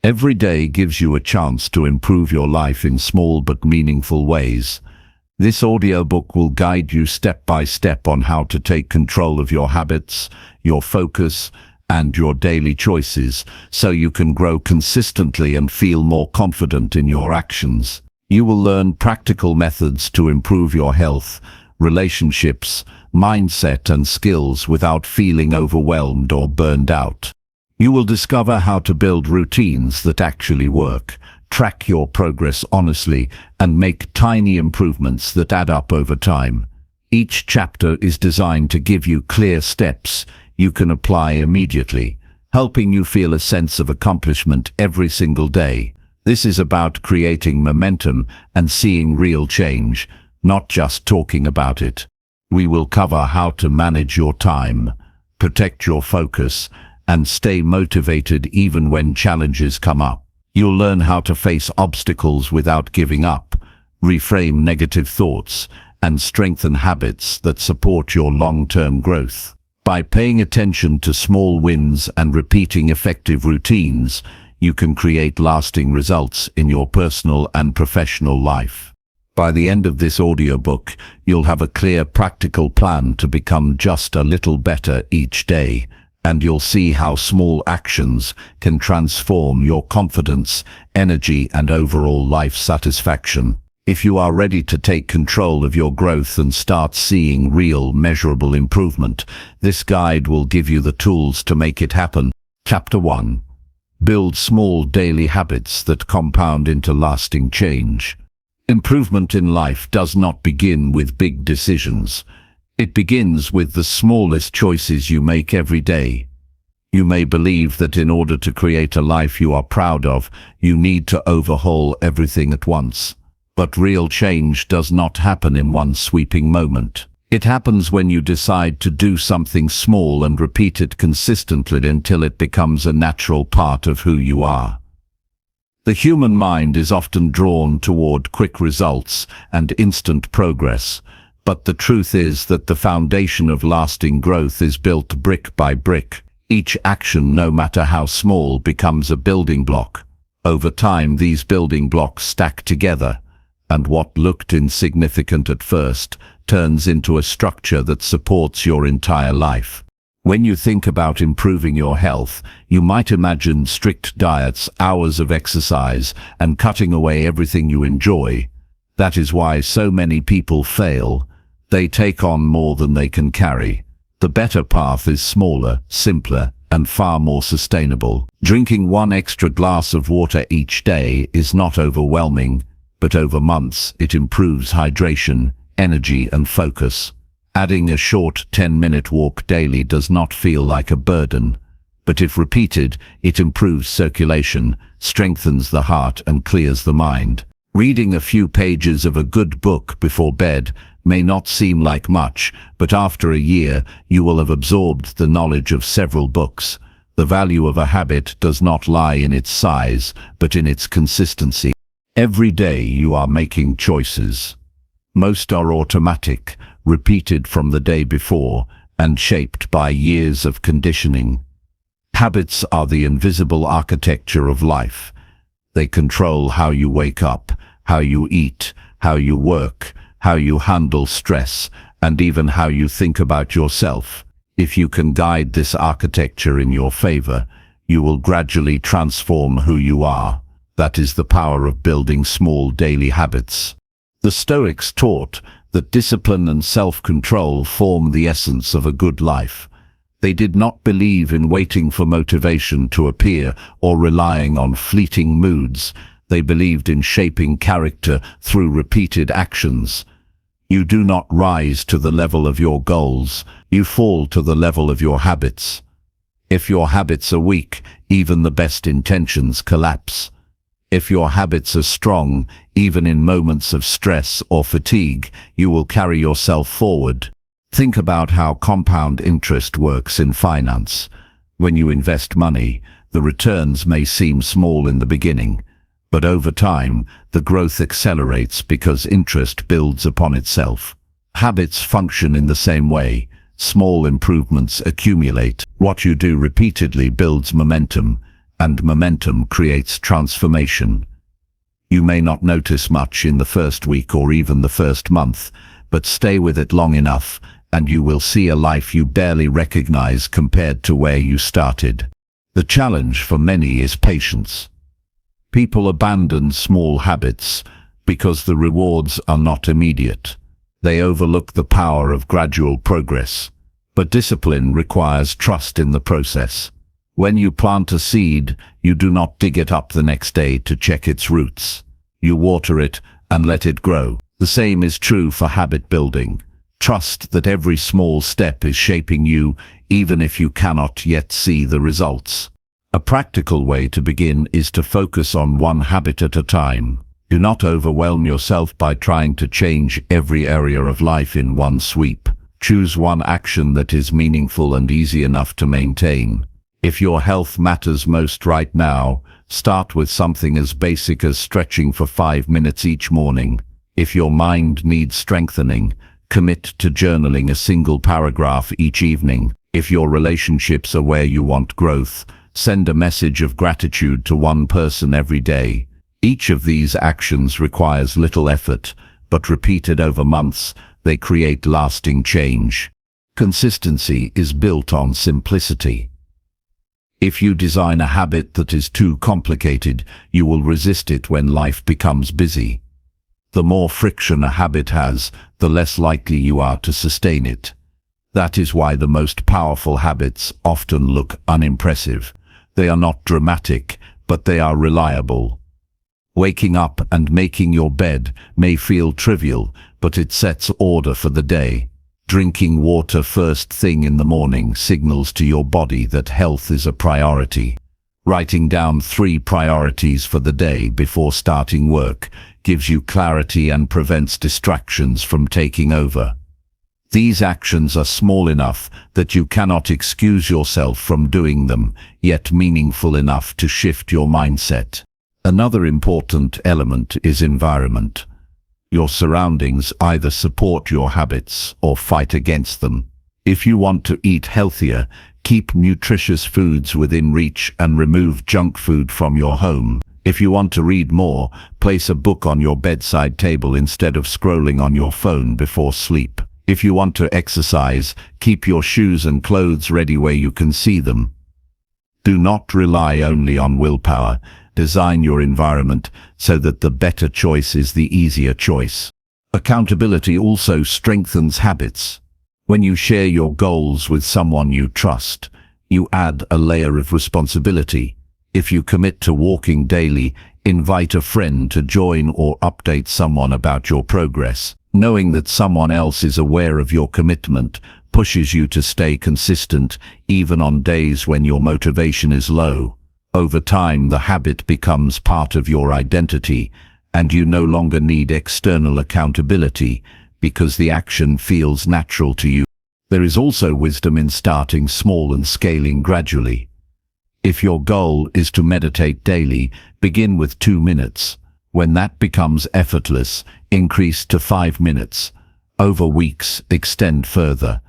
Every day gives you a chance to improve your life in small but meaningful ways. This audiobook will guide you step by step on how to take control of your habits, your focus, and your daily choices, so you can grow consistently and feel more confident in your actions. You will learn practical methods to improve your health, relationships, mindset, and skills without feeling overwhelmed or burned out. You will discover how to build routines that actually work, track your progress honestly, and make tiny improvements that add up over time. Each chapter is designed to give you clear steps you can apply immediately, helping you feel a sense of accomplishment every single day. This is about creating momentum and seeing real change, not just talking about it. We will cover how to manage your time, protect your focus, and stay motivated even when challenges come up. You'll learn how to face obstacles without giving up, reframe negative thoughts, and strengthen habits that support your long-term growth. By paying attention to small wins and repeating effective routines, you can create lasting results in your personal and professional life. By the end of this audiobook, you'll have a clear, practical plan to become just a little better each day, and you'll see how small actions can transform your confidence, energy, and overall life satisfaction. If you are ready to take control of your growth and start seeing real, measurable improvement, this guide will give you the tools to make it happen. Chapter 1. Build small daily habits that compound into lasting change. Improvement in life does not begin with big decisions. It begins with the smallest choices you make every day. You may believe that in order to create a life you are proud of, you need to overhaul everything at once. But real change does not happen in one sweeping moment. It happens when you decide to do something small and repeat it consistently until it becomes a natural part of who you are. The human mind is often drawn toward quick results and instant progress, but the truth is that the foundation of lasting growth is built brick by brick. Each action, no matter how small, becomes a building block. Over time, these building blocks stack together, and what looked insignificant at first turns into a structure that supports your entire life. When you think about improving your health, you might imagine strict diets, hours of exercise, and cutting away everything you enjoy. That is why so many people fail. They take on more than they can carry. The better path is smaller, simpler, and far more sustainable. Drinking one extra glass of water each day is not overwhelming, but over months it improves hydration, energy, and focus. Adding a short 10-minute walk daily does not feel like a burden, but if repeated, it improves circulation, strengthens the heart, and clears the mind. Reading a few pages of a good book before bed may not seem like much, but after a year you will have absorbed the knowledge of several books. The value of a habit does not lie in its size, but in its consistency. Every day you are making choices. Most are automatic, repeated from the day before, and shaped by years of conditioning. Habits are the invisible architecture of life. They control how you wake up, how you eat, how you work, how you handle stress, and even how you think about yourself. If you can guide this architecture in your favor, you will gradually transform who you are. That is the power of building small daily habits. The Stoics taught that discipline and self-control form the essence of a good life. They did not believe in waiting for motivation to appear or relying on fleeting moods. They believed in shaping character through repeated actions. You do not rise to the level of your goals, you fall to the level of your habits. If your habits are weak, even the best intentions collapse. If your habits are strong, even in moments of stress or fatigue, you will carry yourself forward. Think about how compound interest works in finance. When you invest money, the returns may seem small in the beginning, but over time, the growth accelerates because interest builds upon itself. Habits function in the same way. Small improvements accumulate. What you do repeatedly builds momentum, and momentum creates transformation. You may not notice much in the first week or even the first month, but stay with it long enough, and you will see a life you barely recognize compared to where you started. The challenge for many is patience. People abandon small habits because the rewards are not immediate. They overlook the power of gradual progress. But discipline requires trust in the process. When you plant a seed, you do not dig it up the next day to check its roots. You water it and let it grow. The same is true for habit building. Trust that every small step is shaping you, even if you cannot yet see the results. A practical way to begin is to focus on one habit at a time. Do not overwhelm yourself by trying to change every area of life in one sweep. Choose one action that is meaningful and easy enough to maintain. If your health matters most right now, start with something as basic as stretching for 5 minutes each morning. If your mind needs strengthening, commit to journaling a single paragraph each evening. If your relationships are where you want growth, send a message of gratitude to one person every day. Each of these actions requires little effort, but repeated over months, they create lasting change. Consistency is built on simplicity. If you design a habit that is too complicated, you will resist it when life becomes busy. The more friction a habit has, the less likely you are to sustain it. That is why the most powerful habits often look unimpressive. They are not dramatic, but they are reliable. Waking up and making your bed may feel trivial, but it sets order for the day. Drinking water first thing in the morning signals to your body that health is a priority. Writing down 3 priorities for the day before starting work gives you clarity and prevents distractions from taking over. These actions are small enough that you cannot excuse yourself from doing them, yet meaningful enough to shift your mindset. Another important element is environment. Your surroundings either support your habits or fight against them. If you want to eat healthier, keep nutritious foods within reach and remove junk food from your home. If you want to read more, place a book on your bedside table instead of scrolling on your phone before sleep. If you want to exercise, keep your shoes and clothes ready where you can see them. Do not rely only on willpower. Design your environment so that the better choice is the easier choice. Accountability also strengthens habits. When you share your goals with someone you trust, you add a layer of responsibility. If you commit to walking daily, invite a friend to join or update someone about your progress. Knowing that someone else is aware of your commitment pushes you to stay consistent even on days when your motivation is low. Over time, the habit becomes part of your identity, and you no longer need external accountability because the action feels natural to you. There is also wisdom in starting small and scaling gradually. If your goal is to meditate daily, begin with 2 minutes. When that becomes effortless, increase to 5 minutes. Over weeks, extend further.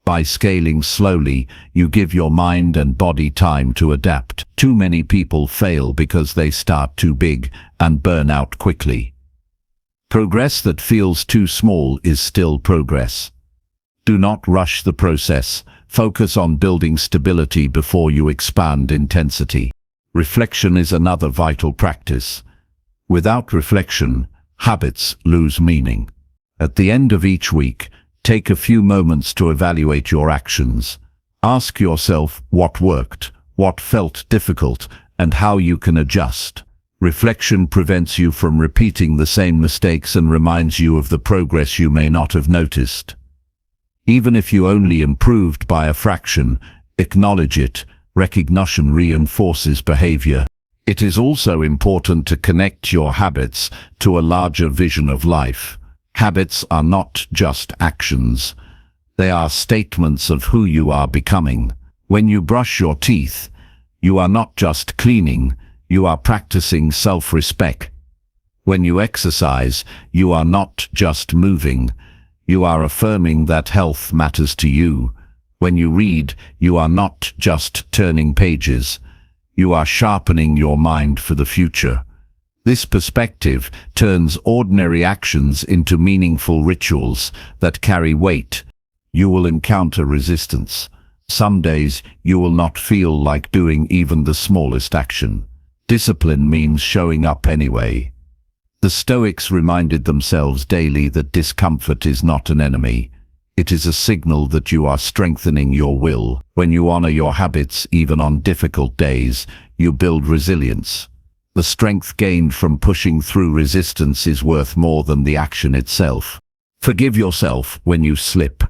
By scaling slowly, you give your mind and body time to adapt. Too many people fail because they start too big and burn out quickly. Progress that feels too small is still progress. Do not rush the process. Focus on building stability before you expand intensity. Reflection is another vital practice. Without reflection, habits lose meaning. At the end of each week, take a few moments to evaluate your actions. Ask yourself what worked, what felt difficult, and how you can adjust. Reflection prevents you from repeating the same mistakes and reminds you of the progress you may not have noticed. Even if you only improved by a fraction, acknowledge it. Recognition reinforces behavior. It is also important to connect your habits to a larger vision of life. Habits are not just actions. They are statements of who you are becoming. When you brush your teeth, you are not just cleaning, you are practicing self-respect. When you exercise, you are not just moving, you are affirming that health matters to you. When you read, you are not just turning pages, You are sharpening your mind for the future. This perspective turns ordinary actions into meaningful rituals that carry weight. You will encounter resistance. Some days you will not feel like doing even the smallest action. Discipline means showing up anyway. The Stoics reminded themselves daily that discomfort is not an enemy. It is a signal that you are strengthening your will. When you honor your habits even on difficult days, you build resilience. The strength gained from pushing through resistance is worth more than the action itself. Forgive yourself when you slip.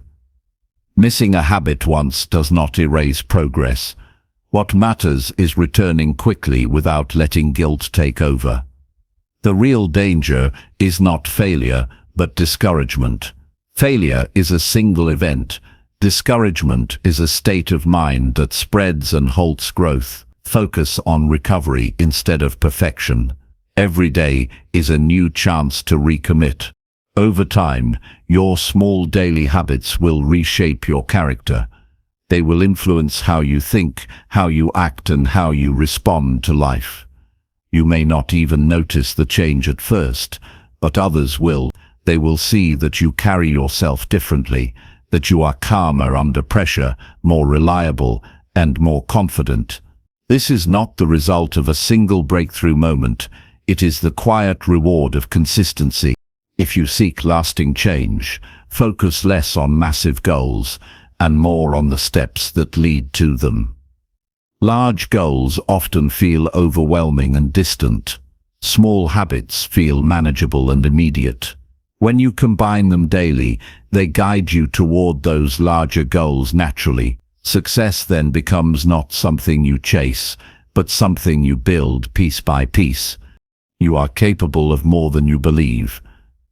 Missing a habit once does not erase progress. What matters is returning quickly without letting guilt take over. The real danger is not failure, but discouragement. Failure is a single event. Discouragement is a state of mind that spreads and halts growth. Focus on recovery instead of perfection. Every day is a new chance to recommit. Over time, your small daily habits will reshape your character. They will influence how you think, how you act, and how you respond to life. You may not even notice the change at first, but others will. They will see that you carry yourself differently, that you are calmer under pressure, more reliable, and more confident. This is not the result of a single breakthrough moment. It is the quiet reward of consistency. If you seek lasting change, focus less on massive goals and more on the steps that lead to them. Large goals often feel overwhelming and distant. Small habits feel manageable and immediate. When you combine them daily, they guide you toward those larger goals naturally. Success then becomes not something you chase, but something you build piece by piece. You are capable of more than you believe.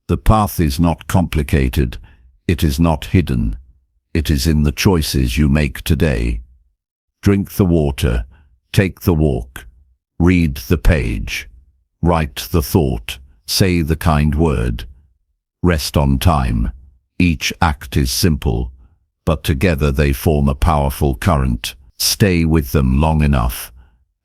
The path is not complicated. It is not hidden. It is in the choices you make today. Drink the water, take the walk, read the page, write the thought, say the kind word. Rest on time. Each act is simple, but together they form a powerful current. Stay with them long enough,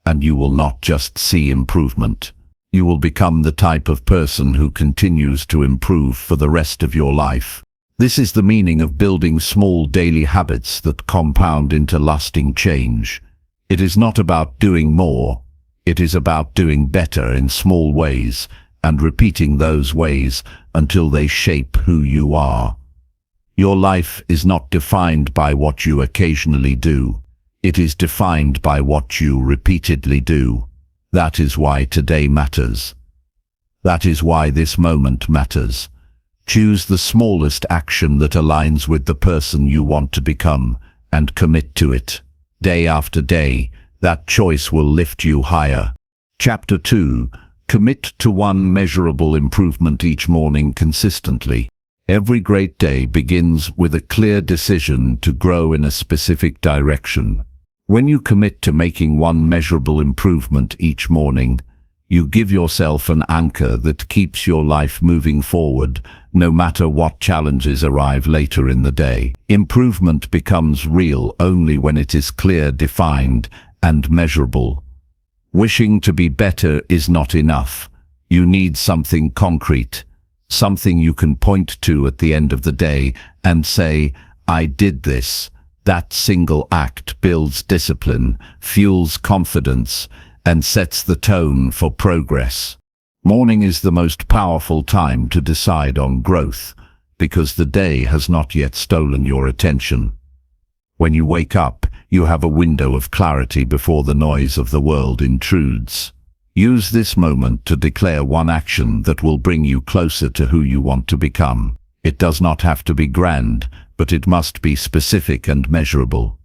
and you will not just see improvement. You will become the type of person who continues to improve for the rest of your life. This is the meaning of building small daily habits that compound into lasting change. It is not about doing more. It is about doing better in small ways and repeating those ways until they shape who you are. Your life is not defined by what you occasionally do. It is defined by what you repeatedly do. That is why today matters. That is why this moment matters. Choose the smallest action that aligns with the person you want to become and commit to it. Day after day, that choice will lift you higher. Chapter 2. Commit to one measurable improvement each morning consistently. Every great day begins with a clear decision to grow in a specific direction. When you commit to making one measurable improvement each morning, you give yourself an anchor that keeps your life moving forward, no matter what challenges arrive later in the day. Improvement becomes real only when it is clear, defined, and measurable. Wishing to be better is not enough. You need something concrete, something you can point to at the end of the day and say, "I did this." That single act builds discipline, fuels confidence, and sets the tone for progress. Morning is the most powerful time to decide on growth, because the day has not yet stolen your attention. When you wake up, you have a window of clarity before the noise of the world intrudes. Use this moment to declare one action that will bring you closer to who you want to become. It does not have to be grand, but it must be specific and measurable.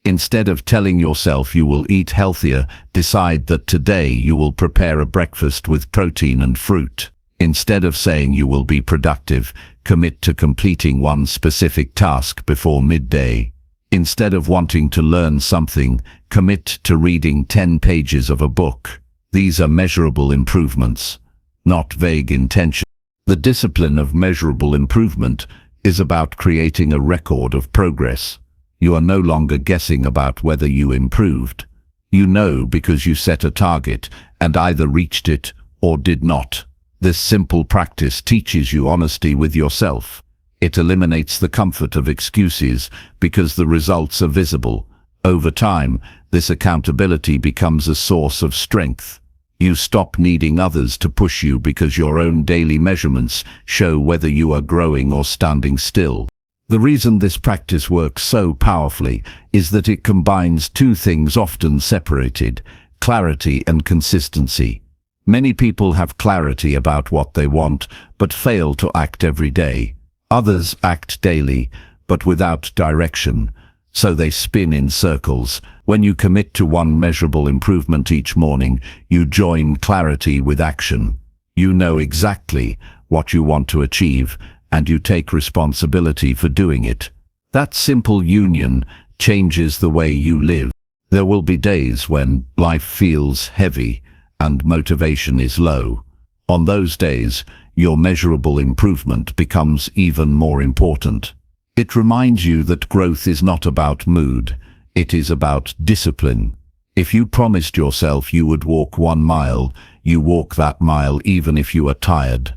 Instead of telling yourself you will eat healthier, decide that today you will prepare a breakfast with protein and fruit. Instead of saying you will be productive, commit to completing one specific task before midday. Instead of wanting to learn something, commit to reading 10 pages of a book. These are measurable improvements, not vague intentions. The discipline of measurable improvement is about creating a record of progress. You are no longer guessing about whether you improved. You know because you set a target and either reached it or did not. This simple practice teaches you honesty with yourself. It eliminates the comfort of excuses because the results are visible. Over time, this accountability becomes a source of strength. You stop needing others to push you because your own daily measurements show whether you are growing or standing still. The reason this practice works so powerfully is that it combines two things often separated: clarity and consistency. Many people have clarity about what they want, but fail to act every day. Others act daily, but without direction, so they spin in circles. When you commit to one measurable improvement each morning, you join clarity with action. You know exactly what you want to achieve, and you take responsibility for doing it. That simple union changes the way you live. There will be days when life feels heavy and motivation is low. On those days, your measurable improvement becomes even more important. It reminds you that growth is not about mood, it is about discipline. If you promised yourself you would walk 1 mile, you walk that mile even if you are tired.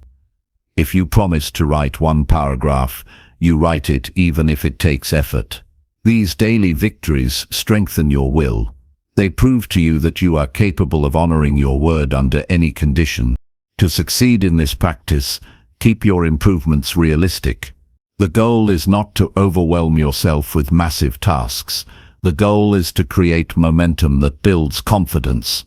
If you promised to write 1 paragraph, you write it even if it takes effort. These daily victories strengthen your will. They prove to you that you are capable of honoring your word under any condition. To succeed in this practice, keep your improvements realistic. The goal is not to overwhelm yourself with massive tasks. The goal is to create momentum that builds confidence.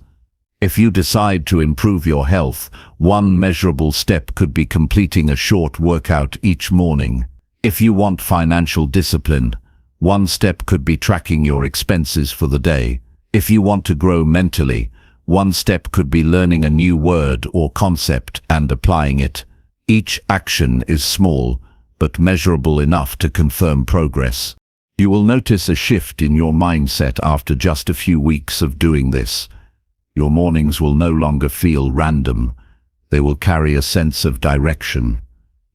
If you decide to improve your health, one measurable step could be completing a short workout each morning. If you want financial discipline, one step could be tracking your expenses for the day. If you want to grow mentally, one step could be learning a new word or concept and applying it. Each action is small, but measurable enough to confirm progress. You will notice a shift in your mindset after just a few weeks of doing this. Your mornings will no longer feel random. They will carry a sense of direction.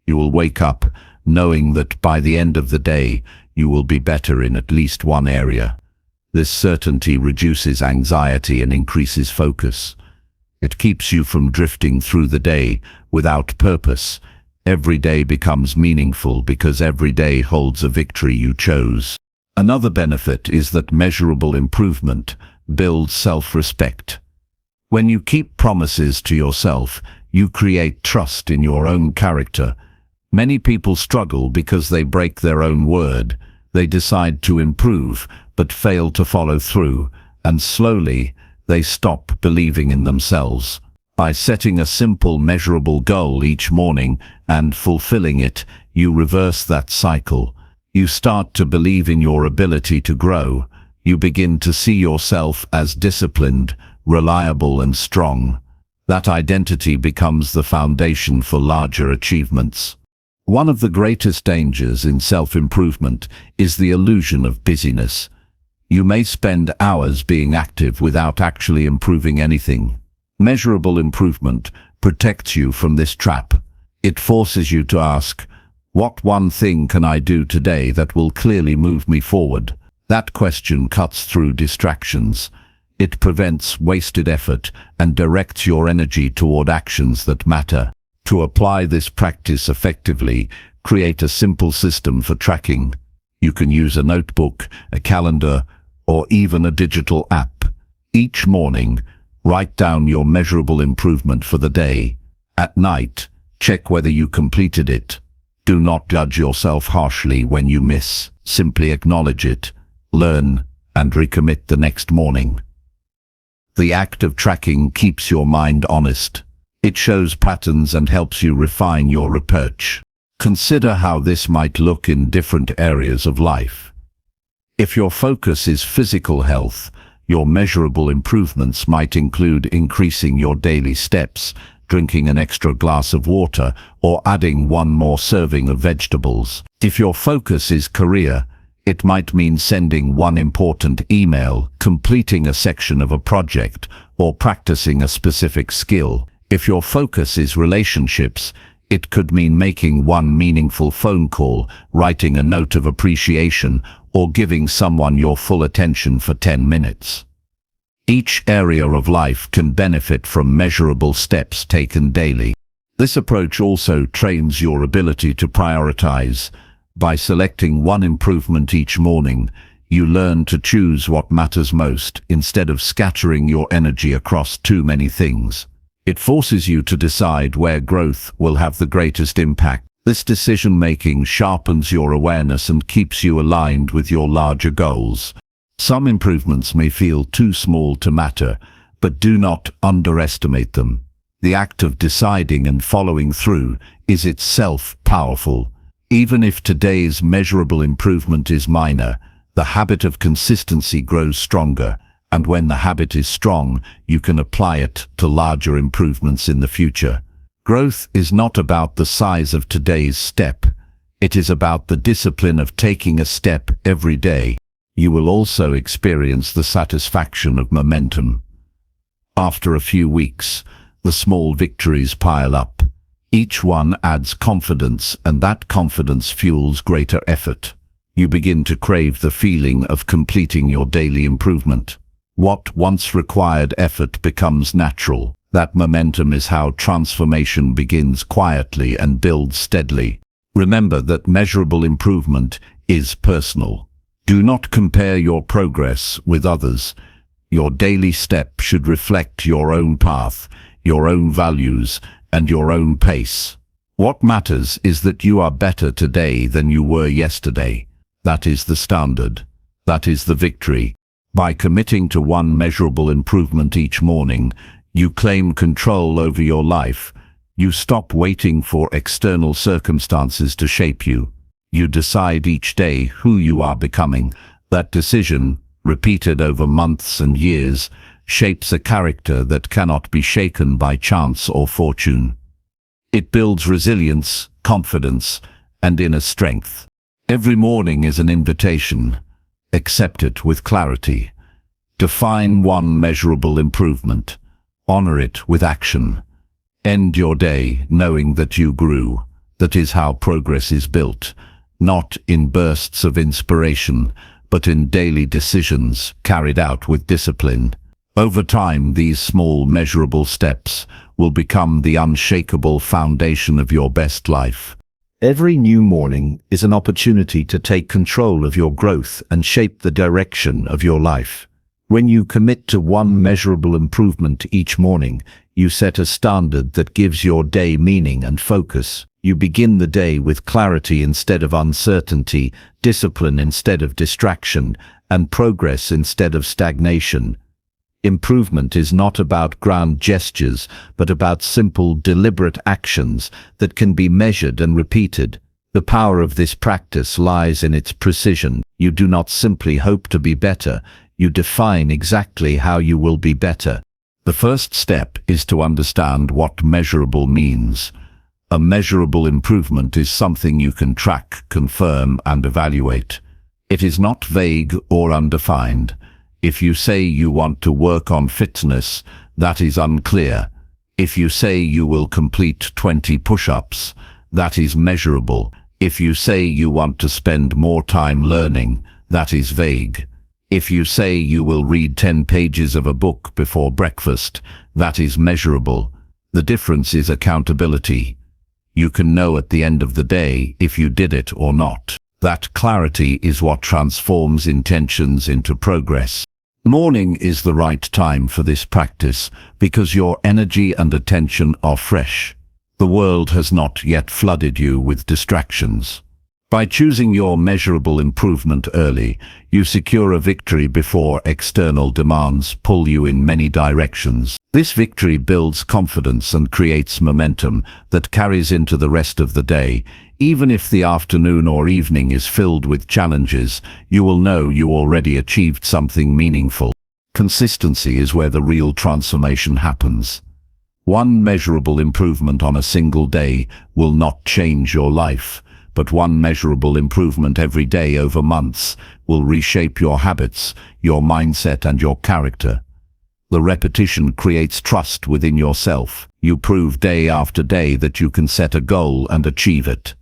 You will wake up knowing that by the end of the day, you will be better in at least one area. This certainty reduces anxiety and increases focus. It keeps you from drifting through the day without purpose. Every day becomes meaningful because every day holds a victory you chose. Another benefit is that measurable improvement builds self-respect. When you keep promises to yourself, you create trust in your own character. Many people struggle because they break their own word. They decide to improve, but fail to follow through, and slowly, they stop believing in themselves. By setting a simple, measurable goal each morning and fulfilling it, you reverse that cycle. You start to believe in your ability to grow. You begin to see yourself as disciplined, reliable, and strong. That identity becomes the foundation for larger achievements. One of the greatest dangers in self-improvement is the illusion of busyness. You may spend hours being active without actually improving anything. Measurable improvement protects you from this trap. It forces you to ask, what one thing can I do today that will clearly move me forward? That question cuts through distractions. It prevents wasted effort and directs your energy toward actions that matter. To apply this practice effectively, create a simple system for tracking. You can use a notebook, a calendar, or even a digital app. Each morning, write down your measurable improvement for the day. At night, check whether you completed it. Do not judge yourself harshly when you miss. Simply acknowledge it, learn, and recommit the next morning. The act of tracking keeps your mind honest. It shows patterns and helps you refine your approach. Consider how this might look in different areas of life. If your focus is physical health, your measurable improvements might include increasing your daily steps, drinking an extra glass of water, or adding 1 more serving of vegetables. If your focus is career, it might mean sending 1 important email, completing a section of a project, or practicing a specific skill. If your focus is relationships, it could mean making 1 meaningful phone call, writing a note of appreciation, or giving someone your full attention for 10 minutes. Each area of life can benefit from measurable steps taken daily. This approach also trains your ability to prioritize. By selecting one improvement each morning, you learn to choose what matters most instead of scattering your energy across too many things. It forces you to decide where growth will have the greatest impact. This decision-making sharpens your awareness and keeps you aligned with your larger goals. Some improvements may feel too small to matter, but do not underestimate them. The act of deciding and following through is itself powerful. Even if today's measurable improvement is minor, the habit of consistency grows stronger, and when the habit is strong, you can apply it to larger improvements in the future. Growth is not about the size of today's step. It is about the discipline of taking a step every day. You will also experience the satisfaction of momentum. After a few weeks, the small victories pile up. Each one adds confidence, and that confidence fuels greater effort. You begin to crave the feeling of completing your daily improvement. What once required effort becomes natural. That momentum is how transformation begins quietly and builds steadily. Remember that measurable improvement is personal. Do not compare your progress with others. Your daily step should reflect your own path, your own values, and your own pace. What matters is that you are better today than you were yesterday. That is the standard. That is the victory. By committing to one measurable improvement each morning, you claim control over your life. You stop waiting for external circumstances to shape you. You decide each day who you are becoming. That decision, repeated over months and years, shapes a character that cannot be shaken by chance or fortune. It builds resilience, confidence, and inner strength. Every morning is an invitation. Accept it with clarity. Define one measurable improvement. Honor it with action. End your day knowing that you grew. That is how progress is built, not in bursts of inspiration, but in daily decisions carried out with discipline. Over time, these small measurable steps will become the unshakable foundation of your best life. Every new morning is an opportunity to take control of your growth and shape the direction of your life. When you commit to one measurable improvement each morning, you set a standard that gives your day meaning and focus. You begin the day with clarity instead of uncertainty, discipline instead of distraction, and progress instead of stagnation. Improvement is not about grand gestures, but about simple, deliberate actions that can be measured and repeated. The power of this practice lies in its precision. You do not simply hope to be better, you define exactly how you will be better. The first step is to understand what measurable means. A measurable improvement is something you can track, confirm, and evaluate. It is not vague or undefined. If you say you want to work on fitness, that is unclear. If you say you will complete 20 push-ups, that is measurable. If you say you want to spend more time learning, that is vague. If you say you will read 10 pages of a book before breakfast, that is measurable. The difference is accountability. You can know at the end of the day if you did it or not. That clarity is what transforms intentions into progress. Morning is the right time for this practice because your energy and attention are fresh. The world has not yet flooded you with distractions. By choosing your measurable improvement early, you secure a victory before external demands pull you in many directions. This victory builds confidence and creates momentum that carries into the rest of the day. Even if the afternoon or evening is filled with challenges, you will know you already achieved something meaningful. Consistency is where the real transformation happens. One measurable improvement on a single day will not change your life, but one measurable improvement every day over months will reshape your habits, your mindset, and your character. The repetition creates trust within yourself. You prove day after day that you can set a goal and achieve it.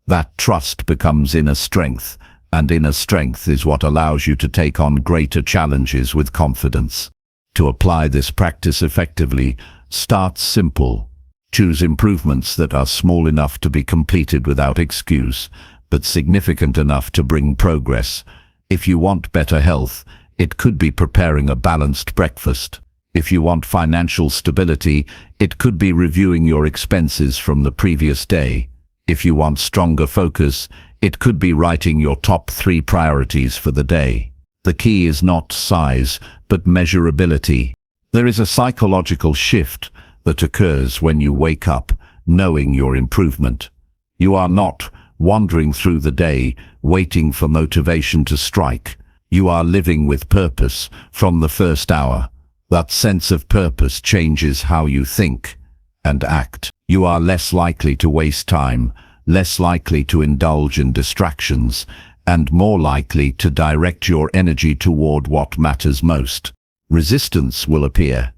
That trust becomes inner strength, and inner strength is what allows you to take on greater challenges with confidence. To apply this practice effectively, start simple. Choose improvements that are small enough to be completed without excuse, but significant enough to bring progress. If you want better health, it could be preparing a balanced breakfast. If you want financial stability, it could be reviewing your expenses from the previous day. If you want stronger focus, it could be writing your top 3 priorities for the day. The key is not size, but measurability. There is a psychological shift that occurs when you wake up knowing your improvement. You are not wandering through the day, waiting for motivation to strike. You are living with purpose from the first hour. That sense of purpose changes how you think and act. You are less likely to waste time, less likely to indulge in distractions, and more likely to direct your energy toward what matters most. Resistance will appear.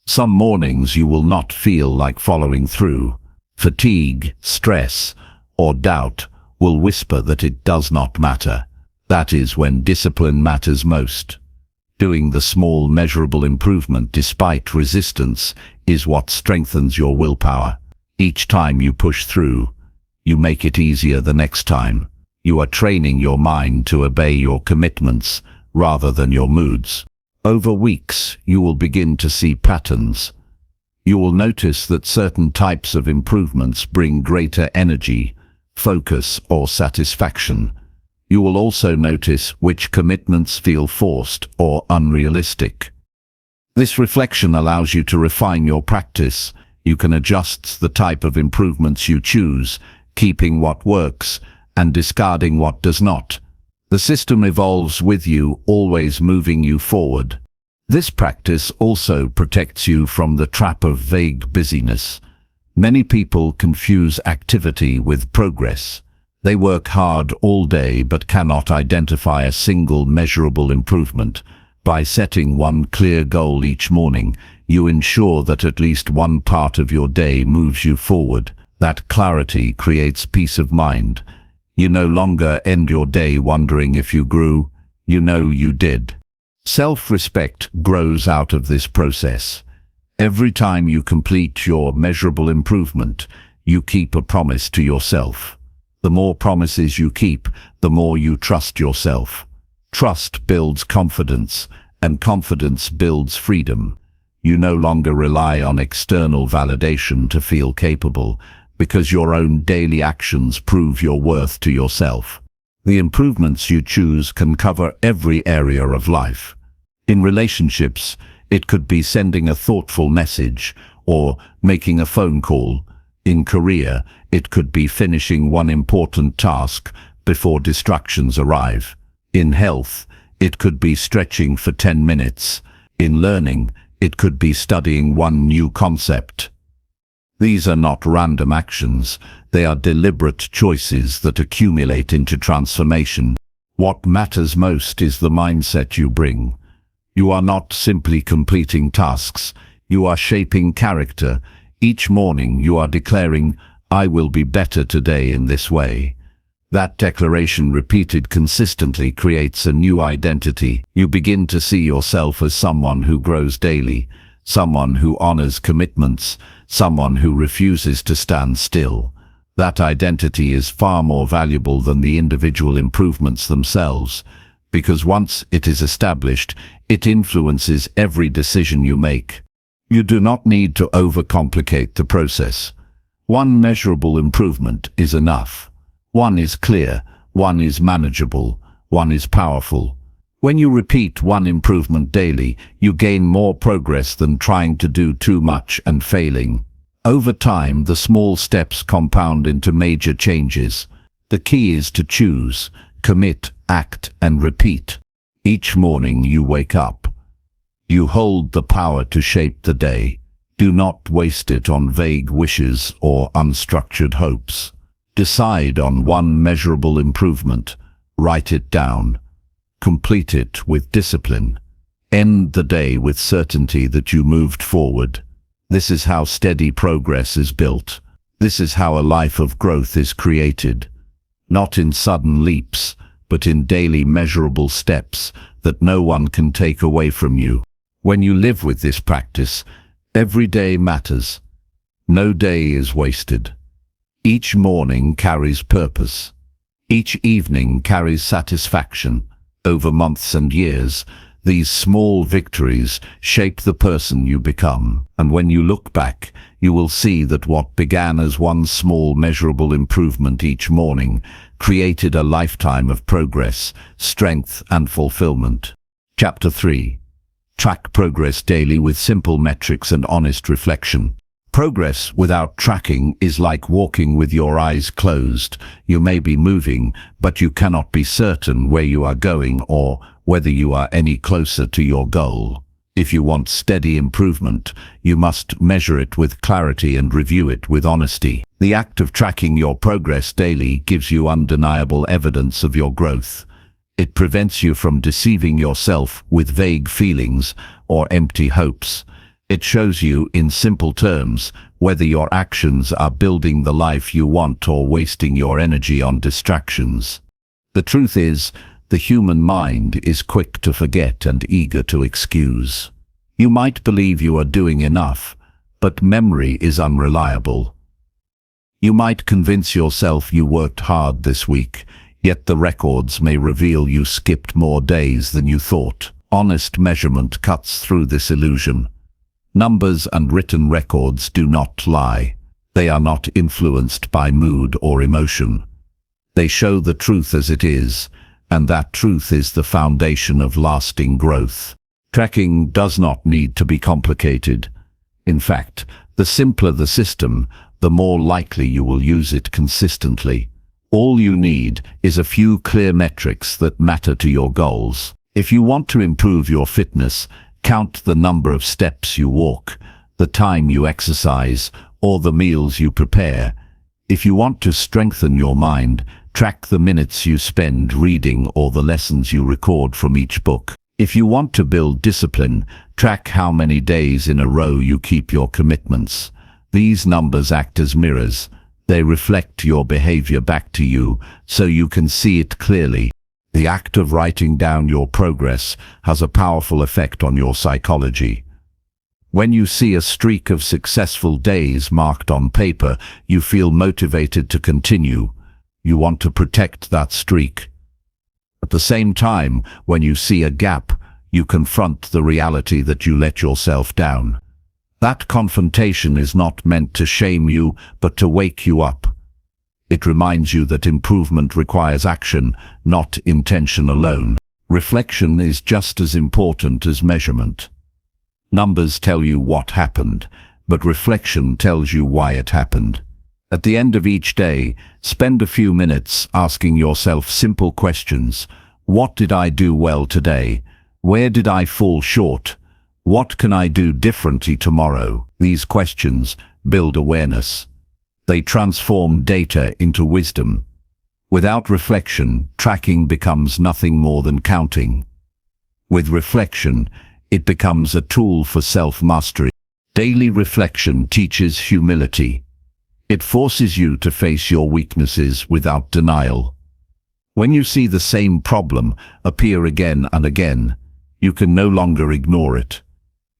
Some mornings you will not feel like following through. Fatigue, stress, or doubt will whisper that it does not matter. That is when discipline matters most. Doing the small, measurable improvement despite resistance is what strengthens your willpower. Each time you push through, you make it easier the next time. You are training your mind to obey your commitments rather than your moods. Over weeks, you will begin to see patterns. You will notice that certain types of improvements bring greater energy, focus, or satisfaction. You will also notice which commitments feel forced or unrealistic. This reflection allows you to refine your practice. You can adjust the type of improvements you choose, keeping what works and discarding what does not. The system evolves with you, always moving you forward. This practice also protects you from the trap of vague busyness. Many people confuse activity with progress. They work hard all day but cannot identify a single measurable improvement. By setting one clear goal each morning, you ensure that at least one part of your day moves you forward. That clarity creates peace of mind. You no longer end your day wondering if you grew. You know you did. Self-respect grows out of this process. Every time you complete your measurable improvement, you keep a promise to yourself. The more promises you keep, the more you trust yourself. Trust builds confidence, and confidence builds freedom. You no longer rely on external validation to feel capable, because your own daily actions prove your worth to yourself. The improvements you choose can cover every area of life. In relationships, it could be sending a thoughtful message or making a phone call. In career, it could be finishing one important task before distractions arrive. In health, it could be stretching for 10 minutes. In learning, it could be studying one new concept. These are not random actions, they are deliberate choices that accumulate into transformation. What matters most is the mindset you bring. You are not simply completing tasks, you are shaping character. Each morning you are declaring, "I will be better today in this way." That declaration repeated consistently creates a new identity. You begin to see yourself as someone who grows daily, someone who honors commitments, someone who refuses to stand still. That identity is far more valuable than the individual improvements themselves, because once it is established, it influences every decision you make. You do not need to overcomplicate the process. One measurable improvement is enough. One is clear, one is manageable, one is powerful. When you repeat one improvement daily, you gain more progress than trying to do too much and failing. Over time, the small steps compound into major changes. The key is to choose, commit, act, and repeat. Each morning you wake up. You hold the power to shape the day. Do not waste it on vague wishes or unstructured hopes. Decide on one measurable improvement. Write it down. Complete it with discipline. End the day with certainty that you moved forward. This is how steady progress is built. This is how a life of growth is created. Not in sudden leaps, but in daily measurable steps that no one can take away from you. When you live with this practice, every day matters. No day is wasted. Each morning carries purpose. Each evening carries satisfaction. Over months and years, these small victories shape the person you become. And when you look back, you will see that what began as one small measurable improvement each morning created a lifetime of progress, strength, and fulfillment. Chapter 3. Track progress daily with simple metrics and honest reflection. Progress without tracking is like walking with your eyes closed. You may be moving, but you cannot be certain where you are going or whether you are any closer to your goal. If you want steady improvement, you must measure it with clarity and review it with honesty. The act of tracking your progress daily gives you undeniable evidence of your growth. It prevents you from deceiving yourself with vague feelings or empty hopes. It shows you, in simple terms, whether your actions are building the life you want or wasting your energy on distractions. The truth is, the human mind is quick to forget and eager to excuse. You might believe you are doing enough, but memory is unreliable. You might convince yourself you worked hard this week, yet the records may reveal you skipped more days than you thought. Honest measurement cuts through this illusion. Numbers and written records do not lie. They are not influenced by mood or emotion. They show the truth as it is, and that truth is the foundation of lasting growth. Tracking does not need to be complicated. In fact, the simpler the system, the more likely you will use it consistently. All you need is a few clear metrics that matter to your goals. If you want to improve your fitness, count the number of steps you walk, the time you exercise, or the meals you prepare. If you want to strengthen your mind, track the minutes you spend reading or the lessons you record from each book. If you want to build discipline, track how many days in a row you keep your commitments. These numbers act as mirrors. They reflect your behavior back to you, so you can see it clearly. The act of writing down your progress has a powerful effect on your psychology. When you see a streak of successful days marked on paper, you feel motivated to continue. You want to protect that streak. At the same time, when you see a gap, you confront the reality that you let yourself down. That confrontation is not meant to shame you, but to wake you up. It reminds you that improvement requires action, not intention alone. Reflection is just as important as measurement. Numbers tell you what happened, but reflection tells you why it happened. At the end of each day, spend a few minutes asking yourself simple questions. What did I do well today? Where did I fall short? What can I do differently tomorrow? These questions build awareness. They transform data into wisdom. Without reflection, tracking becomes nothing more than counting. With reflection, it becomes a tool for self-mastery. Daily reflection teaches humility. It forces you to face your weaknesses without denial. When you see the same problem appear again and again, you can no longer ignore it.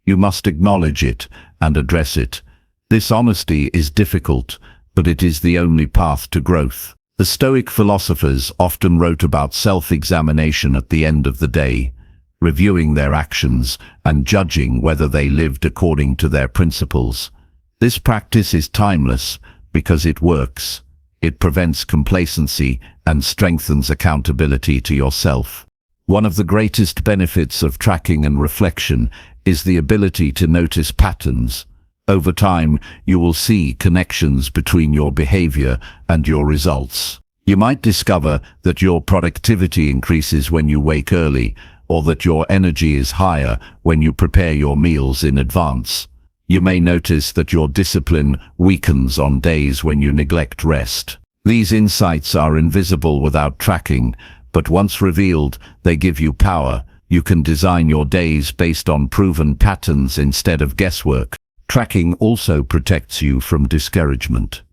You must acknowledge it and address it. This honesty is difficult, but it is the only path to growth. The Stoic philosophers often wrote about self-examination at the end of the day, reviewing their actions and judging whether they lived according to their principles. This practice is timeless because it works. It prevents complacency and strengthens accountability to yourself. One of the greatest benefits of tracking and reflection is the ability to notice patterns. Over time, you will see connections between your behavior and your results. You might discover that your productivity increases when you wake early, or that your energy is higher when you prepare your meals in advance. You may notice that your discipline weakens on days when you neglect rest. These insights are invisible without tracking, but once revealed, they give you power. You can design your days based on proven patterns instead of guesswork. Tracking also protects you from discouragement.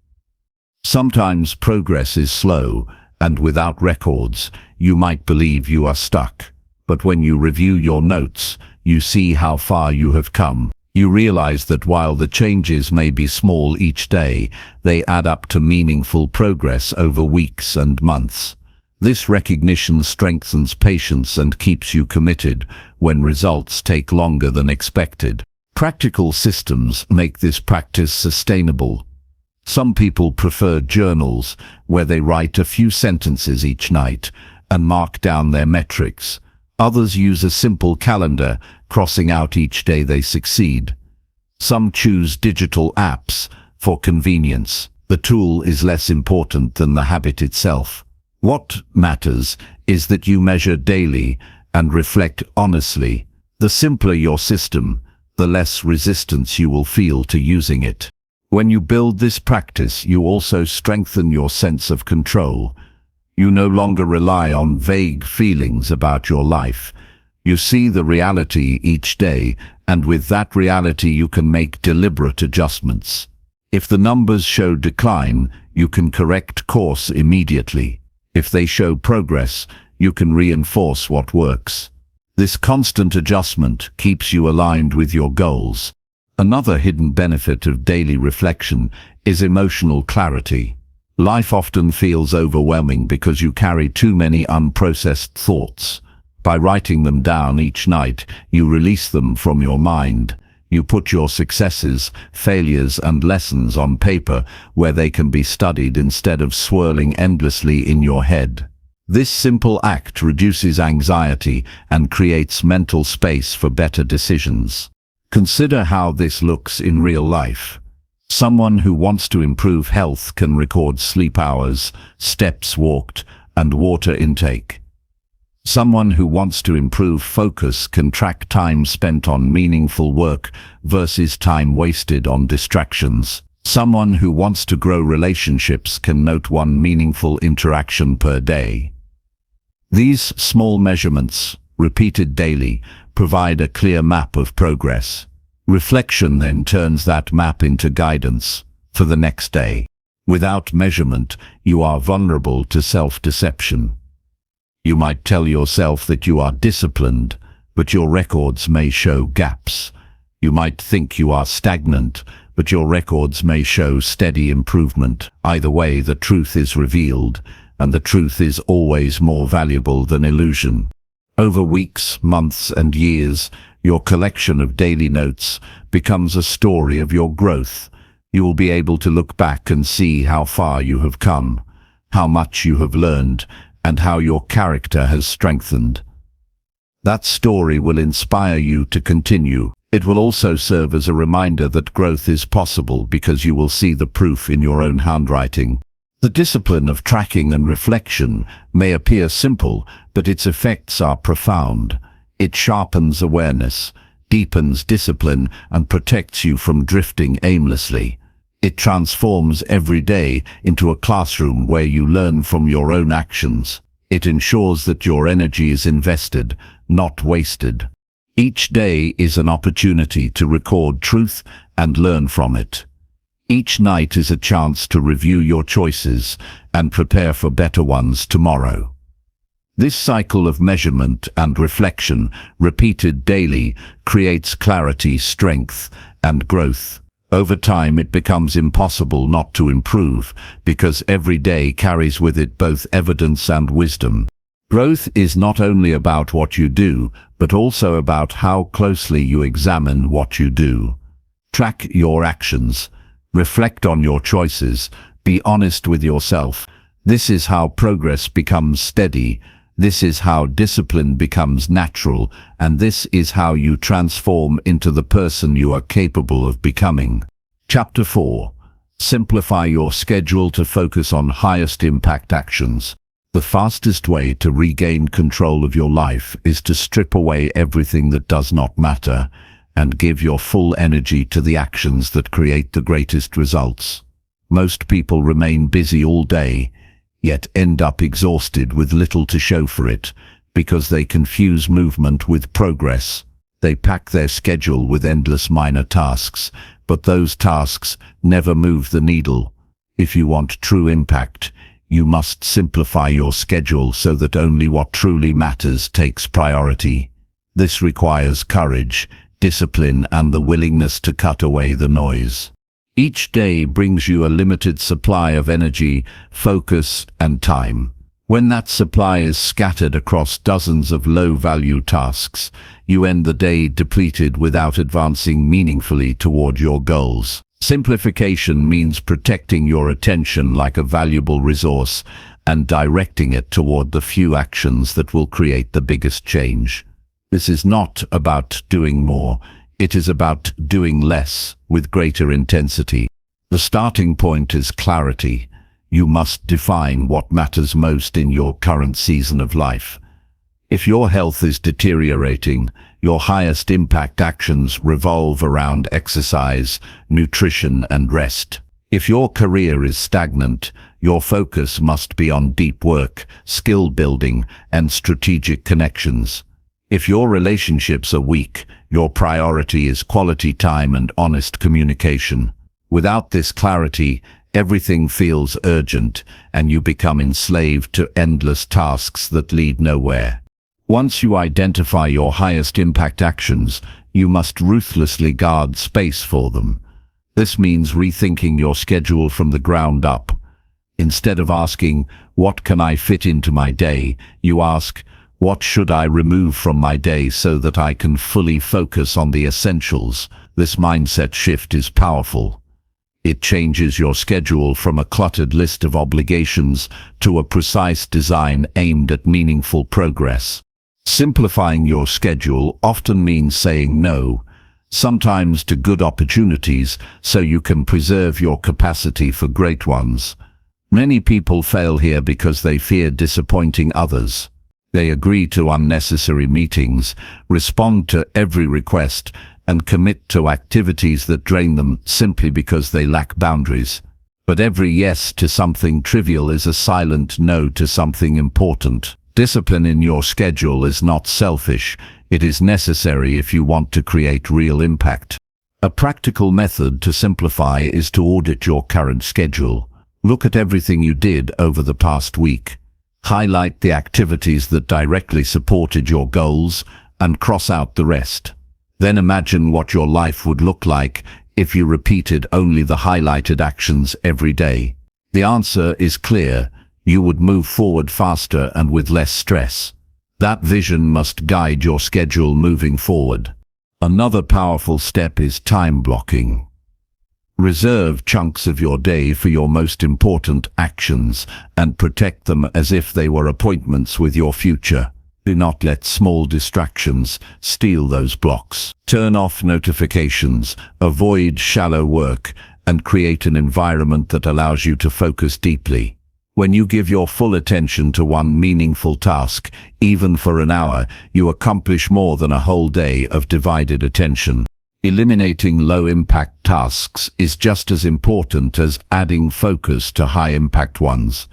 Sometimes progress is slow, and without records, you might believe you are stuck. But when you review your notes, you see how far you have come. You realize that while the changes may be small each day, they add up to meaningful progress over weeks and months. This recognition strengthens patience and keeps you committed when results take longer than expected. Practical systems make this practice sustainable. Some people prefer journals where they write a few sentences each night and mark down their metrics. Others use a simple calendar, crossing out each day they succeed. Some choose digital apps for convenience. The tool is less important than the habit itself. What matters is that you measure daily and reflect honestly. The simpler your system, the less resistance you will feel to using it. When you build this practice, you also strengthen your sense of control. You no longer rely on vague feelings about your life. You see the reality each day, and with that reality you can make deliberate adjustments. If the numbers show decline, you can correct course immediately. If they show progress, you can reinforce what works. This constant adjustment keeps you aligned with your goals. Another hidden benefit of daily reflection is emotional clarity. Life often feels overwhelming because you carry too many unprocessed thoughts. By writing them down each night, you release them from your mind. You put your successes, failures, and lessons on paper where they can be studied instead of swirling endlessly in your head. This simple act reduces anxiety and creates mental space for better decisions. Consider how this looks in real life. Someone who wants to improve health can record sleep hours, steps walked, and water intake. Someone who wants to improve focus can track time spent on meaningful work versus time wasted on distractions. Someone who wants to grow relationships can note one meaningful interaction per day. These small measurements, repeated daily, provide a clear map of progress. Reflection then turns that map into guidance for the next day. Without measurement, you are vulnerable to self-deception. You might tell yourself that you are disciplined, but your records may show gaps. You might think you are stagnant, but your records may show steady improvement. Either way, the truth is revealed, and the truth is always more valuable than illusion. Over weeks, months, and years, your collection of daily notes becomes a story of your growth. You will be able to look back and see how far you have come, how much you have learned, and how your character has strengthened. That story will inspire you to continue. It will also serve as a reminder that growth is possible because you will see the proof in your own handwriting. The discipline of tracking and reflection may appear simple, but its effects are profound. It sharpens awareness, deepens discipline, and protects you from drifting aimlessly. It transforms every day into a classroom where you learn from your own actions. It ensures that your energy is invested, not wasted. Each day is an opportunity to record truth and learn from it. Each night is a chance to review your choices and prepare for better ones tomorrow. This cycle of measurement and reflection, repeated daily, creates clarity, strength, and growth. Over time, it becomes impossible not to improve, because every day carries with it both evidence and wisdom. Growth is not only about what you do, but also about how closely you examine what you do. Track your actions. Reflect on your choices. Be honest with yourself. This is how progress becomes steady. This is how discipline becomes natural, and this is how you transform into the person you are capable of becoming. Chapter 4. Simplify your schedule to focus on highest impact actions. The fastest way to regain control of your life is to strip away everything that does not matter and give your full energy to the actions that create the greatest results. Most people remain busy all day, yet end up exhausted with little to show for it, because they confuse movement with progress. They pack their schedule with endless minor tasks, but those tasks never move the needle. If you want true impact, you must simplify your schedule so that only what truly matters takes priority. This requires courage, discipline, and the willingness to cut away the noise. Each day brings you a limited supply of energy, focus, and time. When that supply is scattered across dozens of low-value tasks, you end the day depleted without advancing meaningfully toward your goals. Simplification means protecting your attention like a valuable resource and directing it toward the few actions that will create the biggest change. This is not about doing more, it is about doing less with greater intensity. The starting point is clarity. You must define what matters most in your current season of life. If your health is deteriorating, your highest impact actions revolve around exercise, nutrition, and rest. If your career is stagnant, your focus must be on deep work, skill building, and strategic connections. If your relationships are weak, your priority is quality time and honest communication. Without this clarity, everything feels urgent, and you become enslaved to endless tasks that lead nowhere. Once you identify your highest impact actions, you must ruthlessly guard space for them. This means rethinking your schedule from the ground up. Instead of asking, "What can I fit into my day?" you ask, "What should I remove from my day so that I can fully focus on the essentials?" This mindset shift is powerful. It changes your schedule from a cluttered list of obligations to a precise design aimed at meaningful progress. Simplifying your schedule often means saying no, sometimes to good opportunities, so you can preserve your capacity for great ones. Many people fail here because they fear disappointing others. They agree to unnecessary meetings, respond to every request, and commit to activities that drain them simply because they lack boundaries. But every yes to something trivial is a silent no to something important. Discipline in your schedule is not selfish. It is necessary if you want to create real impact. A practical method to simplify is to audit your current schedule. Look at everything you did over the past week. Highlight the activities that directly supported your goals and cross out the rest. Then imagine what your life would look like if you repeated only the highlighted actions every day. The answer is clear. You would move forward faster and with less stress. That vision must guide your schedule moving forward. Another powerful step is time blocking. Reserve chunks of your day for your most important actions and protect them as if they were appointments with your future. Do not let small distractions steal those blocks. Turn off notifications, avoid shallow work, and create an environment that allows you to focus deeply. When you give your full attention to one meaningful task, even for an hour, you accomplish more than a whole day of divided attention. Eliminating low-impact tasks is just as important as adding focus to high-impact ones.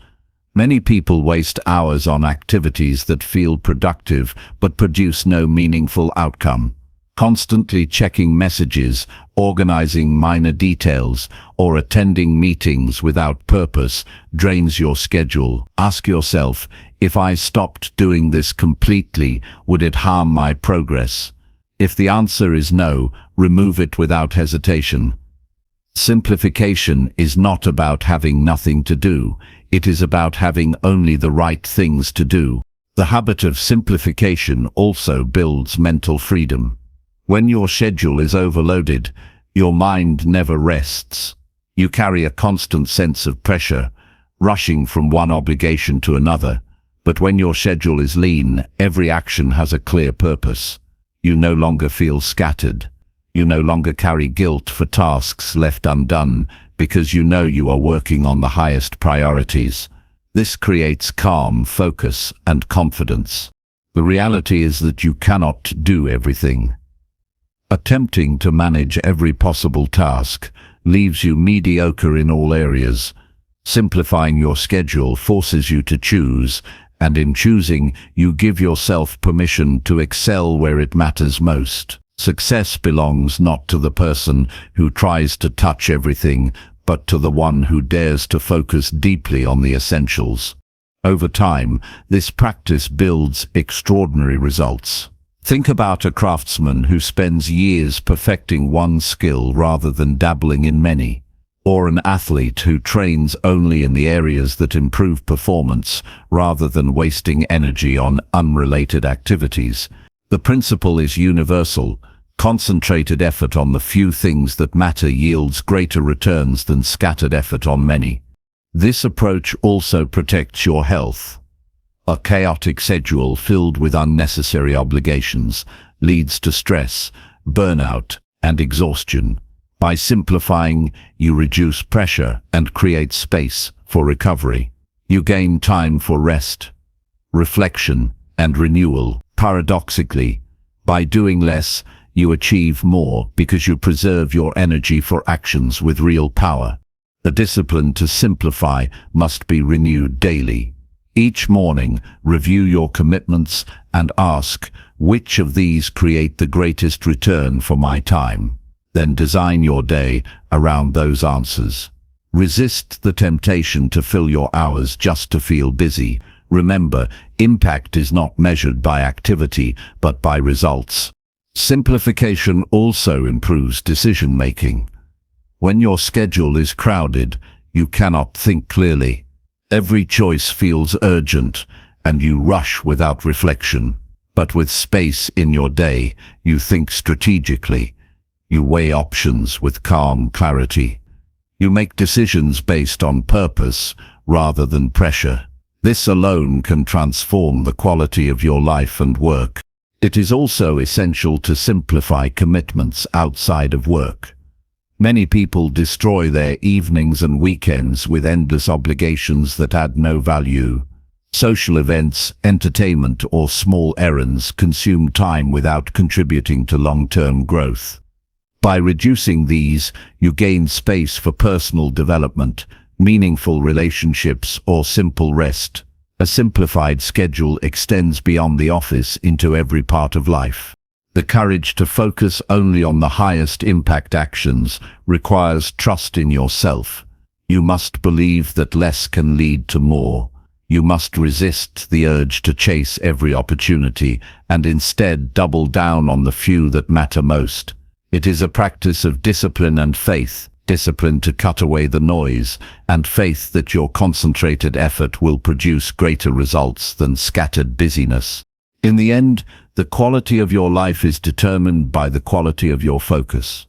Many people waste hours on activities that feel productive but produce no meaningful outcome. Constantly checking messages, organizing minor details, or attending meetings without purpose drains your schedule. Ask yourself, if I stopped doing this completely, would it harm my progress? If the answer is no, remove it without hesitation. Simplification is not about having nothing to do. It is about having only the right things to do. The habit of simplification also builds mental freedom. When your schedule is overloaded, your mind never rests. You carry a constant sense of pressure, rushing from one obligation to another. But when your schedule is lean, every action has a clear purpose. You no longer feel scattered. You no longer carry guilt for tasks left undone because you know you are working on the highest priorities. This creates calm, focus, and confidence. The reality is that you cannot do everything. Attempting to manage every possible task leaves you mediocre in all areas. Simplifying your schedule forces you to choose, and in choosing, you give yourself permission to excel where it matters most. Success belongs not to the person who tries to touch everything, but to the one who dares to focus deeply on the essentials. Over time, this practice builds extraordinary results. Think about a craftsman who spends years perfecting one skill rather than dabbling in many, or an athlete who trains only in the areas that improve performance rather than wasting energy on unrelated activities. The principle is universal. Concentrated effort on the few things that matter yields greater returns than scattered effort on many. This approach also protects your health. A chaotic schedule filled with unnecessary obligations leads to stress, burnout, and exhaustion. By simplifying, you reduce pressure and create space for recovery. You gain time for rest, reflection, and renewal. Paradoxically, by doing less, you achieve more because you preserve your energy for actions with real power. The discipline to simplify must be renewed daily. Each morning, review your commitments and ask, which of these create the greatest return for my time? Then design your day around those answers. Resist the temptation to fill your hours just to feel busy. Remember, impact is not measured by activity, but by results. Simplification also improves decision-making. When your schedule is crowded, you cannot think clearly. Every choice feels urgent, and you rush without reflection. But with space in your day, you think strategically. You weigh options with calm clarity. You make decisions based on purpose rather than pressure. This alone can transform the quality of your life and work. It is also essential to simplify commitments outside of work. Many people destroy their evenings and weekends with endless obligations that add no value. Social events, entertainment, or small errands consume time without contributing to long-term growth. By reducing these, you gain space for personal development, meaningful relationships, or simple rest. A simplified schedule extends beyond the office into every part of life. The courage to focus only on the highest impact actions requires trust in yourself. You must believe that less can lead to more. You must resist the urge to chase every opportunity and instead double down on the few that matter most. It is a practice of discipline and faith. Discipline to cut away the noise, and faith that your concentrated effort will produce greater results than scattered busyness. In the end, the quality of your life is determined by the quality of your focus.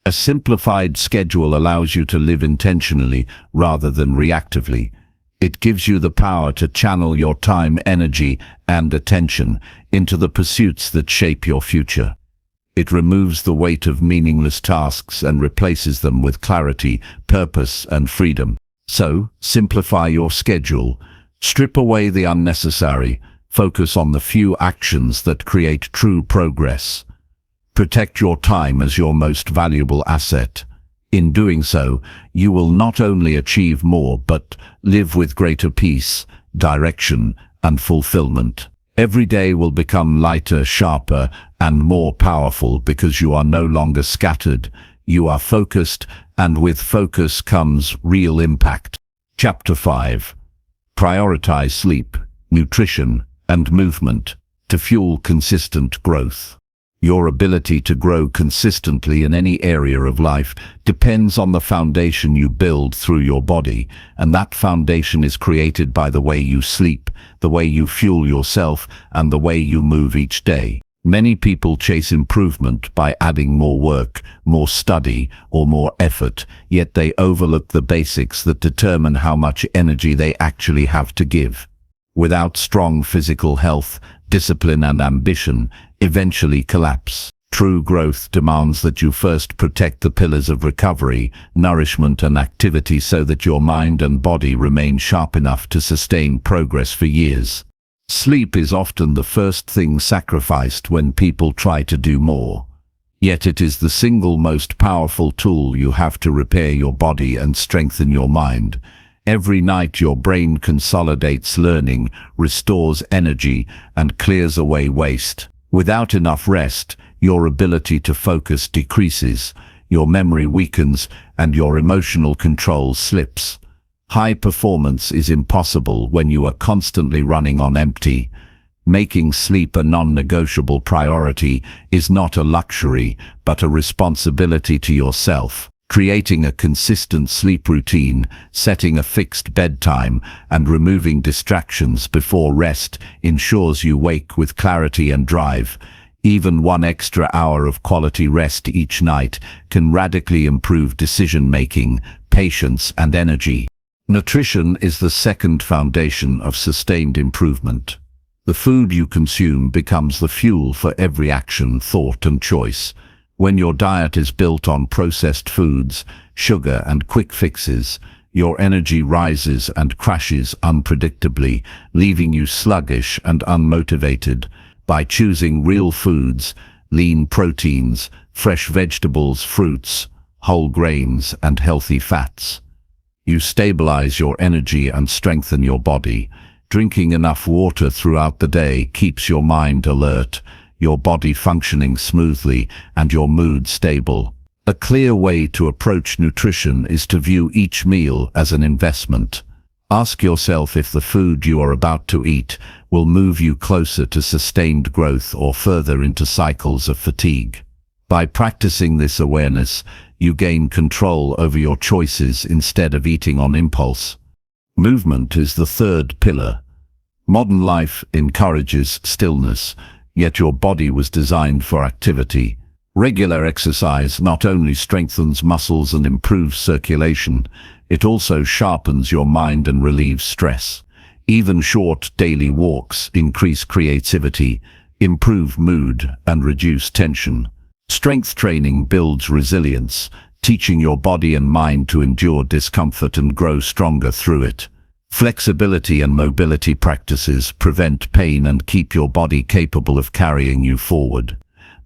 A simplified schedule allows you to live intentionally rather than reactively. It gives you the power to channel your time, energy, and attention into the pursuits that shape your future. It removes the weight of meaningless tasks and replaces them with clarity, purpose, and freedom. So, simplify your schedule. Strip away the unnecessary. Focus on the few actions that create true progress. Protect your time as your most valuable asset. In doing so, you will not only achieve more, but live with greater peace, direction, and fulfillment. Every day will become lighter, sharper, and more powerful because you are no longer scattered. You are focused, and with focus comes real impact. Chapter 5. Prioritize sleep, nutrition, and movement to fuel consistent growth. Your ability to grow consistently in any area of life depends on the foundation you build through your body, and that foundation is created by the way you sleep, the way you fuel yourself, and the way you move each day. Many people chase improvement by adding more work, more study, or more effort, yet they overlook the basics that determine how much energy they actually have to give. Without strong physical health, discipline and ambition eventually collapse. True growth demands that you first protect the pillars of recovery, nourishment and activity so that your mind and body remain sharp enough to sustain progress for years. Sleep is often the first thing sacrificed when people try to do more. Yet it is the single most powerful tool you have to repair your body and strengthen your mind. Every night your brain consolidates learning, restores energy, and clears away waste. Without enough rest, your ability to focus decreases, your memory weakens, and your emotional control slips. High performance is impossible when you are constantly running on empty. Making sleep a non-negotiable priority is not a luxury, but a responsibility to yourself. Creating a consistent sleep routine, setting a fixed bedtime, and removing distractions before rest ensures you wake with clarity and drive. Even 1 extra hour of quality rest each night can radically improve decision-making, patience, and energy. Nutrition is the second foundation of sustained improvement. The food you consume becomes the fuel for every action, thought, and choice. When your diet is built on processed foods, sugar, and quick fixes, your energy rises and crashes unpredictably, leaving you sluggish and unmotivated. By choosing real foods, lean proteins, fresh vegetables, fruits, whole grains, and healthy fats, you stabilize your energy and strengthen your body. Drinking enough water throughout the day keeps your mind alert, your body functioning smoothly, and your mood stable. A clear way to approach nutrition is to view each meal as an investment. Ask yourself if the food you are about to eat will move you closer to sustained growth or further into cycles of fatigue. By practicing this awareness, you gain control over your choices instead of eating on impulse. Movement is the third pillar. Modern life encourages stillness, yet your body was designed for activity. Regular exercise not only strengthens muscles and improves circulation, it also sharpens your mind and relieves stress. Even short daily walks increase creativity, improve mood, and reduce tension. Strength training builds resilience, teaching your body and mind to endure discomfort and grow stronger through it. Flexibility and mobility practices prevent pain and keep your body capable of carrying you forward.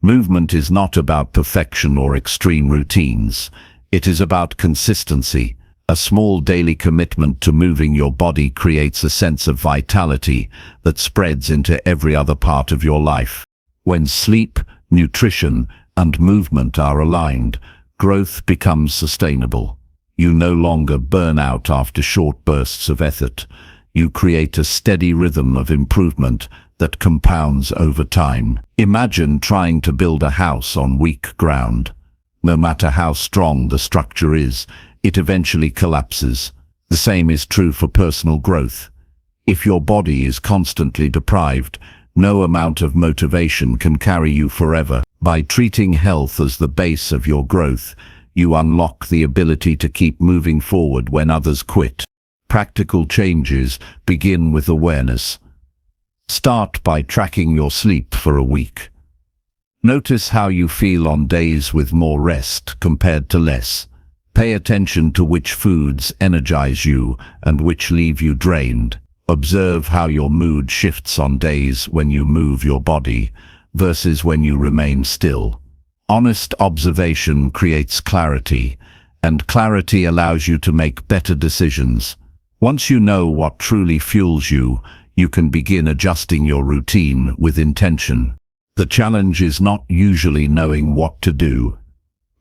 Movement is not about perfection or extreme routines. It is about consistency. A small daily commitment to moving your body creates a sense of vitality that spreads into every other part of your life. When sleep, nutrition, and movement are aligned, growth becomes sustainable. You no longer burn out after short bursts of effort. You create a steady rhythm of improvement that compounds over time. Imagine trying to build a house on weak ground. No matter how strong the structure is, it eventually collapses. The same is true for personal growth. If your body is constantly deprived, no amount of motivation can carry you forever. By treating health as the base of your growth, you unlock the ability to keep moving forward when others quit. Practical changes begin with awareness. Start by tracking your sleep for a week. Notice how you feel on days with more rest compared to less. Pay attention to which foods energize you and which leave you drained. Observe how your mood shifts on days when you move your body versus when you remain still. Honest observation creates clarity, and clarity allows you to make better decisions. Once you know what truly fuels you, you can begin adjusting your routine with intention. The challenge is not usually knowing what to do,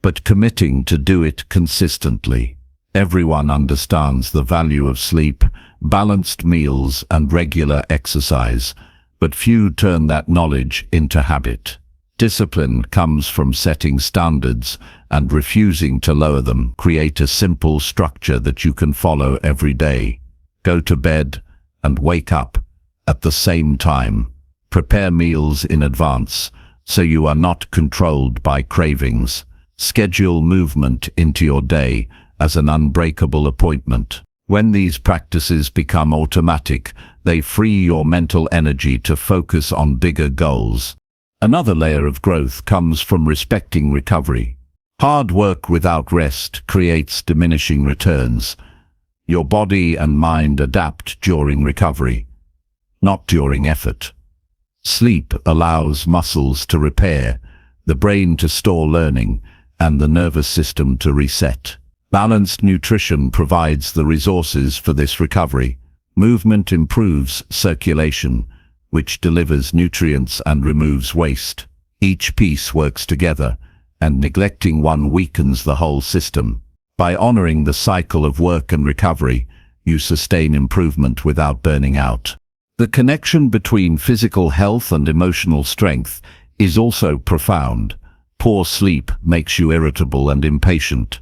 but committing to do it consistently. Everyone understands the value of sleep, balanced meals, and regular exercise, but few turn that knowledge into habit. Discipline comes from setting standards and refusing to lower them. Create a simple structure that you can follow every day. Go to bed and wake up at the same time. Prepare meals in advance so you are not controlled by cravings. Schedule movement into your day as an unbreakable appointment. When these practices become automatic, they free your mental energy to focus on bigger goals. Another layer of growth comes from respecting recovery. Hard work without rest creates diminishing returns. Your body and mind adapt during recovery, not during effort. Sleep allows muscles to repair, the brain to store learning, and the nervous system to reset. Balanced nutrition provides the resources for this recovery. Movement improves circulation, which delivers nutrients and removes waste. Each piece works together, and neglecting one weakens the whole system. By honoring the cycle of work and recovery, you sustain improvement without burning out. The connection between physical health and emotional strength is also profound. Poor sleep makes you irritable and impatient.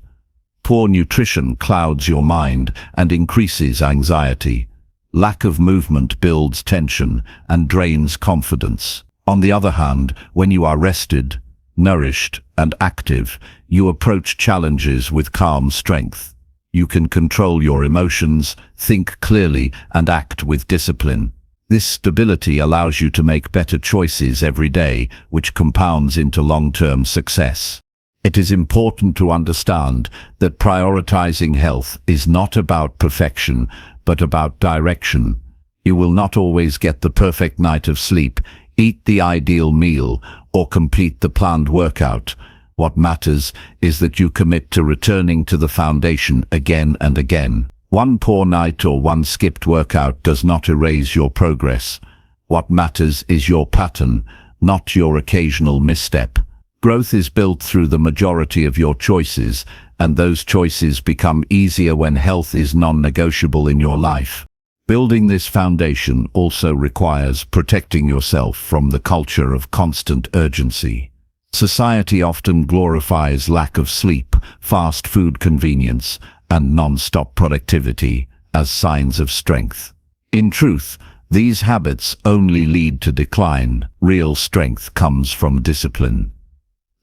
Poor nutrition clouds your mind and increases anxiety. Lack of movement builds tension and drains confidence. On the other hand, when you are rested, nourished, and active, you approach challenges with calm strength. You can control your emotions, think clearly, and act with discipline. This stability allows you to make better choices every day, which compounds into long-term success. It is important to understand that prioritizing health is not about perfection, but about direction. You will not always get the perfect night of sleep, eat the ideal meal, or complete the planned workout. What matters is that you commit to returning to the foundation again and again. One poor night or one skipped workout does not erase your progress. What matters is your pattern, not your occasional misstep. Growth is built through the majority of your choices, and those choices become easier when health is non-negotiable in your life. Building this foundation also requires protecting yourself from the culture of constant urgency. Society often glorifies lack of sleep, fast food convenience, and non-stop productivity as signs of strength. In truth, these habits only lead to decline. Real strength comes from discipline.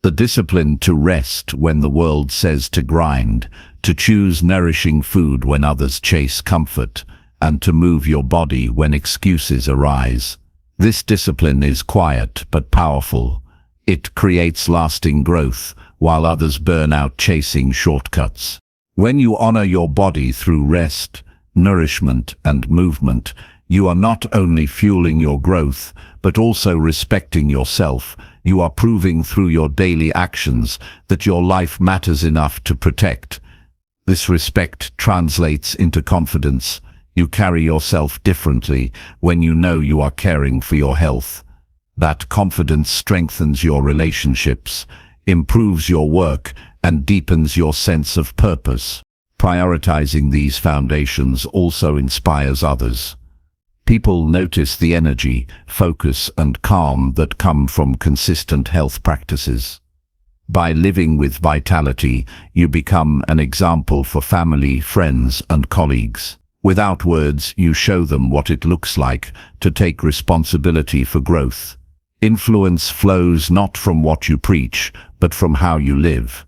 The discipline to rest when the world says to grind, to choose nourishing food when others chase comfort, and to move your body when excuses arise. This discipline is quiet but powerful. It creates lasting growth, while others burn out chasing shortcuts. When you honor your body through rest, nourishment, and movement, you are not only fueling your growth, but also respecting yourself. You are proving through your daily actions that your life matters enough to protect. This respect translates into confidence. You carry yourself differently when you know you are caring for your health. That confidence strengthens your relationships, improves your work, and deepens your sense of purpose. Prioritizing these foundations also inspires others. People notice the energy, focus, and calm that come from consistent health practices. By living with vitality, you become an example for family, friends, and colleagues. Without words, you show them what it looks like to take responsibility for growth. Influence flows not from what you preach, but from how you live.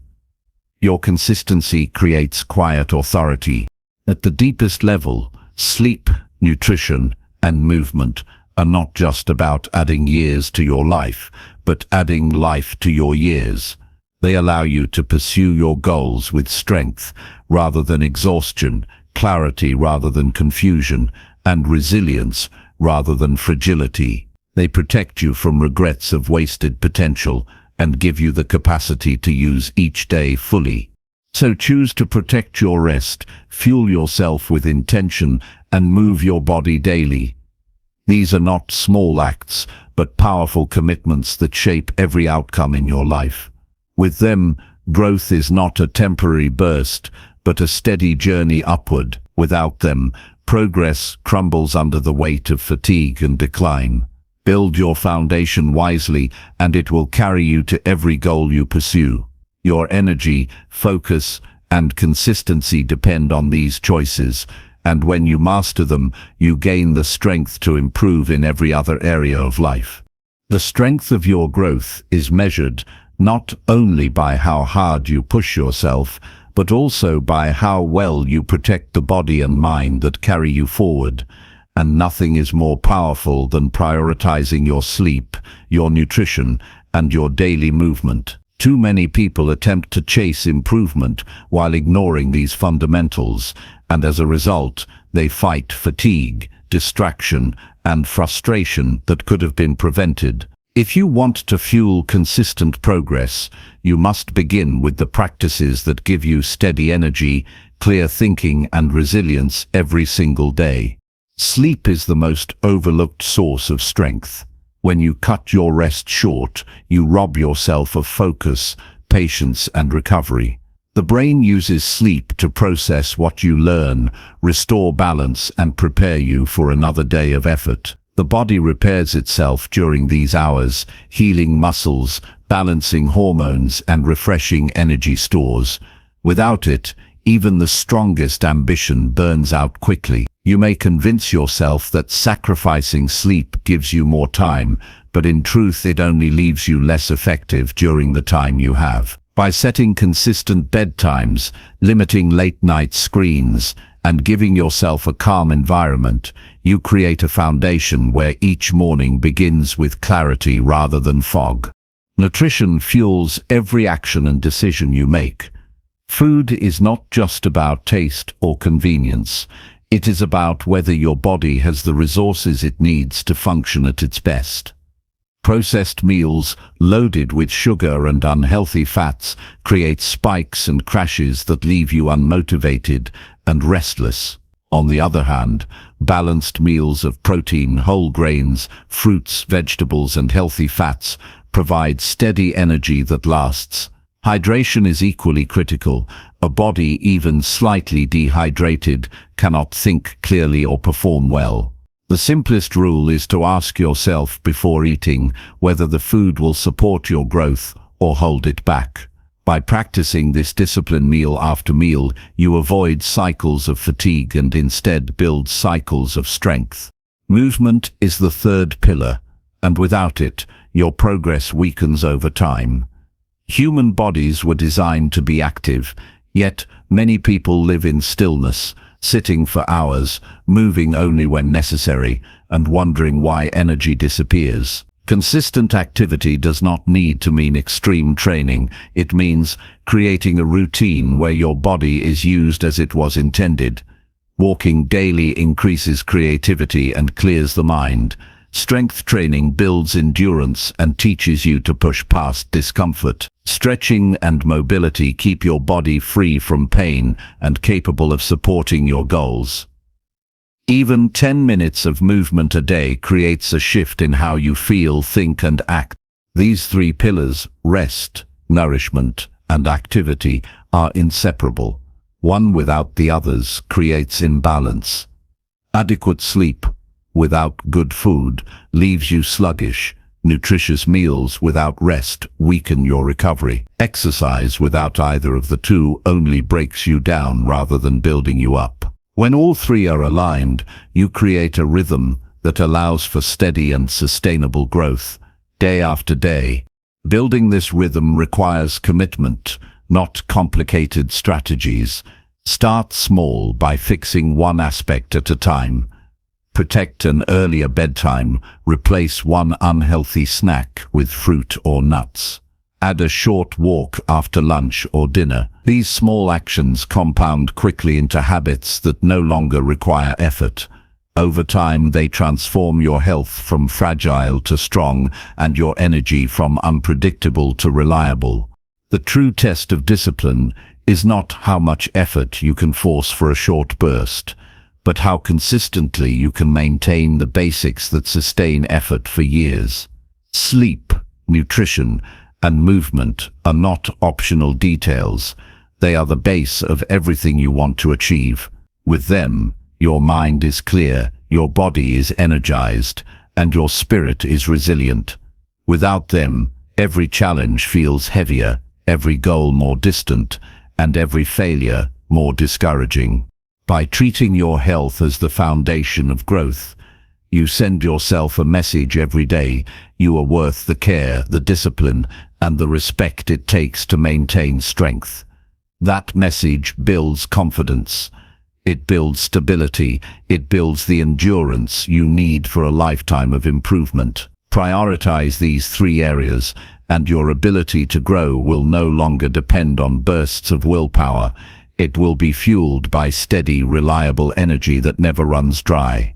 Your consistency creates quiet authority. At the deepest level, sleep, nutrition, and movement are not just about adding years to your life, but adding life to your years. They allow you to pursue your goals with strength rather than exhaustion, clarity rather than confusion, and resilience rather than fragility. They protect you from regrets of wasted potential and give you the capacity to use each day fully. So choose to protect your rest, fuel yourself with intention, and move your body daily. These are not small acts, but powerful commitments that shape every outcome in your life. With them, growth is not a temporary burst, but a steady journey upward. Without them, progress crumbles under the weight of fatigue and decline. Build your foundation wisely, and it will carry you to every goal you pursue. Your energy, focus, and consistency depend on these choices, and when you master them, you gain the strength to improve in every other area of life. The strength of your growth is measured not only by how hard you push yourself, but also by how well you protect the body and mind that carry you forward. And nothing is more powerful than prioritizing your sleep, your nutrition, and your daily movement. Too many people attempt to chase improvement while ignoring these fundamentals, and as a result, they fight fatigue, distraction, and frustration that could have been prevented. If you want to fuel consistent progress, you must begin with the practices that give you steady energy, clear thinking, and resilience every single day. Sleep is the most overlooked source of strength. When you cut your rest short, you rob yourself of focus, patience, and recovery. The brain uses sleep to process what you learn, restore balance, and prepare you for another day of effort. The body repairs itself during these hours, healing muscles, balancing hormones, and refreshing energy stores. Without it, even the strongest ambition burns out quickly. You may convince yourself that sacrificing sleep gives you more time, but in truth it only leaves you less effective during the time you have. By setting consistent bedtimes, limiting late-night screens, and giving yourself a calm environment, you create a foundation where each morning begins with clarity rather than fog. Nutrition fuels every action and decision you make. Food is not just about taste or convenience. It is about whether your body has the resources it needs to function at its best. Processed meals, loaded with sugar and unhealthy fats, create spikes and crashes that leave you unmotivated and restless. On the other hand, balanced meals of protein, whole grains, fruits, vegetables, and healthy fats provide steady energy that lasts. Hydration is equally critical. A body even slightly dehydrated cannot think clearly or perform well. The simplest rule is to ask yourself before eating whether the food will support your growth or hold it back. By practicing this discipline meal after meal, you avoid cycles of fatigue and instead build cycles of strength. Movement is the third pillar, and without it, your progress weakens over time. Human bodies were designed to be active, yet many people live in stillness, sitting for hours, moving only when necessary, and wondering why energy disappears. Consistent activity does not need to mean extreme training. It means creating a routine where your body is used as it was intended. Walking daily increases creativity and clears the mind. Strength training builds endurance and teaches you to push past discomfort. Stretching and mobility keep your body free from pain and capable of supporting your goals. Even 10 minutes of movement a day creates a shift in how you feel, think, and act. These three pillars, rest, nourishment, and activity, are inseparable. One without the others creates imbalance. Adequate sleep without good food leaves you sluggish. Nutritious meals without rest weaken your recovery. Exercise without either of the two only breaks you down rather than building you up. When all three are aligned, you create a rhythm that allows for steady and sustainable growth, day after day. Building this rhythm requires commitment, not complicated strategies. Start small by fixing one aspect at a time. Protect an earlier bedtime. Replace one unhealthy snack with fruit or nuts. Add a short walk after lunch or dinner. These small actions compound quickly into habits that no longer require effort. Over time, they transform your health from fragile to strong and your energy from unpredictable to reliable. The true test of discipline is not how much effort you can force for a short burst, but how consistently you can maintain the basics that sustain effort for years. Sleep, nutrition, and movement are not optional details. They are the base of everything you want to achieve. With them, your mind is clear, your body is energized, and your spirit is resilient. Without them, every challenge feels heavier, every goal more distant, and every failure more discouraging. By treating your health as the foundation of growth, you send yourself a message every day. You are worth the care, the discipline, and the respect it takes to maintain strength. That message builds confidence. It builds stability. It builds the endurance you need for a lifetime of improvement. Prioritize these three areas, and your ability to grow will no longer depend on bursts of willpower. It will be fueled by steady, reliable energy that never runs dry.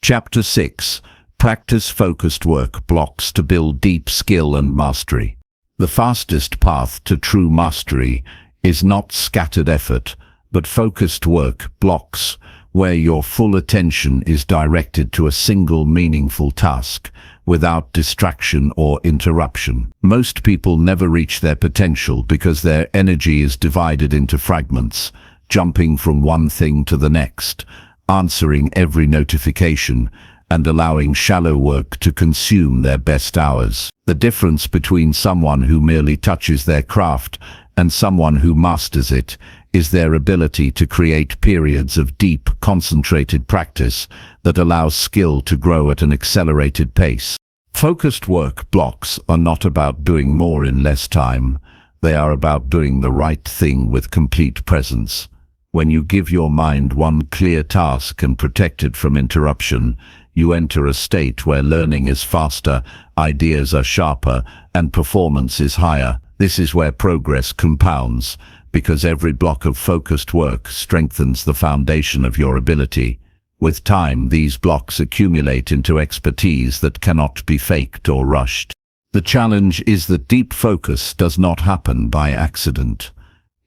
Chapter 6. Practice focused work blocks to build deep skill and mastery. The fastest path to true mastery is not scattered effort, but focused work blocks, where your full attention is directed to a single meaningful task, without distraction or interruption. Most people never reach their potential because their energy is divided into fragments, jumping from one thing to the next, answering every notification, and allowing shallow work to consume their best hours. The difference between someone who merely touches their craft and someone who masters it is their ability to create periods of deep, concentrated practice that allows skill to grow at an accelerated pace. Focused work blocks are not about doing more in less time. They are about doing the right thing with complete presence. When you give your mind one clear task and protect it from interruption, you enter a state where learning is faster, ideas are sharper, and performance is higher. This is where progress compounds, because every block of focused work strengthens the foundation of your ability. With time, these blocks accumulate into expertise that cannot be faked or rushed. The challenge is that deep focus does not happen by accident.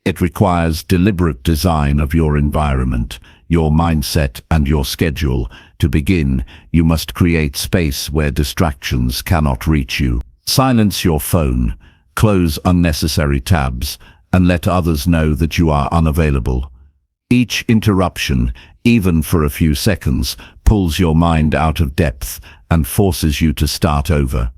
It requires deliberate design of your environment, your mindset, and your schedule. To begin, you must create space where distractions cannot reach you. Silence your phone, close unnecessary tabs, and let others know that you are unavailable. Each interruption, even for a few seconds, pulls your mind out of depth and forces you to start over.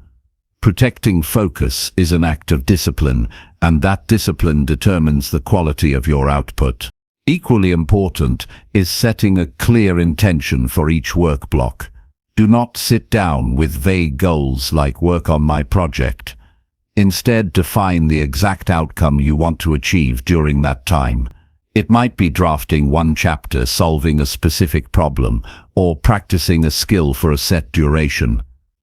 Protecting focus is an act of discipline, and that discipline determines the quality of your output. Equally important is setting a clear intention for each work block. Do not sit down with vague goals like "work on my project." Instead, define the exact outcome you want to achieve during that time. It might be drafting one chapter, solving a specific problem, or practicing a skill for a set duration.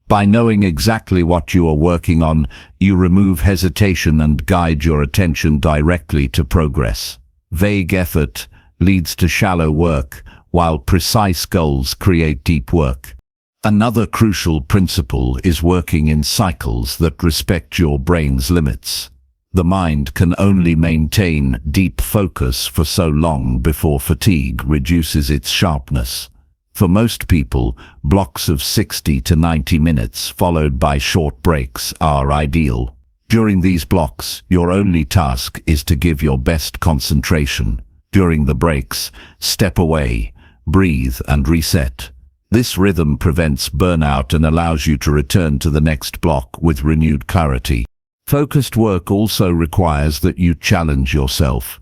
By knowing exactly what you are working on, you remove hesitation and guide your attention directly to progress. Vague effort leads to shallow work, while precise goals create deep work. Another crucial principle is working in cycles that respect your brain's limits. The mind can only maintain deep focus for so long before fatigue reduces its sharpness. For most people, blocks of 60 to 90 minutes followed by short breaks are ideal. During these blocks, your only task is to give your best concentration. During the breaks, step away, breathe, and reset. This rhythm prevents burnout and allows you to return to the next block with renewed clarity. Focused work also requires that you challenge yourself.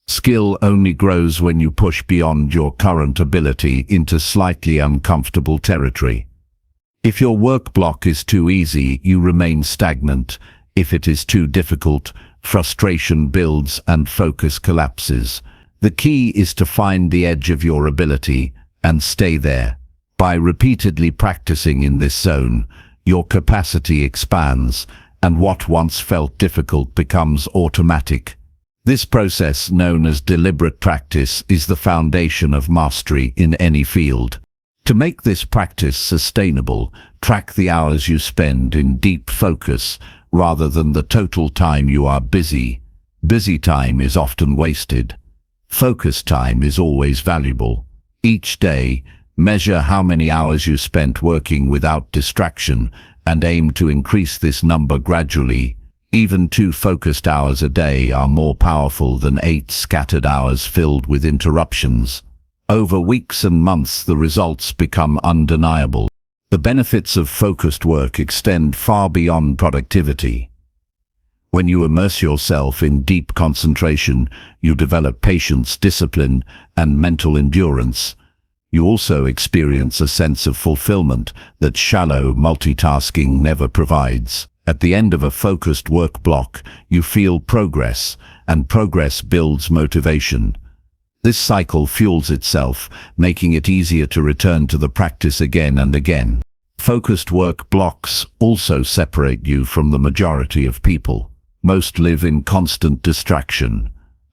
Skill only grows when you push beyond your current ability into slightly uncomfortable territory. If your work block is too easy, you remain stagnant. If it is too difficult, frustration builds and focus collapses. The key is to find the edge of your ability and stay there. By repeatedly practicing in this zone, your capacity expands, and what once felt difficult becomes automatic. This process, known as deliberate practice, is the foundation of mastery in any field. To make this practice sustainable, track the hours you spend in deep focus rather than the total time you are busy. Busy time is often wasted. Focus time is always valuable. Each day, measure how many hours you spent working without distraction and aim to increase this number gradually. Even 2 focused hours a day are more powerful than 8 scattered hours filled with interruptions. Over weeks and months, the results become undeniable. The benefits of focused work extend far beyond productivity. When you immerse yourself in deep concentration, you develop patience, discipline, and mental endurance. You also experience a sense of fulfillment that shallow multitasking never provides. At the end of a focused work block, you feel progress, and progress builds motivation. This cycle fuels itself, making it easier to return to the practice again and again. Focused work blocks also separate you from the majority of people. Most live in constant distraction,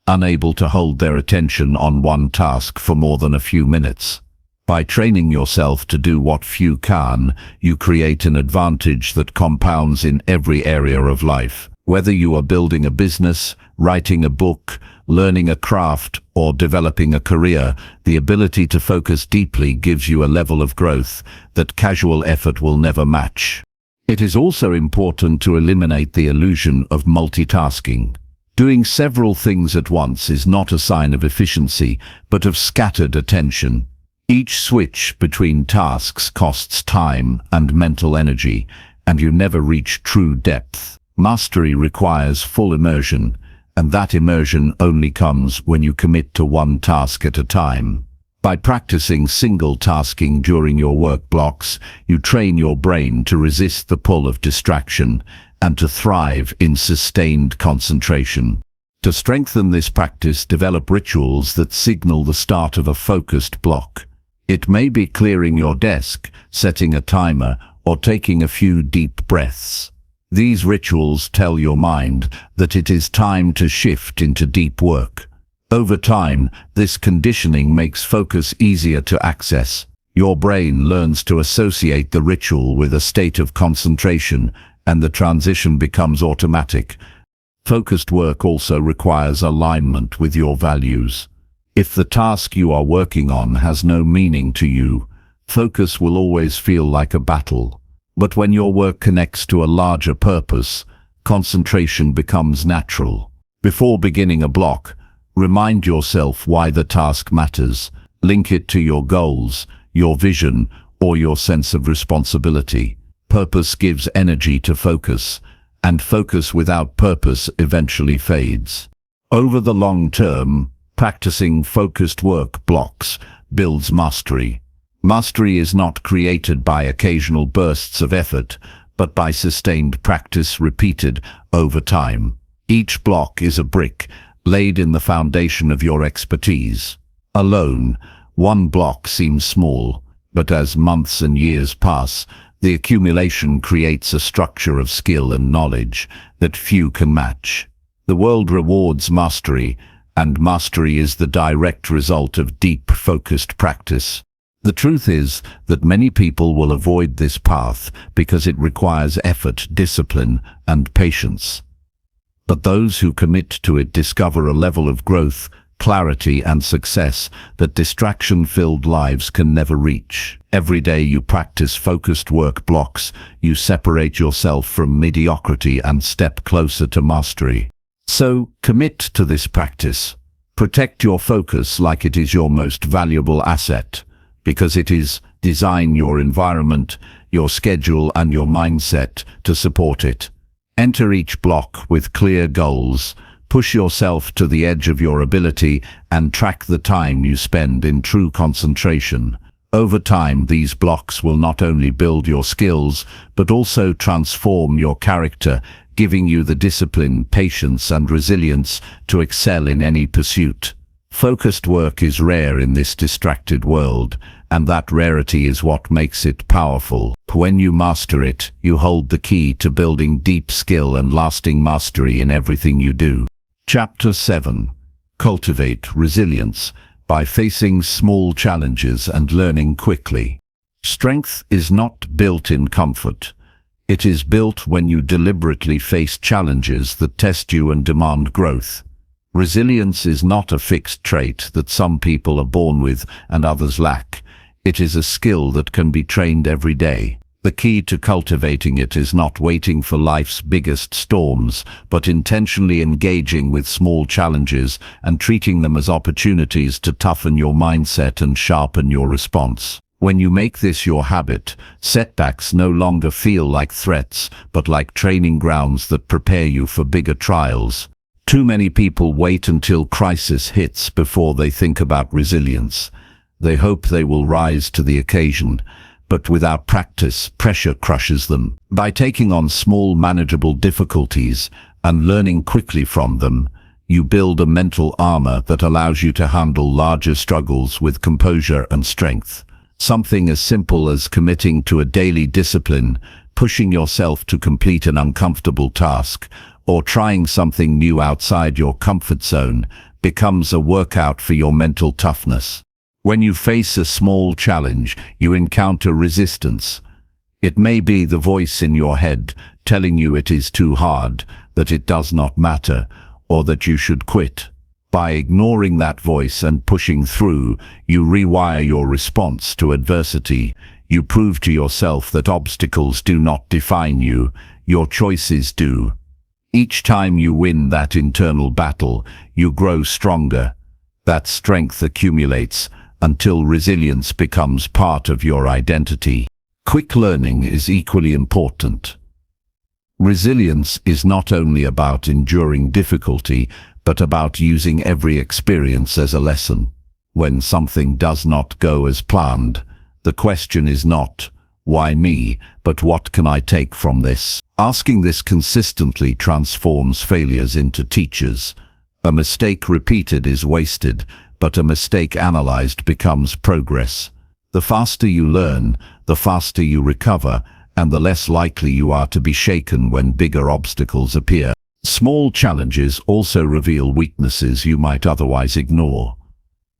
unable to hold their attention on one task for more than a few minutes. By training yourself to do what few can, you create an advantage that compounds in every area of life. Whether you are building a business, writing a book, learning a craft, or developing a career, the ability to focus deeply gives you a level of growth that casual effort will never match. It is also important to eliminate the illusion of multitasking. Doing several things at once is not a sign of efficiency, but of scattered attention. Each switch between tasks costs time and mental energy, and you never reach true depth. Mastery requires full immersion, and that immersion only comes when you commit to one task at a time. By practicing single tasking during your work blocks, you train your brain to resist the pull of distraction and to thrive in sustained concentration. To strengthen this practice, develop rituals that signal the start of a focused block. It may be clearing your desk, setting a timer, or taking a few deep breaths. These rituals tell your mind that it is time to shift into deep work. Over time, this conditioning makes focus easier to access. Your brain learns to associate the ritual with a state of concentration, and the transition becomes automatic. Focused work also requires alignment with your values. If the task you are working on has no meaning to you, focus will always feel like a battle. But when your work connects to a larger purpose, concentration becomes natural. Before beginning a block, remind yourself why the task matters. Link it to your goals, your vision, or your sense of responsibility. Purpose gives energy to focus, and focus without purpose eventually fades. Over the long term, practicing focused work blocks builds mastery. Mastery is not created by occasional bursts of effort, but by sustained practice repeated over time. Each block is a brick laid in the foundation of your expertise. Alone, one block seems small, but as months and years pass, the accumulation creates a structure of skill and knowledge that few can match. The world rewards mastery, and mastery is the direct result of deep, focused practice. The truth is that many people will avoid this path because it requires effort, discipline, and patience. But those who commit to it discover a level of growth, clarity, and success that distraction-filled lives can never reach. Every day you practice focused work blocks, you separate yourself from mediocrity and step closer to mastery. So, commit to this practice. Protect your focus like it is your most valuable asset, because it is. Design your environment, your schedule, and your mindset to support it. Enter each block with clear goals. Push yourself to the edge of your ability and track the time you spend in true concentration. Over time, these blocks will not only build your skills, but also transform your character, giving you the discipline, patience, and resilience to excel in any pursuit. Focused work is rare in this distracted world, and that rarity is what makes it powerful. When you master it, you hold the key to building deep skill and lasting mastery in everything you do. Chapter 7. Cultivate resilience by facing small challenges and learning quickly. Strength is not built in comfort. It is built when you deliberately face challenges that test you and demand growth. Resilience is not a fixed trait that some people are born with and others lack. It is a skill that can be trained every day. The key to cultivating it is not waiting for life's biggest storms, but intentionally engaging with small challenges and treating them as opportunities to toughen your mindset and sharpen your response. When you make this your habit, setbacks no longer feel like threats, but like training grounds that prepare you for bigger trials. Too many people wait until crisis hits before they think about resilience. They hope they will rise to the occasion, but without practice, pressure crushes them. By taking on small, manageable difficulties and learning quickly from them, you build a mental armor that allows you to handle larger struggles with composure and strength. Something as simple as committing to a daily discipline, pushing yourself to complete an uncomfortable task, or trying something new outside your comfort zone becomes a workout for your mental toughness. When you face a small challenge, you encounter resistance. It may be the voice in your head telling you it is too hard, that it does not matter, or that you should quit. By ignoring that voice and pushing through, you rewire your response to adversity. You prove to yourself that obstacles do not define you, your choices do. Each time you win that internal battle, you grow stronger. That strength accumulates until resilience becomes part of your identity. Quick learning is equally important. Resilience is not only about enduring difficulty, but about using every experience as a lesson. When something does not go as planned, the question is not, "Why me?" but "What can I take from this?" Asking this consistently transforms failures into teachers. A mistake repeated is wasted, but a mistake analyzed becomes progress. The faster you learn, the faster you recover, and the less likely you are to be shaken when bigger obstacles appear. Small challenges also reveal weaknesses you might otherwise ignore.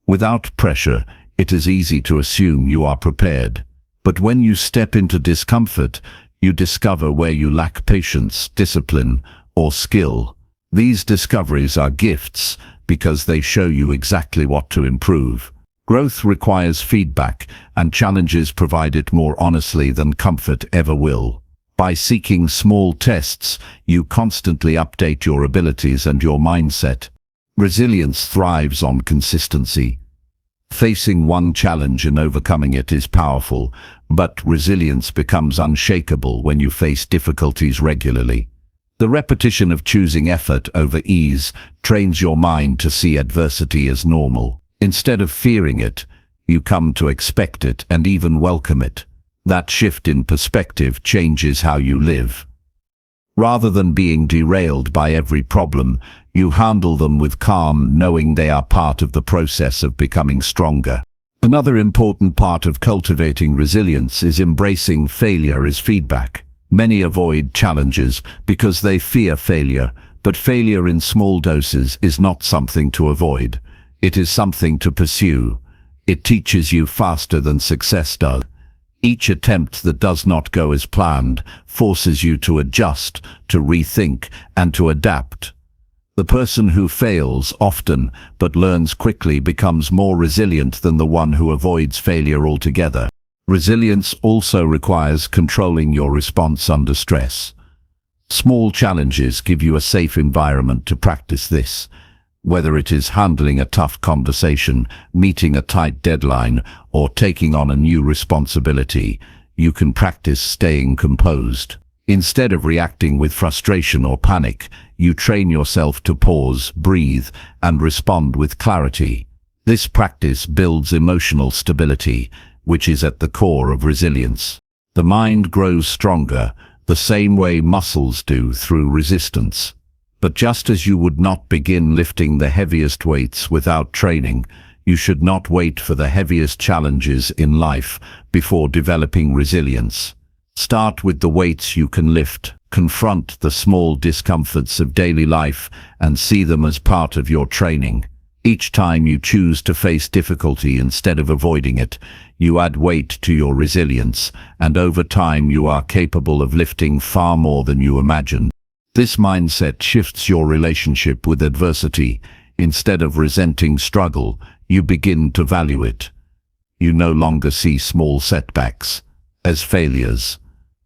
Without pressure, it is easy to assume you are prepared. But when you step into discomfort, you discover where you lack patience, discipline, or skill. These discoveries are gifts because they show you exactly what to improve. Growth requires feedback, and challenges provide it more honestly than comfort ever will. By seeking small tests, you constantly update your abilities and your mindset. Resilience thrives on consistency. Facing one challenge and overcoming it is powerful, but resilience becomes unshakable when you face difficulties regularly. The repetition of choosing effort over ease trains your mind to see adversity as normal. Instead of fearing it, you come to expect it and even welcome it. That shift in perspective changes how you live. Rather than being derailed by every problem, you handle them with calm, knowing they are part of the process of becoming stronger. Another important part of cultivating resilience is embracing failure as feedback. Many avoid challenges because they fear failure, but failure in small doses is not something to avoid. It is something to pursue. It teaches you faster than success does. Each attempt that does not go as planned forces you to adjust, to rethink, and to adapt. The person who fails often but learns quickly becomes more resilient than the one who avoids failure altogether. Resilience also requires controlling your response under stress. Small challenges give you a safe environment to practice this. Whether it is handling a tough conversation, meeting a tight deadline, or taking on a new responsibility, you can practice staying composed. Instead of reacting with frustration or panic, you train yourself to pause, breathe, and respond with clarity. This practice builds emotional stability, which is at the core of resilience. The mind grows stronger, the same way muscles do through resistance. But just as you would not begin lifting the heaviest weights without training, you should not wait for the heaviest challenges in life before developing resilience. Start with the weights you can lift. Confront the small discomforts of daily life and see them as part of your training. Each time you choose to face difficulty instead of avoiding it, you add weight to your resilience, and over time you are capable of lifting far more than you imagined. This mindset shifts your relationship with adversity. Instead of resenting struggle, you begin to value it. You no longer see small setbacks as failures,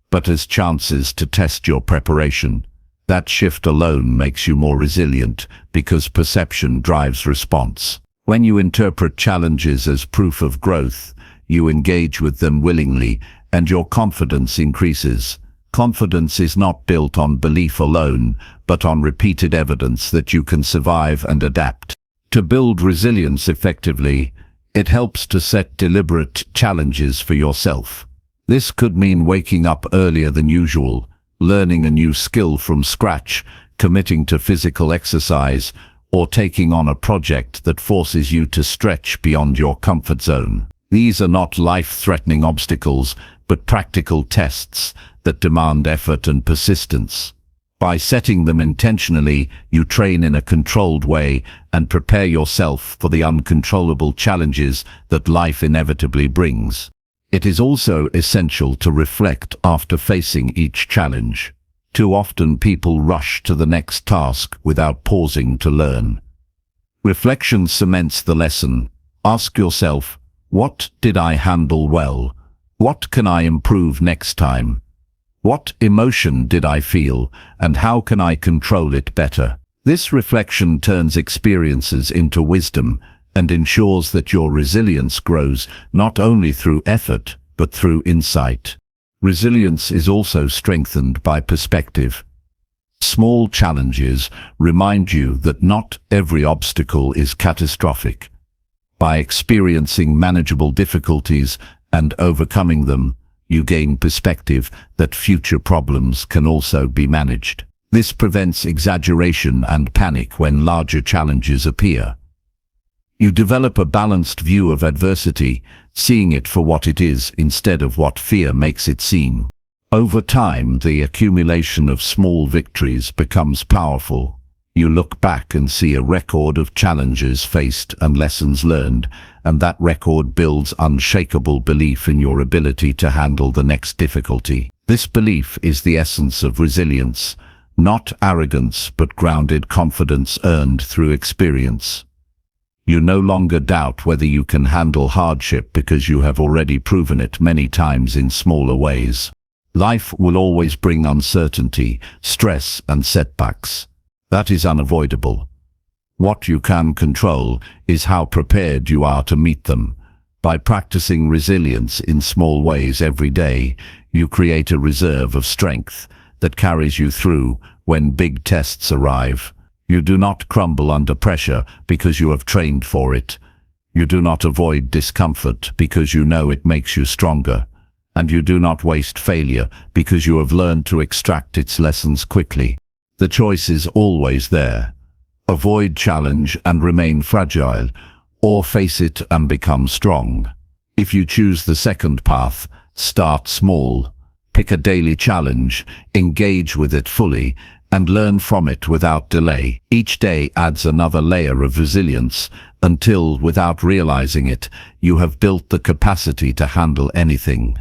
but as chances to test your preparation. That shift alone makes you more resilient because perception drives response. When you interpret challenges as proof of growth, you engage with them willingly and your confidence increases. Confidence is not built on belief alone, but on repeated evidence that you can survive and adapt. To build resilience effectively, it helps to set deliberate challenges for yourself. This could mean waking up earlier than usual, learning a new skill from scratch, committing to physical exercise, or taking on a project that forces you to stretch beyond your comfort zone. These are not life-threatening obstacles, but practical tests that demand effort and persistence. By setting them intentionally, you train in a controlled way and prepare yourself for the uncontrollable challenges that life inevitably brings. It is also essential to reflect after facing each challenge. Too often people rush to the next task without pausing to learn. Reflection cements the lesson. Ask yourself, what did I handle well? What can I improve next time? What emotion did I feel, and how can I control it better? This reflection turns experiences into wisdom and ensures that your resilience grows not only through effort, but through insight. Resilience is also strengthened by perspective. Small challenges remind you that not every obstacle is catastrophic. By experiencing manageable difficulties and overcoming them, you gain perspective that future problems can also be managed. This prevents exaggeration and panic when larger challenges appear. You develop a balanced view of adversity, seeing it for what it is instead of what fear makes it seem. Over time, the accumulation of small victories becomes powerful. You look back and see a record of challenges faced and lessons learned, and that record builds unshakable belief in your ability to handle the next difficulty. This belief is the essence of resilience, not arrogance but grounded confidence earned through experience. You no longer doubt whether you can handle hardship because you have already proven it many times in smaller ways. Life will always bring uncertainty, stress, and setbacks. That is unavoidable. What you can control is how prepared you are to meet them. By practicing resilience in small ways every day, you create a reserve of strength that carries you through when big tests arrive. You do not crumble under pressure because you have trained for it. You do not avoid discomfort because you know it makes you stronger. And you do not waste failure because you have learned to extract its lessons quickly. The choice is always there. Avoid challenge and remain fragile, or face it and become strong. If you choose the second path, start small. Pick a daily challenge, engage with it fully, and learn from it without delay. Each day adds another layer of resilience until, without realizing it, you have built the capacity to handle anything.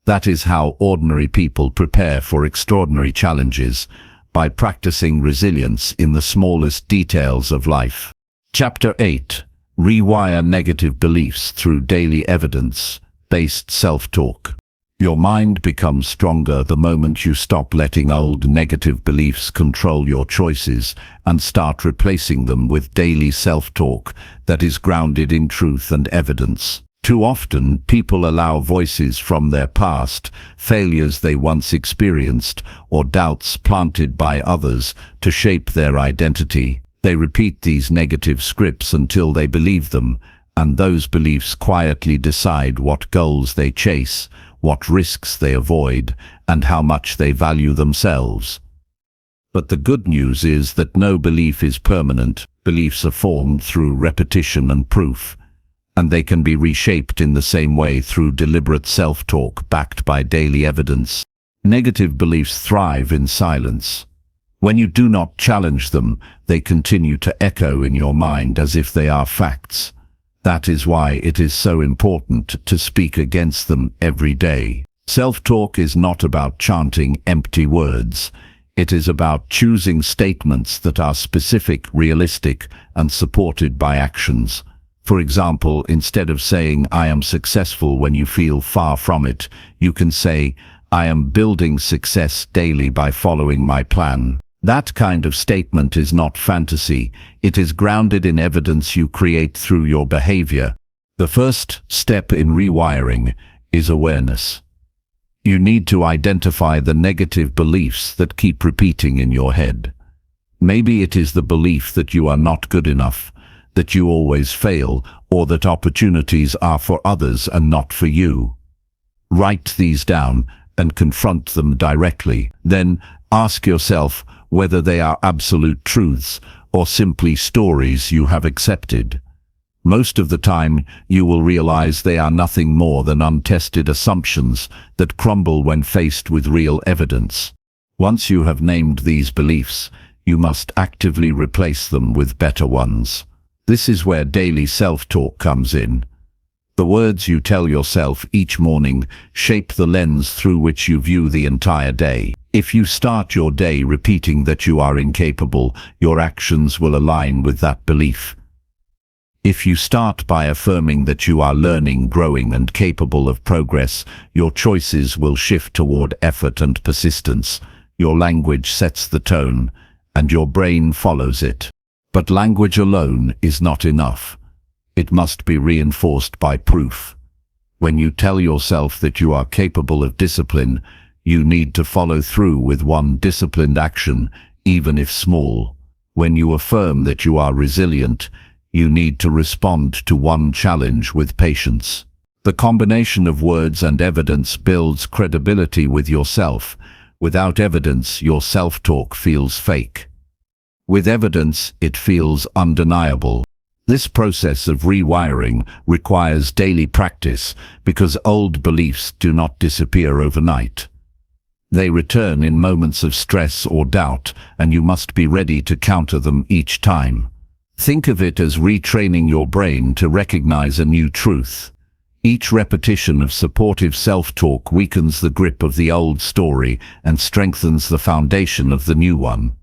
That is how ordinary people prepare for extraordinary challenges, by practicing resilience in the smallest details of life. Chapter 8. Rewire negative beliefs through daily evidence-based self-talk. Your mind becomes stronger the moment you stop letting old negative beliefs control your choices and start replacing them with daily self-talk that is grounded in truth and evidence. Too often, people allow voices from their past, failures they once experienced, or doubts planted by others to shape their identity. They repeat these negative scripts until they believe them, and those beliefs quietly decide what goals they chase, what risks they avoid, and how much they value themselves. But the good news is that no belief is permanent. Beliefs are formed through repetition and proof, and they can be reshaped in the same way through deliberate self-talk backed by daily evidence. Negative beliefs thrive in silence. When you do not challenge them, they continue to echo in your mind as if they are facts. That is why it is so important to speak against them every day. Self-talk is not about chanting empty words. It is about choosing statements that are specific, realistic, and supported by actions. For example, instead of saying, "I am successful," when you feel far from it, you can say, "I am building success daily by following my plan." That kind of statement is not fantasy. It is grounded in evidence you create through your behavior. The first step in rewiring is awareness. You need to identify the negative beliefs that keep repeating in your head. Maybe it is the belief that you are not good enough, that you always fail, or that opportunities are for others and not for you. Write these down and confront them directly. Then ask yourself whether they are absolute truths or simply stories you have accepted. Most of the time, you will realize they are nothing more than untested assumptions that crumble when faced with real evidence. Once you have named these beliefs, you must actively replace them with better ones. This is where daily self-talk comes in. The words you tell yourself each morning shape the lens through which you view the entire day. If you start your day repeating that you are incapable, your actions will align with that belief. If you start by affirming that you are learning, growing, and capable of progress, your choices will shift toward effort and persistence. Your language sets the tone, and your brain follows it. But language alone is not enough. It must be reinforced by proof. When you tell yourself that you are capable of discipline, you need to follow through with one disciplined action, even if small. When you affirm that you are resilient, you need to respond to one challenge with patience. The combination of words and evidence builds credibility with yourself. Without evidence, your self-talk feels fake. With evidence, it feels undeniable. This process of rewiring requires daily practice because old beliefs do not disappear overnight. They return in moments of stress or doubt, and you must be ready to counter them each time. Think of it as retraining your brain to recognize a new truth. Each repetition of supportive self-talk weakens the grip of the old story and strengthens the foundation of the new one.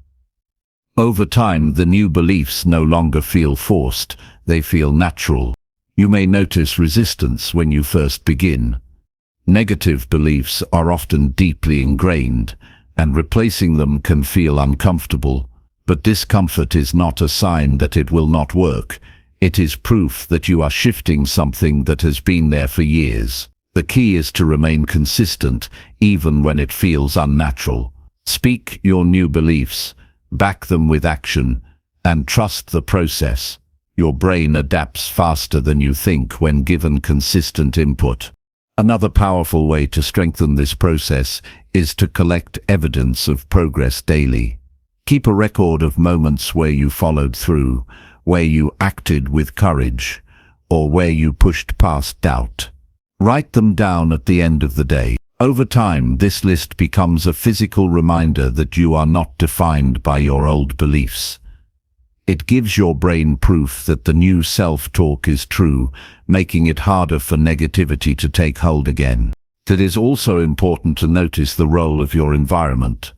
Over time, the new beliefs no longer feel forced, they feel natural. You may notice resistance when you first begin. Negative beliefs are often deeply ingrained, and replacing them can feel uncomfortable. But discomfort is not a sign that it will not work. It is proof that you are shifting something that has been there for years. The key is to remain consistent, even when it feels unnatural. Speak your new beliefs, back them with action, and trust the process. Your brain adapts faster than you think when given consistent input. Another powerful way to strengthen this process is to collect evidence of progress daily. Keep a record of moments where you followed through, where you acted with courage, or where you pushed past doubt. Write them down at the end of the day. Over time, this list becomes a physical reminder that you are not defined by your old beliefs. It gives your brain proof that the new self-talk is true, making it harder for negativity to take hold again. It is also important to notice the role of your environment.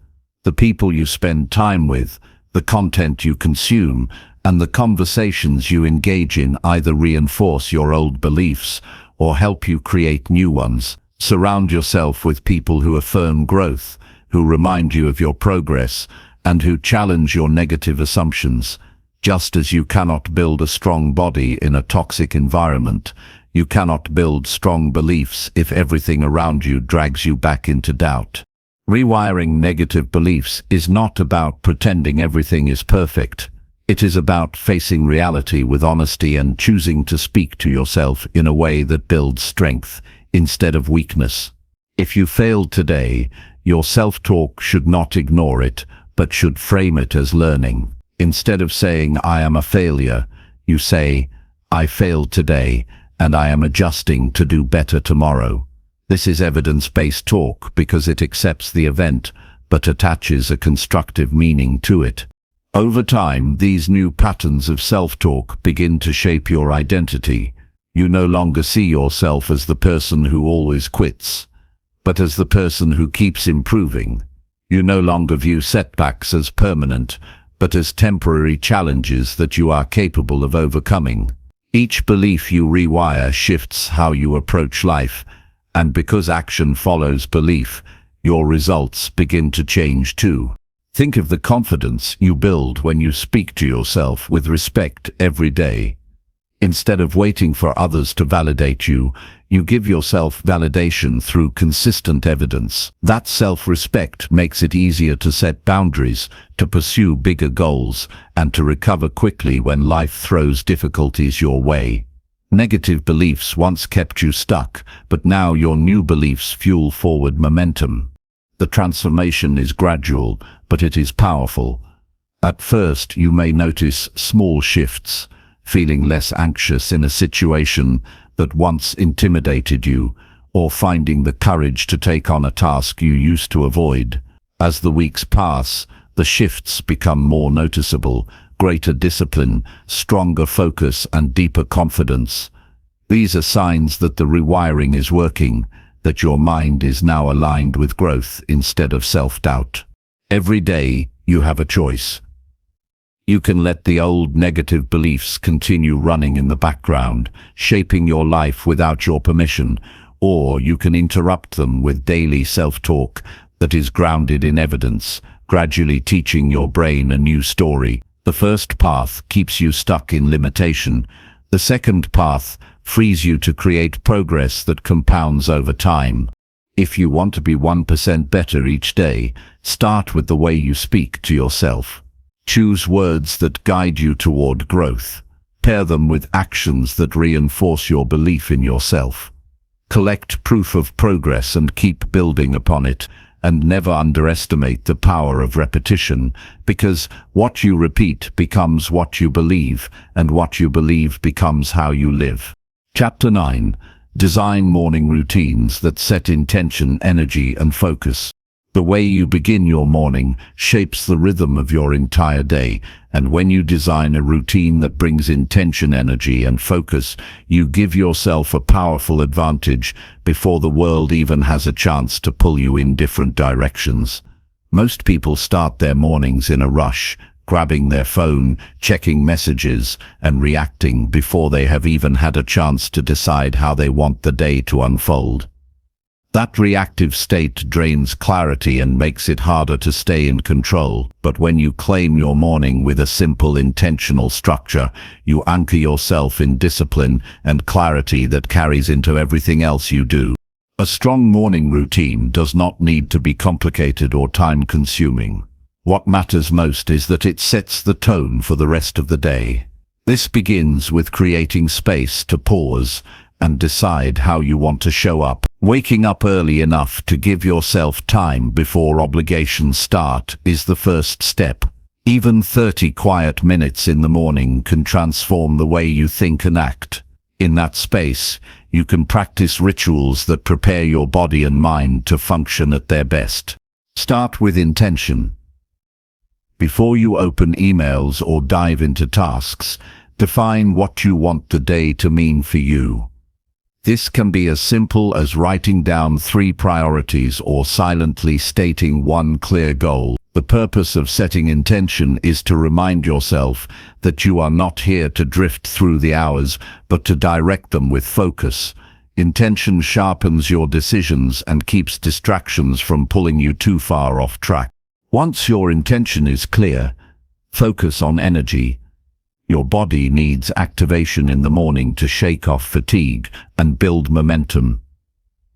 The people you spend time with, the content you consume, and the conversations you engage in either reinforce your old beliefs or help you create new ones. Surround yourself with people who affirm growth, who remind you of your progress, and who challenge your negative assumptions. Just as you cannot build a strong body in a toxic environment, you cannot build strong beliefs if everything around you drags you back into doubt. Rewiring negative beliefs is not about pretending everything is perfect. It is about facing reality with honesty and choosing to speak to yourself in a way that builds strength instead of weakness. If you failed today, your self-talk should not ignore it, but should frame it as learning. Instead of saying, "I am a failure," you say, "I failed today, and I am adjusting to do better tomorrow." This is evidence-based talk because it accepts the event, but attaches a constructive meaning to it. Over time, these new patterns of self-talk begin to shape your identity. You no longer see yourself as the person who always quits, but as the person who keeps improving. You no longer view setbacks as permanent, but as temporary challenges that you are capable of overcoming. Each belief you rewire shifts how you approach life, and because action follows belief, your results begin to change too. Think of the confidence you build when you speak to yourself with respect every day. Instead of waiting for others to validate you, you give yourself validation through consistent evidence. That self-respect makes it easier to set boundaries, to pursue bigger goals, and to recover quickly when life throws difficulties your way. Negative beliefs once kept you stuck, but now your new beliefs fuel forward momentum. The transformation is gradual, but it is powerful. At first, you may notice small shifts, feeling less anxious in a situation that once intimidated you, or finding the courage to take on a task you used to avoid. As the weeks pass, the shifts become more noticeable, greater discipline, stronger focus, and deeper confidence. These are signs that the rewiring is working, that your mind is now aligned with growth instead of self-doubt. Every day, you have a choice. You can let the old negative beliefs continue running in the background, shaping your life without your permission, or you can interrupt them with daily self-talk that is grounded in evidence, gradually teaching your brain a new story. The first path keeps you stuck in limitation. The second path frees you to create progress that compounds over time. If you want to be 1% better each day, start with the way you speak to yourself. Choose words that guide you toward growth. Pair them with actions that reinforce your belief in yourself. Collect proof of progress and keep building upon it, and never underestimate the power of repetition, because what you repeat becomes what you believe, and what you believe becomes how you live. Chapter 9. Design morning routines that set intention, energy, and focus. The way you begin your morning shapes the rhythm of your entire day, and when you design a routine that brings intention, energy, and focus, you give yourself a powerful advantage before the world even has a chance to pull you in different directions. Most people start their mornings in a rush, grabbing their phone, checking messages, and reacting before they have even had a chance to decide how they want the day to unfold. That reactive state drains clarity and makes it harder to stay in control. But when you claim your morning with a simple, intentional structure, you anchor yourself in discipline and clarity that carries into everything else you do. A strong morning routine does not need to be complicated or time-consuming. What matters most is that it sets the tone for the rest of the day. This begins with creating space to pause and decide how you want to show up. Waking up early enough to give yourself time before obligations start is the first step. Even 30 quiet minutes in the morning can transform the way you think and act. In that space, you can practice rituals that prepare your body and mind to function at their best. Start with intention. Before you open emails or dive into tasks, define what you want the day to mean for you. This can be as simple as writing down 3 priorities or silently stating one clear goal. The purpose of setting intention is to remind yourself that you are not here to drift through the hours, but to direct them with focus. Intention sharpens your decisions and keeps distractions from pulling you too far off track. Once your intention is clear, focus on energy. Your body needs activation in the morning to shake off fatigue and build momentum.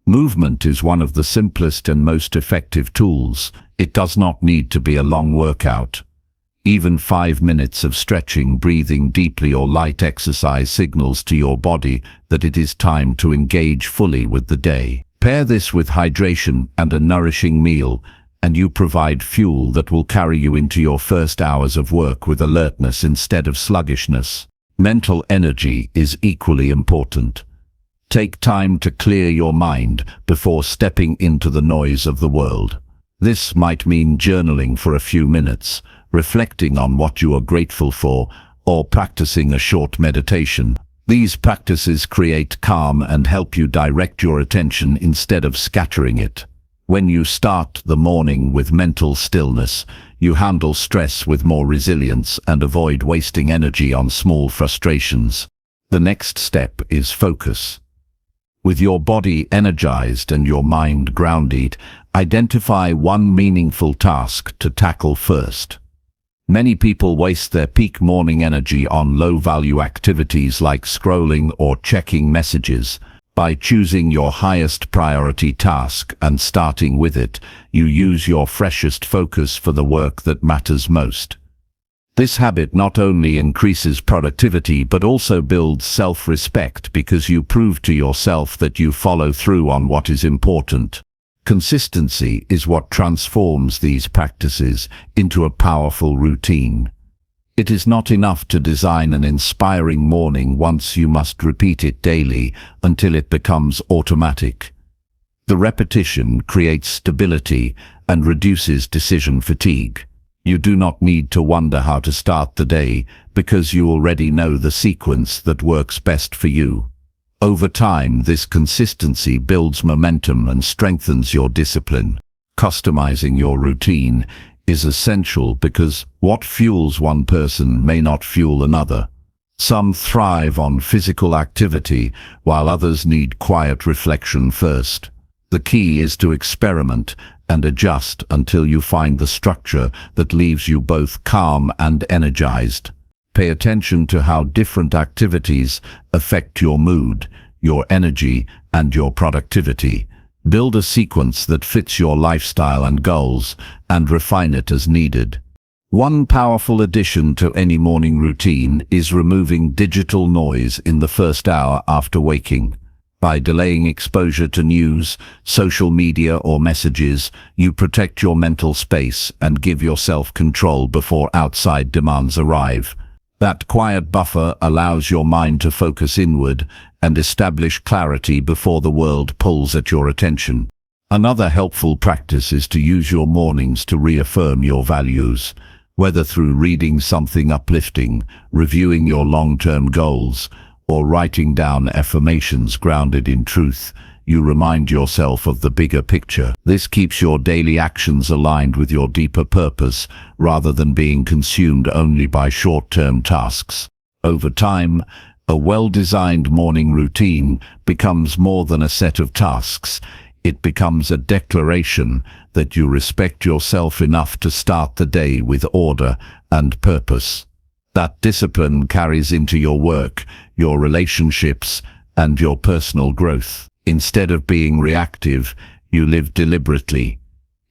Movement is one of the simplest and most effective tools. It does not need to be a long workout. Even 5 minutes of stretching, breathing deeply, or light exercise signals to your body that it is time to engage fully with the day. Pair this with hydration and a nourishing meal, and you provide fuel that will carry you into your first hours of work with alertness instead of sluggishness. Mental energy is equally important. Take time to clear your mind before stepping into the noise of the world. This might mean journaling for a few minutes, reflecting on what you are grateful for, or practicing a short meditation. These practices create calm and help you direct your attention instead of scattering it. When you start the morning with mental stillness, you handle stress with more resilience and avoid wasting energy on small frustrations. The next step is focus. With your body energized and your mind grounded, identify one meaningful task to tackle first. Many people waste their peak morning energy on low-value activities like scrolling or checking messages. By choosing your highest priority task and starting with it, you use your freshest focus for the work that matters most. This habit not only increases productivity but also builds self-respect, because you prove to yourself that you follow through on what is important. Consistency is what transforms these practices into a powerful routine. It is not enough to design an inspiring morning once. You must repeat it daily until it becomes automatic. The repetition creates stability and reduces decision fatigue. You do not need to wonder how to start the day, because you already know the sequence that works best for you. Over time, this consistency builds momentum and strengthens your discipline. Customizing your routine is essential because what fuels one person may not fuel another. Some thrive on physical activity, while others need quiet reflection first. The key is to experiment and adjust until you find the structure that leaves you both calm and energized. Pay attention to how different activities affect your mood, your energy, and your productivity. Build a sequence that fits your lifestyle and goals, and refine it as needed. One powerful addition to any morning routine is removing digital noise in the first hour after waking. By delaying exposure to news, social media, or messages, you protect your mental space and give yourself control before outside demands arrive. That quiet buffer allows your mind to focus inward and establish clarity before the world pulls at your attention. Another helpful practice is to use your mornings to reaffirm your values. Whether through reading something uplifting, reviewing your long-term goals, or writing down affirmations grounded in truth, you remind yourself of the bigger picture. This keeps your daily actions aligned with your deeper purpose, rather than being consumed only by short-term tasks. Over time, a well-designed morning routine becomes more than a set of tasks. It becomes a declaration that you respect yourself enough to start the day with order and purpose. That discipline carries into your work, your relationships, and your personal growth. Instead of being reactive, you live deliberately.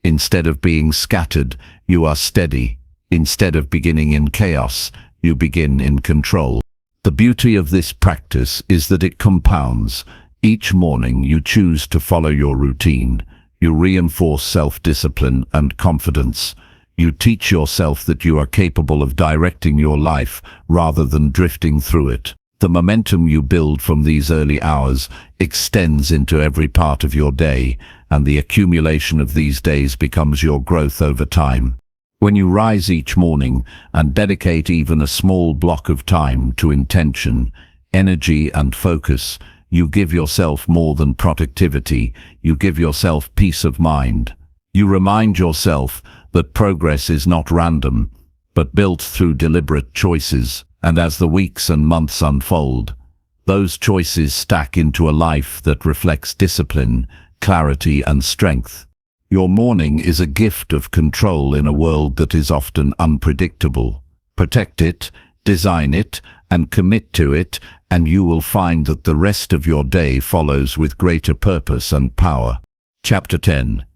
Instead of being scattered, you are steady. Instead of beginning in chaos, you begin in control. The beauty of this practice is that it compounds. Each morning you choose to follow your routine. You reinforce self-discipline and confidence. You teach yourself that you are capable of directing your life rather than drifting through it. The momentum you build from these early hours extends into every part of your day, and the accumulation of these days becomes your growth over time. When you rise each morning and dedicate even a small block of time to intention, energy, and focus, you give yourself more than productivity. You give yourself peace of mind. You remind yourself that progress is not random, but built through deliberate choices. And as the weeks and months unfold, those choices stack into a life that reflects discipline, clarity, and strength. Your morning is a gift of control in a world that is often unpredictable. Protect it, design it, and commit to it, and you will find that the rest of your day follows with greater purpose and power. Chapter 10.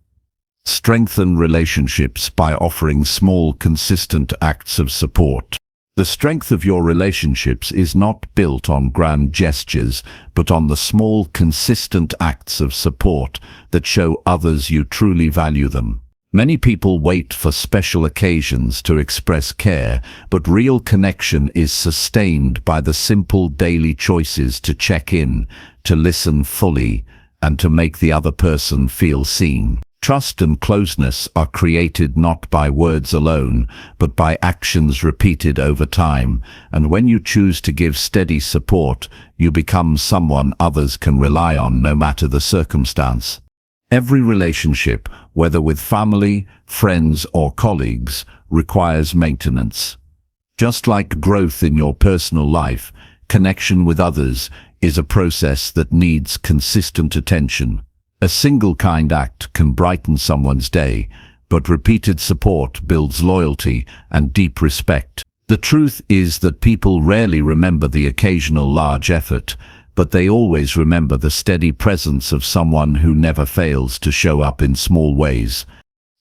Strengthen relationships by offering small, consistent acts of support. The strength of your relationships is not built on grand gestures, but on the small, consistent acts of support that show others you truly value them. Many people wait for special occasions to express care, but real connection is sustained by the simple daily choices to check in, to listen fully, and to make the other person feel seen. Trust and closeness are created not by words alone, but by actions repeated over time, and when you choose to give steady support, you become someone others can rely on no matter the circumstance. Every relationship, whether with family, friends, or colleagues, requires maintenance. Just like growth in your personal life, connection with others is a process that needs consistent attention. A single kind act can brighten someone's day, but repeated support builds loyalty and deep respect. The truth is that people rarely remember the occasional large effort, but they always remember the steady presence of someone who never fails to show up in small ways.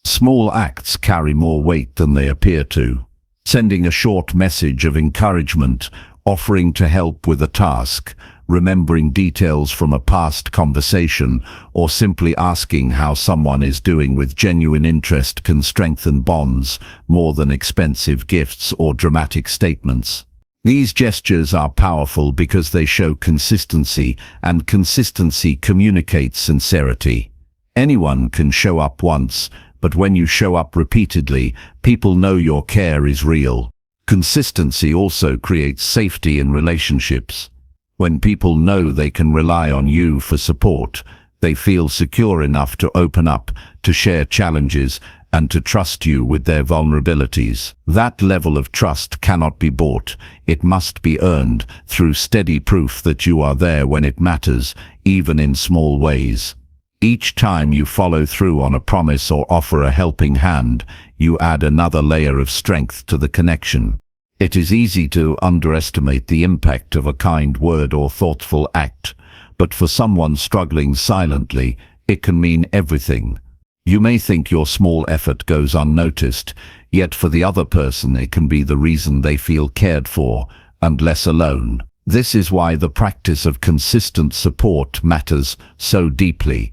Small acts carry more weight than they appear to. Sending a short message of encouragement, offering to help with a task, remembering details from a past conversation, or simply asking how someone is doing with genuine interest can strengthen bonds more than expensive gifts or dramatic statements. These gestures are powerful because they show consistency, and consistency communicates sincerity. Anyone can show up once, but when you show up repeatedly, people know your care is real. Consistency also creates safety in relationships. When people know they can rely on you for support, they feel secure enough to open up, to share challenges, and to trust you with their vulnerabilities. That level of trust cannot be bought. It must be earned through steady proof that you are there when it matters, even in small ways. Each time you follow through on a promise or offer a helping hand, you add another layer of strength to the connection. It is easy to underestimate the impact of a kind word or thoughtful act, but for someone struggling silently, it can mean everything. You may think your small effort goes unnoticed, yet for the other person it can be the reason they feel cared for and less alone. This is why the practice of consistent support matters so deeply.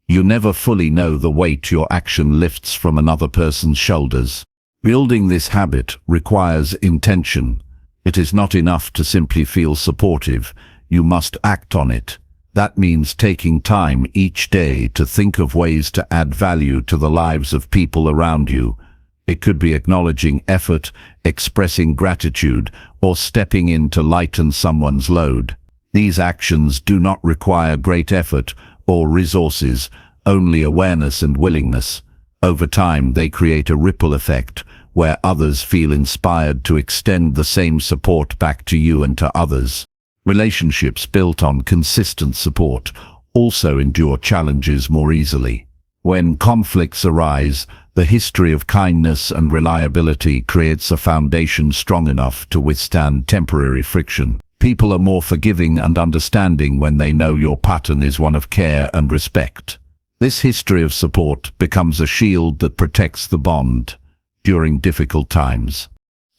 You never fully know the weight your action lifts from another person's shoulders. Building this habit requires intention. It is not enough to simply feel supportive. You must act on it. That means taking time each day to think of ways to add value to the lives of people around you. It could be acknowledging effort, expressing gratitude, or stepping in to lighten someone's load. These actions do not require great effort or resources, only awareness and willingness. Over time, they create a ripple effect where others feel inspired to extend the same support back to you and to others. Relationships built on consistent support also endure challenges more easily. When conflicts arise, the history of kindness and reliability creates a foundation strong enough to withstand temporary friction. People are more forgiving and understanding when they know your pattern is one of care and respect. This history of support becomes a shield that protects the bond during difficult times.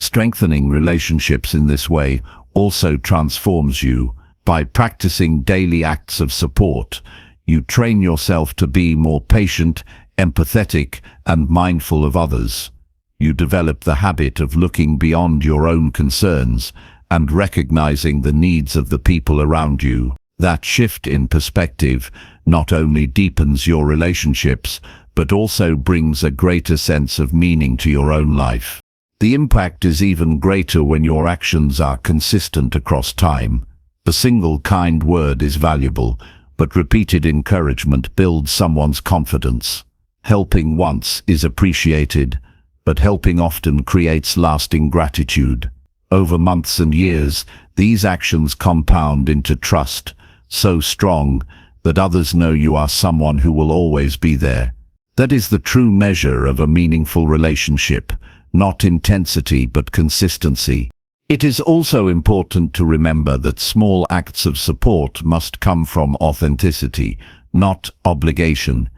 Strengthening relationships in this way also transforms you. By practicing daily acts of support, you train yourself to be more patient, empathetic, and mindful of others. You develop the habit of looking beyond your own concerns and recognizing the needs of the people around you. That shift in perspective not only deepens your relationships, but also brings a greater sense of meaning to your own life. The impact is even greater when your actions are consistent across time. A single kind word is valuable, but repeated encouragement builds someone's confidence. Helping once is appreciated, but helping often creates lasting gratitude. Over months and years, these actions compound into trust, so strong that others know you are someone who will always be there. That is the true measure of a meaningful relationship. Not intensity but consistency. It is also important to remember that small acts of support must come from authenticity, not obligation.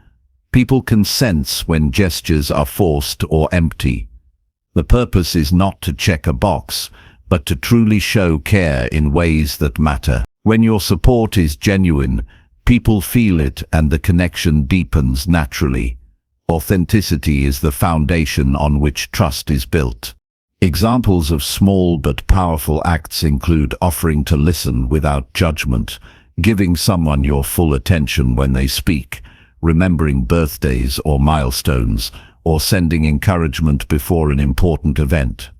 People can sense when gestures are forced or empty. The purpose is not to check a box, but to truly show care in ways that matter. When your support is genuine, people feel it and the connection deepens naturally. Authenticity is the foundation on which trust is built. Examples of small but powerful acts include offering to listen without judgment, giving someone your full attention when they speak, remembering birthdays or milestones, or sending encouragement before an important event.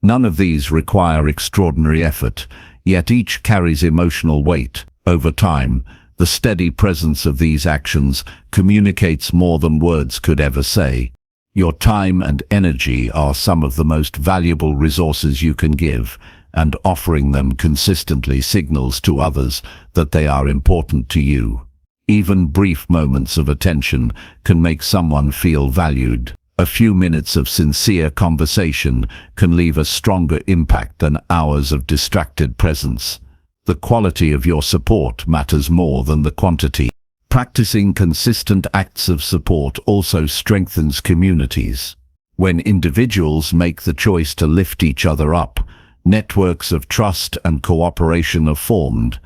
None of these require extraordinary effort, yet each carries emotional weight. Over time, the steady presence of these actions communicates more than words could ever say. Your time and energy are some of the most valuable resources you can give, and offering them consistently signals to others that they are important to you. Even brief moments of attention can make someone feel valued. A few minutes of sincere conversation can leave a stronger impact than hours of distracted presence. The quality of your support matters more than the quantity. Practicing consistent acts of support also strengthens communities. When individuals make the choice to lift each other up, networks of trust and cooperation are formed.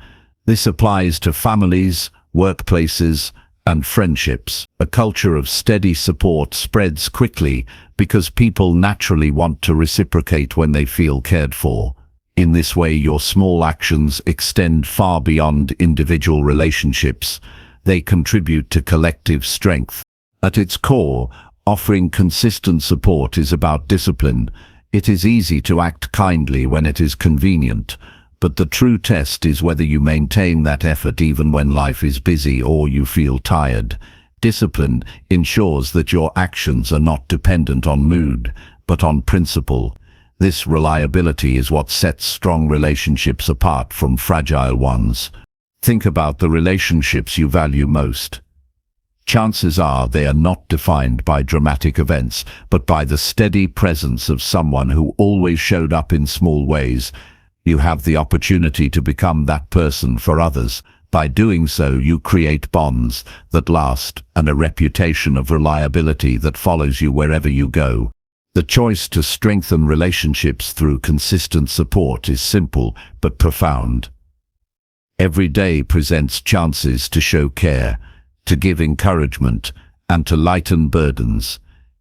This applies to families, workplaces, and friendships. A culture of steady support spreads quickly because people naturally want to reciprocate when they feel cared for. In this way, your small actions extend far beyond individual relationships. They contribute to collective strength. At its core, offering consistent support is about discipline. It is easy to act kindly when it is convenient, But the true test is whether you maintain that effort even when life is busy or you feel tired. Discipline ensures that your actions are not dependent on mood, but on principle. This reliability is what sets strong relationships apart from fragile ones. Think about the relationships you value most. Chances are they are not defined by dramatic events, but by the steady presence of someone who always showed up in small ways. You have the opportunity to become that person for others. By doing so, you create bonds that last and a reputation of reliability that follows you wherever you go. The choice to strengthen relationships through consistent support is simple but profound. Every day presents chances to show care, to give encouragement, and to lighten burdens.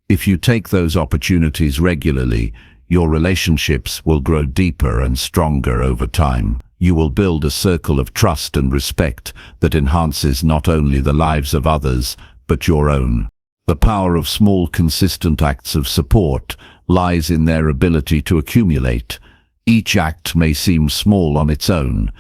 If you take those opportunities regularly, your relationships will grow deeper and stronger over time. You will build a circle of trust and respect that enhances not only the lives of others, but your own. The power of small, consistent acts of support lies in their ability to accumulate. Each act may seem small on its own,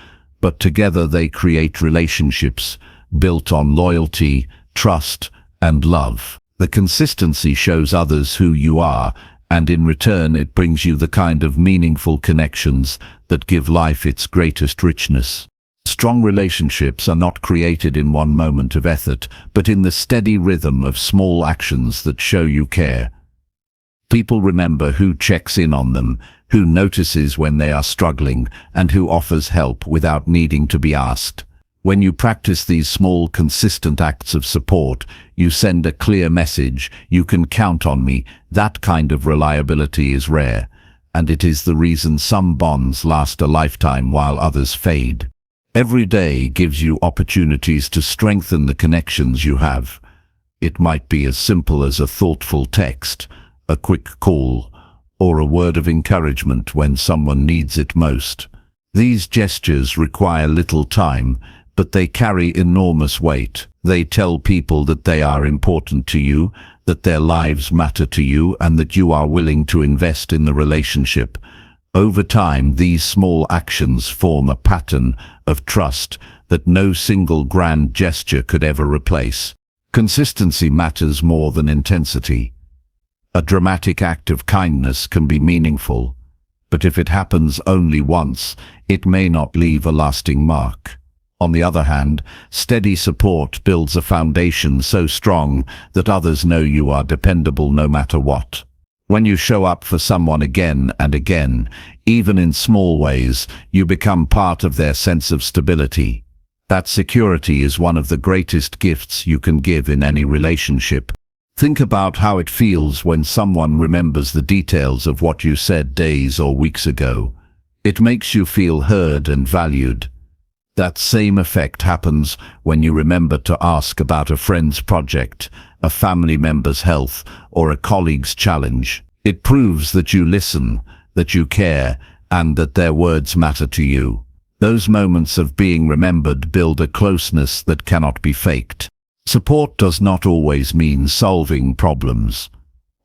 but together they create relationships built on loyalty, trust, and love. The consistency shows others who you are, and in return it brings you the kind of meaningful connections that give life its greatest richness. Strong relationships are not created in one moment of effort, but in the steady rhythm of small actions that show you care. People remember who checks in on them, who notices when they are struggling, and who offers help without needing to be asked. When you practice these small, consistent acts of support, you send a clear message: you can count on me. That kind of reliability is rare, and it is the reason some bonds last a lifetime while others fade. Every day gives you opportunities to strengthen the connections you have. It might be as simple as a thoughtful text, a quick call, or a word of encouragement when someone needs it most. These gestures require little time, but they carry enormous weight. They tell people that they are important to you, that their lives matter to you, and that you are willing to invest in the relationship. Over time, these small actions form a pattern of trust that no single grand gesture could ever replace. Consistency matters more than intensity. A dramatic act of kindness can be meaningful, but if it happens only once, it may not leave a lasting mark. On the other hand, steady support builds a foundation so strong that others know you are dependable no matter what. When you show up for someone again and again, even in small ways, you become part of their sense of stability. That security is one of the greatest gifts you can give in any relationship. Think about how it feels when someone remembers the details of what you said days or weeks ago. It makes you feel heard and valued. That same effect happens when you remember to ask about a friend's project, a family member's health, or a colleague's challenge. It proves that you listen, that you care, and that their words matter to you. Those moments of being remembered build a closeness that cannot be faked. Support does not always mean solving problems.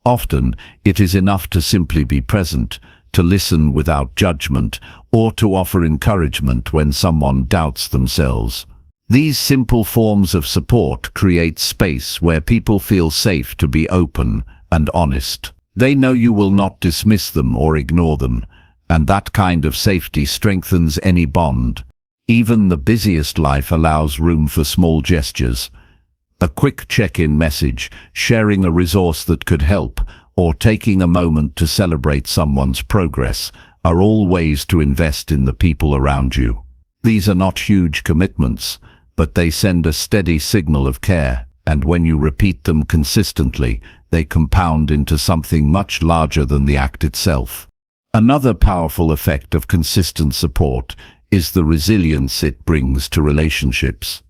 Often, it is enough to simply be present, to listen without judgment, or to offer encouragement when someone doubts themselves. These simple forms of support create space where people feel safe to be open and honest. They know you will not dismiss them or ignore them, and that kind of safety strengthens any bond. Even the busiest life allows room for small gestures. A quick check-in message, sharing a resource that could help, or taking a moment to celebrate someone's progress are all ways to invest in the people around you. These are not huge commitments, but they send a steady signal of care, and when you repeat them consistently, they compound into something much larger than the act itself. Another powerful effect of consistent support is the resilience it brings to relationships.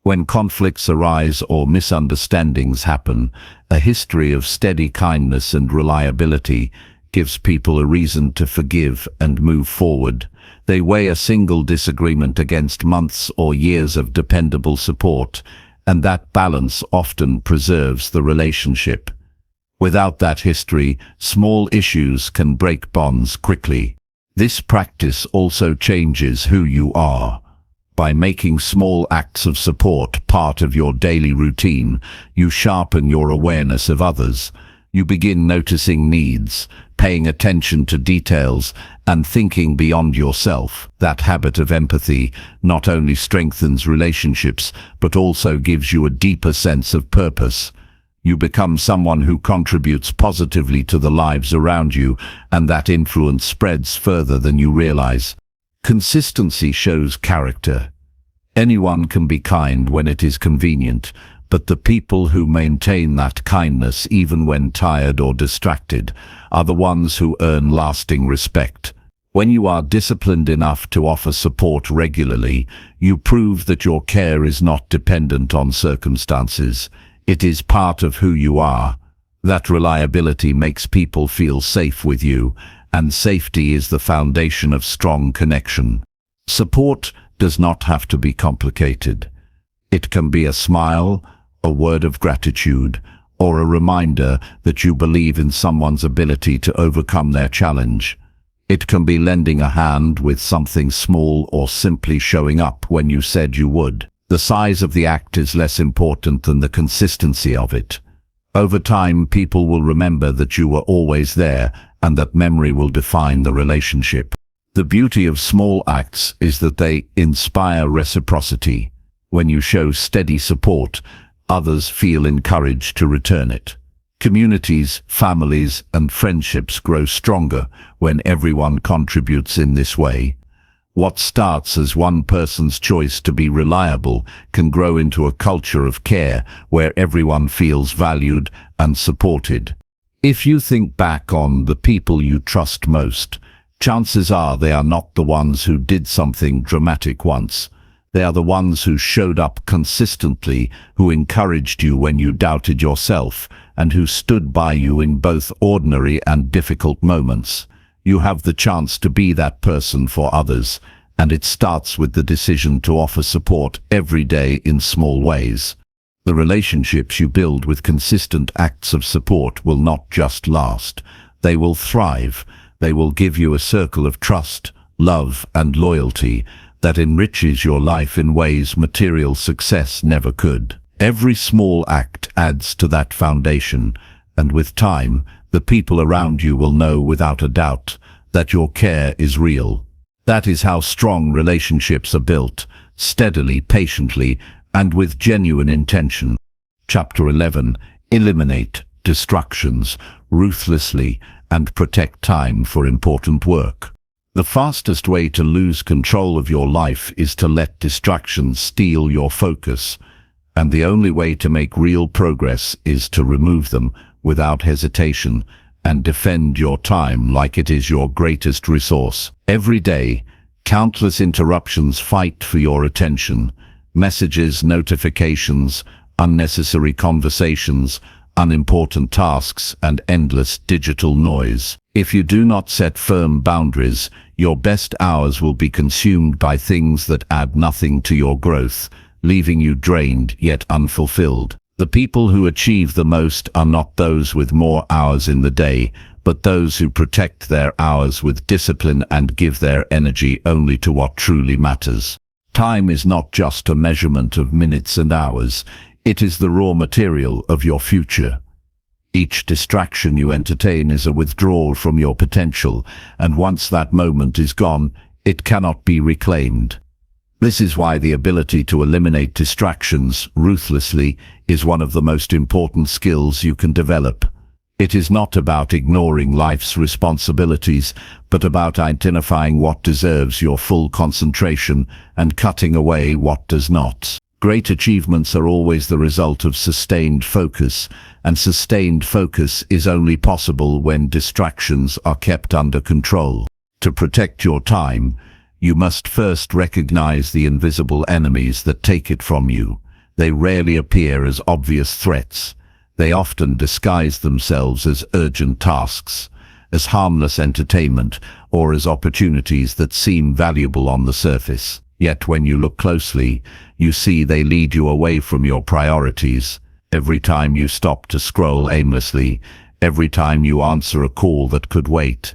When conflicts arise or misunderstandings happen, a history of steady kindness and reliability gives people a reason to forgive and move forward. They weigh a single disagreement against months or years of dependable support, and that balance often preserves the relationship. Without that history, small issues can break bonds quickly. This practice also changes who you are. By making small acts of support part of your daily routine, you sharpen your awareness of others. You begin noticing needs, paying attention to details, and thinking beyond yourself. That habit of empathy not only strengthens relationships, but also gives you a deeper sense of purpose. You become someone who contributes positively to the lives around you, and that influence spreads further than you realize. Consistency shows character. Anyone can be kind when it is convenient, but the people who maintain that kindness even when tired or distracted are the ones who earn lasting respect. When you are disciplined enough to offer support regularly, you prove that your care is not dependent on circumstances. It is part of who you are. That reliability makes people feel safe with you, and safety is the foundation of strong connection. Support does not have to be complicated. It can be a smile, a word of gratitude, or a reminder that you believe in someone's ability to overcome their challenge. It can be lending a hand with something small or simply showing up when you said you would. The size of the act is less important than the consistency of it. Over time, people will remember that you were always there, and that memory will define the relationship. The beauty of small acts is that they inspire reciprocity. When you show steady support, others feel encouraged to return it. Communities, families, and friendships grow stronger when everyone contributes in this way. What starts as one person's choice to be reliable can grow into a culture of care where everyone feels valued and supported. If you think back on the people you trust most, chances are they are not the ones who did something dramatic once. They are the ones who showed up consistently, who encouraged you when you doubted yourself, and who stood by you in both ordinary and difficult moments. You have the chance to be that person for others, and it starts with the decision to offer support every day in small ways. The relationships you build with consistent acts of support will not just last. They will thrive. They will give you a circle of trust, love, and loyalty that enriches your life in ways material success never could. Every small act adds to that foundation, and with time, the people around you will know without a doubt that your care is real. That is how strong relationships are built, steadily, patiently, and with genuine intention. Chapter 11. Eliminate distractions ruthlessly and protect time for important work. The fastest way to lose control of your life is to let distractions steal your focus, and the only way to make real progress is to remove them without hesitation and defend your time like it is your greatest resource. Every day, countless interruptions fight for your attention. Messages, notifications, unnecessary conversations, unimportant tasks, and endless digital noise. If you do not set firm boundaries, your best hours will be consumed by things that add nothing to your growth, leaving you drained yet unfulfilled. The people who achieve the most are not those with more hours in the day, but those who protect their hours with discipline and give their energy only to what truly matters. Time is not just a measurement of minutes and hours, it is the raw material of your future. Each distraction you entertain is a withdrawal from your potential, and once that moment is gone, it cannot be reclaimed. This is why the ability to eliminate distractions ruthlessly is one of the most important skills you can develop. It is not about ignoring life's responsibilities, but about identifying what deserves your full concentration and cutting away what does not. Great achievements are always the result of sustained focus, and sustained focus is only possible when distractions are kept under control. To protect your time, you must first recognize the invisible enemies that take it from you. They rarely appear as obvious threats. They often disguise themselves as urgent tasks, as harmless entertainment, or as opportunities that seem valuable on the surface. Yet when you look closely, you see they lead you away from your priorities. Every time you stop to scroll aimlessly, every time you answer a call that could wait,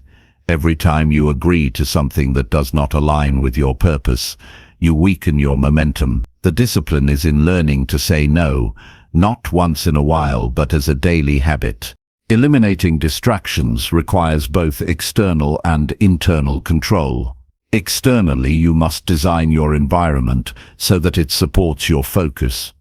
Every time you agree to something that does not align with your purpose, you weaken your momentum. The discipline is in learning to say no, not once in a while but as a daily habit. Eliminating distractions requires both external and internal control. Externally, you must design your environment so that it supports your focus.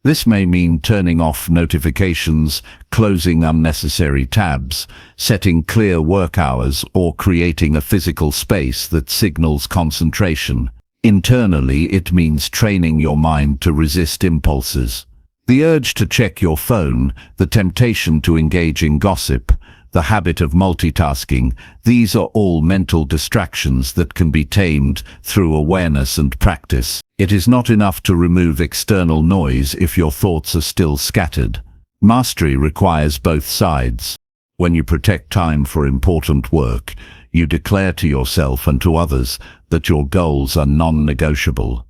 This may mean turning off notifications, closing unnecessary tabs, setting clear work hours, or creating a physical space that signals concentration. Internally, it means training your mind to resist impulses. The urge to check your phone, the temptation to engage in gossip, the habit of multitasking, these are all mental distractions that can be tamed through awareness and practice. It is not enough to remove external noise if your thoughts are still scattered. Mastery requires both sides. When you protect time for important work, you declare to yourself and to others that your goals are non-negotiable.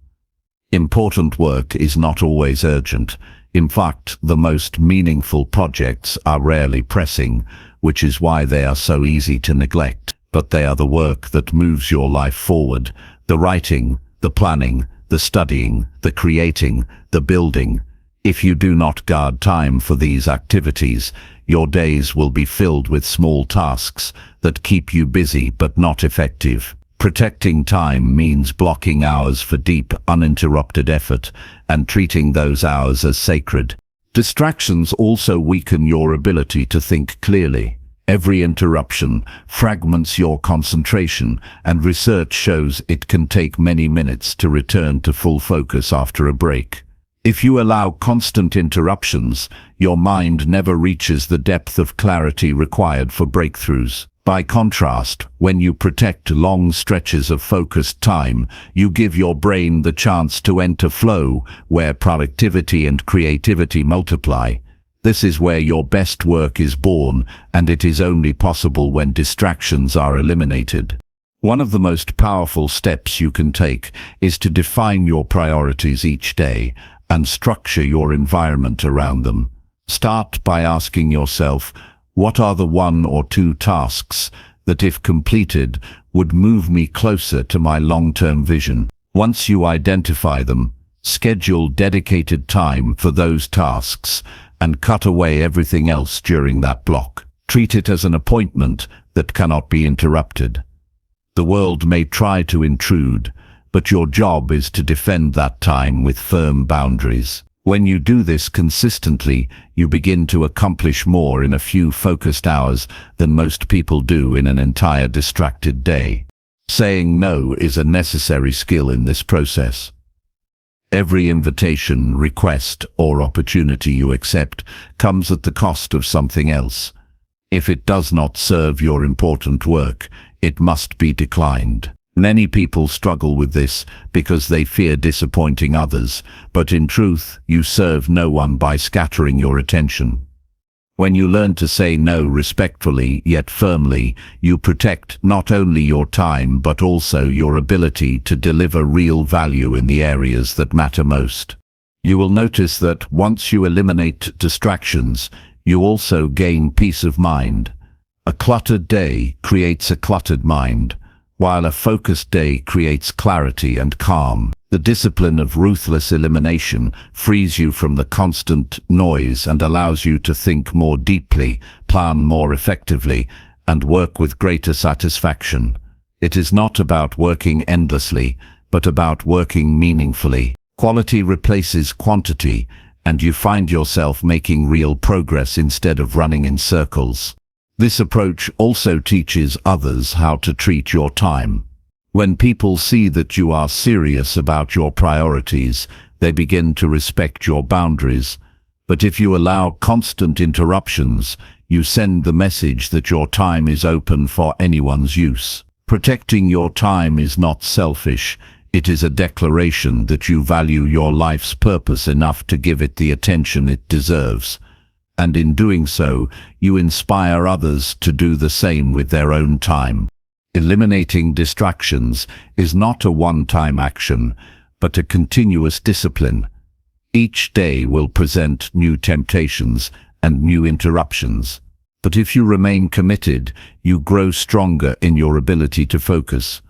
Important work is not always urgent. In fact, the most meaningful projects are rarely pressing, which is why they are so easy to neglect. But they are the work that moves your life forward. The writing, the planning, the studying, the creating, the building. If you do not guard time for these activities, your days will be filled with small tasks that keep you busy but not effective. Protecting time means blocking hours for deep, uninterrupted effort and treating those hours as sacred. Distractions also weaken your ability to think clearly. Every interruption fragments your concentration, and research shows it can take many minutes to return to full focus after a break. If you allow constant interruptions, your mind never reaches the depth of clarity required for breakthroughs. By contrast, when you protect long stretches of focused time, you give your brain the chance to enter flow, where productivity and creativity multiply. This is where your best work is born, and it is only possible when distractions are eliminated. One of the most powerful steps you can take is to define your priorities each day and structure your environment around them. Start by asking yourself, what are the 1 or 2 tasks that, if completed, would move me closer to my long-term vision? Once you identify them, schedule dedicated time for those tasks and cut away everything else during that block. Treat it as an appointment that cannot be interrupted. The world may try to intrude, but your job is to defend that time with firm boundaries. When you do this consistently, you begin to accomplish more in a few focused hours than most people do in an entire distracted day. Saying no is a necessary skill in this process. Every invitation, request, or opportunity you accept comes at the cost of something else. If it does not serve your important work, it must be declined. Many people struggle with this because they fear disappointing others, but in truth, you serve no one by scattering your attention. When you learn to say no respectfully yet firmly, you protect not only your time but also your ability to deliver real value in the areas that matter most. You will notice that once you eliminate distractions, you also gain peace of mind. A cluttered day creates a cluttered mind, while a focused day creates clarity and calm. The discipline of ruthless elimination frees you from the constant noise and allows you to think more deeply, plan more effectively, and work with greater satisfaction. It is not about working endlessly, but about working meaningfully. Quality replaces quantity, and you find yourself making real progress instead of running in circles. This approach also teaches others how to treat your time. When people see that you are serious about your priorities, they begin to respect your boundaries. But if you allow constant interruptions, you send the message that your time is open for anyone's use. Protecting your time is not selfish. It is a declaration that you value your life's purpose enough to give it the attention it deserves. And in doing so, you inspire others to do the same with their own time. Eliminating distractions is not a one-time action, but a continuous discipline. Each day will present new temptations and new interruptions. But if you remain committed, you grow stronger in your ability to focus.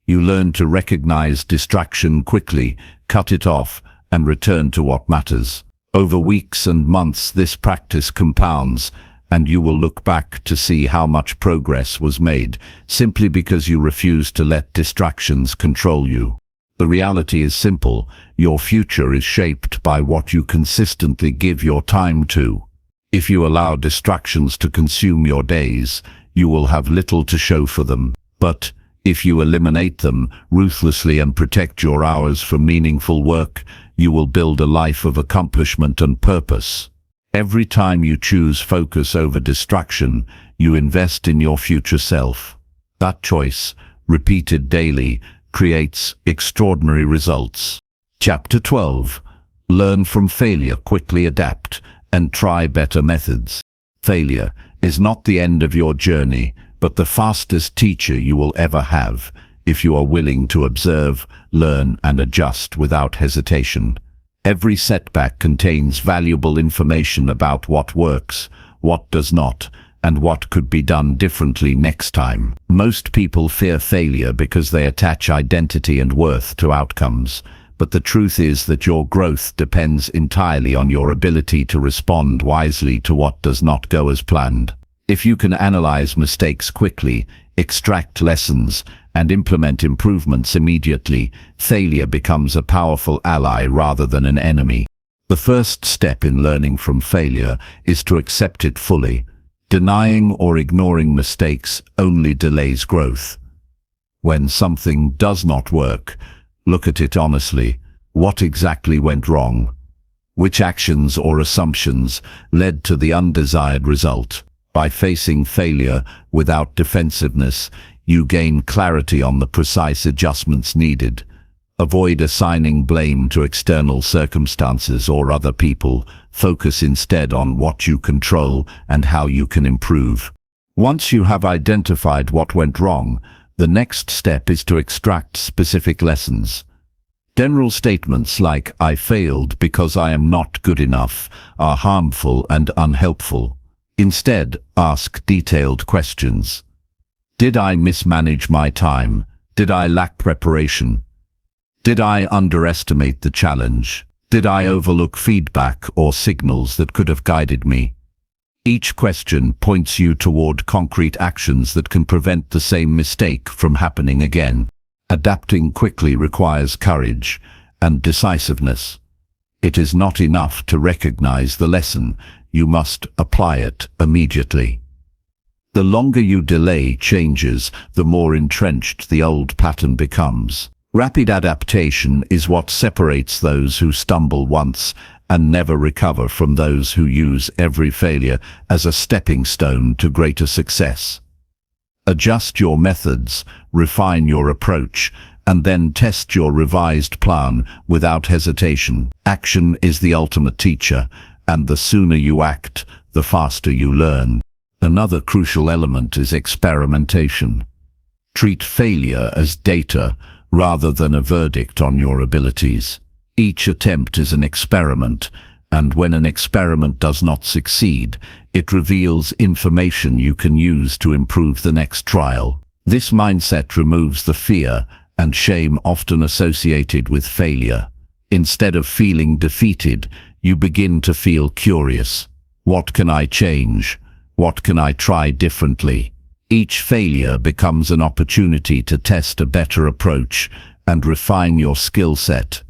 You learn to recognize distraction quickly, cut it off, and return to what matters. Over weeks and months, this practice compounds, and you will look back to see how much progress was made, simply because you refuse to let distractions control you. The reality is simple: your future is shaped by what you consistently give your time to. If you allow distractions to consume your days, you will have little to show for them. But if you eliminate them ruthlessly and protect your hours for meaningful work, you will build a life of accomplishment and purpose. Every time you choose focus over distraction, you invest in your future self. That choice, repeated daily, creates extraordinary results. Chapter 12. Learn from failure, quickly adapt, and try better methods. Failure is not the end of your journey, but the fastest teacher you will ever have, if you are willing to observe, learn, and adjust without hesitation. Every setback contains valuable information about what works, what does not, and what could be done differently next time. Most people fear failure because they attach identity and worth to outcomes, but the truth is that your growth depends entirely on your ability to respond wisely to what does not go as planned. If you can analyze mistakes quickly, extract lessons, and implement improvements immediately, failure becomes a powerful ally rather than an enemy. The first step in learning from failure is to accept it fully. Denying or ignoring mistakes only delays growth. When something does not work, look at it honestly. What exactly went wrong? Which actions or assumptions led to the undesired result? By facing failure without defensiveness, you gain clarity on the precise adjustments needed. Avoid assigning blame to external circumstances or other people. Focus instead on what you control and how you can improve. Once you have identified what went wrong, the next step is to extract specific lessons. General statements like "I failed because I am not good enough" are harmful and unhelpful. Instead, ask detailed questions. Did I mismanage my time? Did I lack preparation? Did I underestimate the challenge? Did I overlook feedback or signals that could have guided me? Each question points you toward concrete actions that can prevent the same mistake from happening again. Adapting quickly requires courage and decisiveness. It is not enough to recognize the lesson. You must apply it immediately. The longer you delay changes, the more entrenched the old pattern becomes. Rapid adaptation is what separates those who stumble once and never recover from those who use every failure as a stepping stone to greater success. Adjust your methods, refine your approach, and then test your revised plan without hesitation. Action is the ultimate teacher, and the sooner you act, the faster you learn. Another crucial element is experimentation. Treat failure as data rather than a verdict on your abilities. Each attempt is an experiment, and when an experiment does not succeed, it reveals information you can use to improve the next trial. This mindset removes the fear and shame often associated with failure. Instead of feeling defeated, you begin to feel curious. What can I change? What can I try differently? Each failure becomes an opportunity to test a better approach and refine your skill set.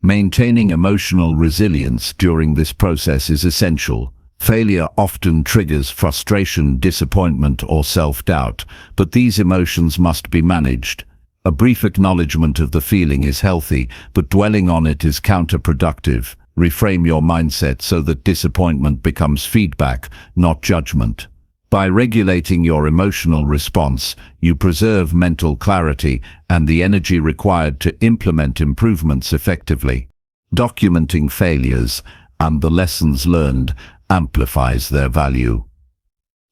Maintaining emotional resilience during this process is essential. Failure often triggers frustration, disappointment, or self-doubt, but these emotions must be managed. A brief acknowledgement of the feeling is healthy, but dwelling on it is counterproductive. Reframe your mindset so that disappointment becomes feedback, not judgment. By regulating your emotional response, you preserve mental clarity and the energy required to implement improvements effectively. Documenting failures and the lessons learned amplifies their value.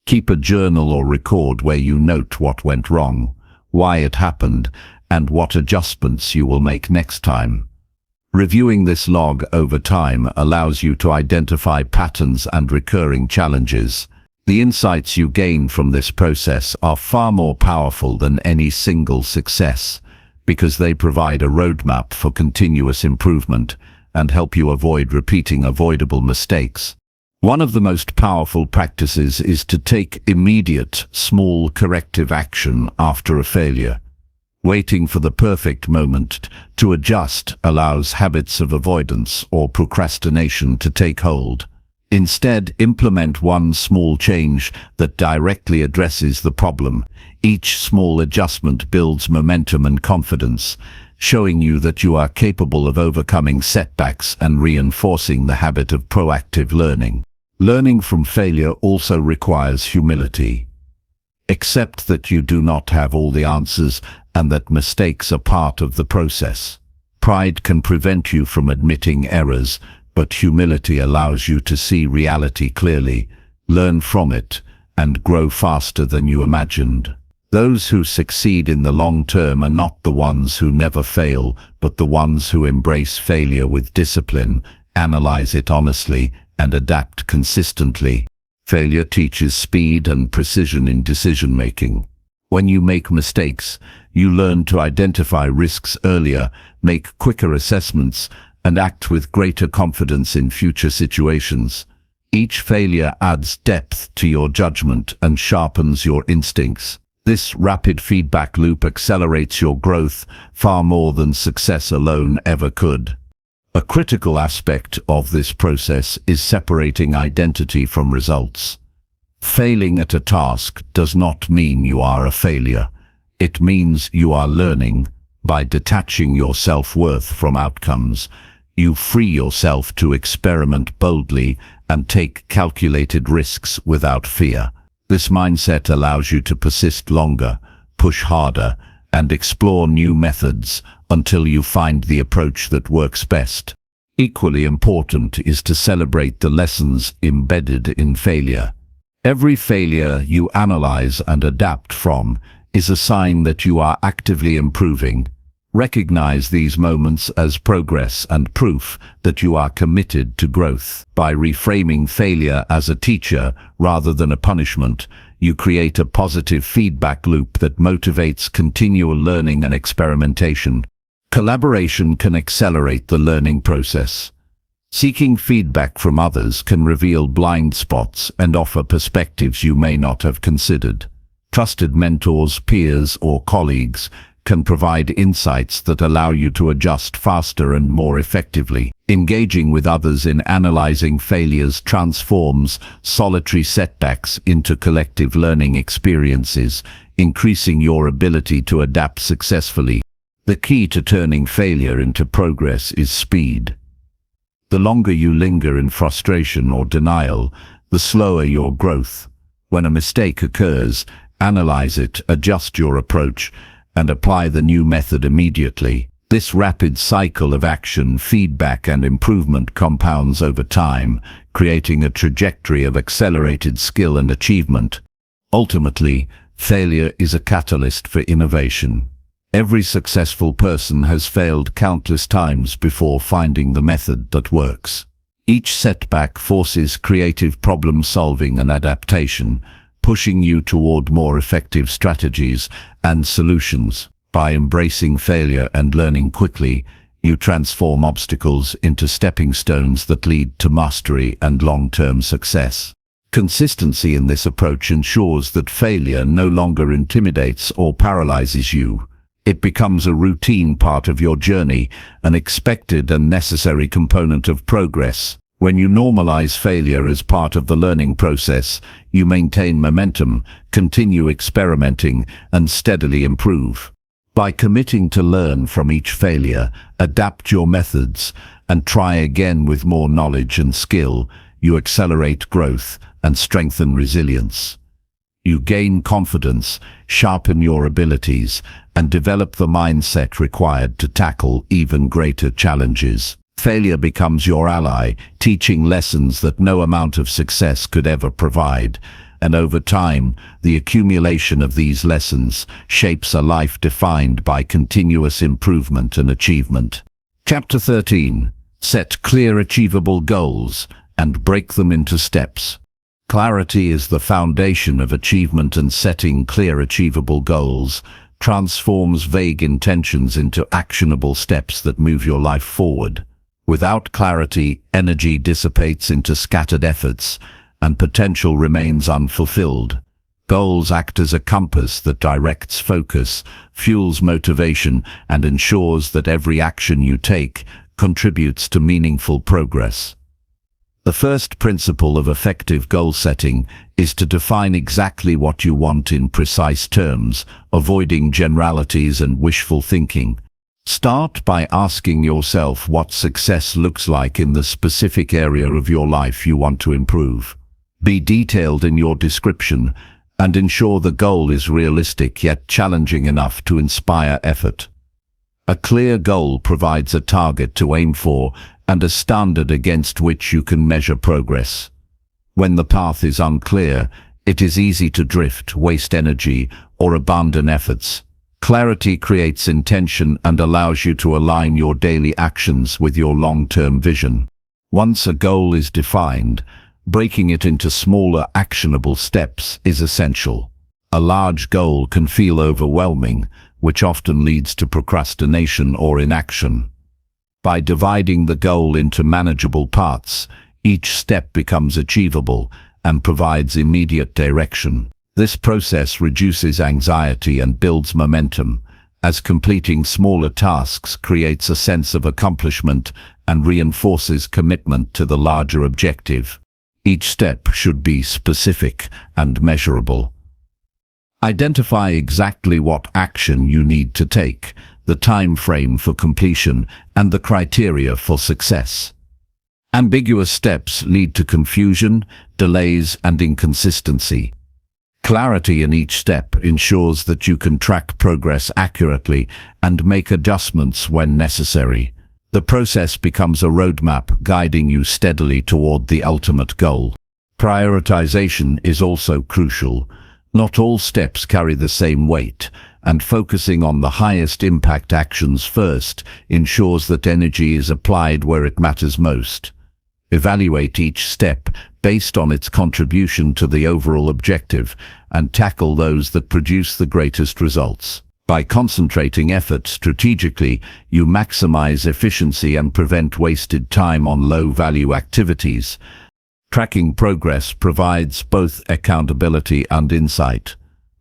Keep a journal or record where you note what went wrong, why it happened, and what adjustments you will make next time. Reviewing this log over time allows you to identify patterns and recurring challenges. The insights you gain from this process are far more powerful than any single success, because they provide a roadmap for continuous improvement and help you avoid repeating avoidable mistakes. One of the most powerful practices is to take immediate, small corrective action after a failure. Waiting for the perfect moment to adjust allows habits of avoidance or procrastination to take hold. Instead, implement one small change that directly addresses the problem. Each small adjustment builds momentum and confidence, showing you that you are capable of overcoming setbacks and reinforcing the habit of proactive learning. Learning from failure also requires humility. Accept that you do not have all the answers and that mistakes are part of the process. Pride can prevent you from admitting errors, but humility allows you to see reality clearly, learn from it, and grow faster than you imagined. Those who succeed in the long term are not the ones who never fail, but the ones who embrace failure with discipline, analyze it honestly, and adapt consistently. Failure teaches speed and precision in decision-making. When you make mistakes, you learn to identify risks earlier, make quicker assessments, and act with greater confidence in future situations. Each failure adds depth to your judgment and sharpens your instincts. This rapid feedback loop accelerates your growth far more than success alone ever could. A critical aspect of this process is separating identity from results. Failing at a task does not mean you are a failure. It means you are learning. By detaching your self-worth from outcomes, you free yourself to experiment boldly and take calculated risks without fear. This mindset allows you to persist longer, push harder, and explore new methods until you find the approach that works best. Equally important is to celebrate the lessons embedded in failure. Every failure you analyze and adapt from is a sign that you are actively improving. Recognize these moments as progress and proof that you are committed to growth. By reframing failure as a teacher rather than a punishment, you create a positive feedback loop that motivates continual learning and experimentation. Collaboration can accelerate the learning process. Seeking feedback from others can reveal blind spots and offer perspectives you may not have considered. Trusted mentors, peers, or colleagues can provide insights that allow you to adjust faster and more effectively. Engaging with others in analyzing failures transforms solitary setbacks into collective learning experiences, increasing your ability to adapt successfully. The key to turning failure into progress is speed. The longer you linger in frustration or denial, the slower your growth. When a mistake occurs, analyze it, adjust your approach, and apply the new method immediately. This rapid cycle of action, feedback, and improvement compounds over time, creating a trajectory of accelerated skill and achievement. Ultimately, failure is a catalyst for innovation. Every successful person has failed countless times before finding the method that works. Each setback forces creative problem-solving and adaptation, pushing you toward more effective strategies and solutions. By embracing failure and learning quickly, you transform obstacles into stepping stones that lead to mastery and long-term success. Consistency in this approach ensures that failure no longer intimidates or paralyzes you. It becomes a routine part of your journey, an expected and necessary component of progress. When you normalize failure as part of the learning process, you maintain momentum, continue experimenting, and steadily improve. By committing to learn from each failure, adapt your methods, and try again with more knowledge and skill, you accelerate growth and strengthen resilience. You gain confidence, sharpen your abilities, and develop the mindset required to tackle even greater challenges. Failure becomes your ally, teaching lessons that no amount of success could ever provide. And over time, the accumulation of these lessons shapes a life defined by continuous improvement and achievement. Chapter 13. Set clear, achievable goals and break them into steps. Clarity is the foundation of achievement, and setting clear, achievable goals transforms vague intentions into actionable steps that move your life forward. Without clarity, energy dissipates into scattered efforts, and potential remains unfulfilled. Goals act as a compass that directs focus, fuels motivation, and ensures that every action you take contributes to meaningful progress. The first principle of effective goal setting is to define exactly what you want in precise terms, avoiding generalities and wishful thinking. Start by asking yourself what success looks like in the specific area of your life you want to improve. Be detailed in your description and ensure the goal is realistic yet challenging enough to inspire effort. A clear goal provides a target to aim for and a standard against which you can measure progress. When the path is unclear, it is easy to drift, waste energy, or abandon efforts. Clarity creates intention and allows you to align your daily actions with your long-term vision. Once a goal is defined, breaking it into smaller, actionable steps is essential. A large goal can feel overwhelming, which often leads to procrastination or inaction. By dividing the goal into manageable parts, each step becomes achievable and provides immediate direction. This process reduces anxiety and builds momentum, as completing smaller tasks creates a sense of accomplishment and reinforces commitment to the larger objective. Each step should be specific and measurable. Identify exactly what action you need to take, the time frame for completion, and the criteria for success. Ambiguous steps lead to confusion, delays, and inconsistency. Clarity in each step ensures that you can track progress accurately and make adjustments when necessary. The process becomes a roadmap guiding you steadily toward the ultimate goal. Prioritization is also crucial. Not all steps carry the same weight, and focusing on the highest impact actions first ensures that energy is applied where it matters most. Evaluate each step based on its contribution to the overall objective and tackle those that produce the greatest results. By concentrating effort strategically, you maximize efficiency and prevent wasted time on low-value activities. Tracking progress provides both accountability and insight.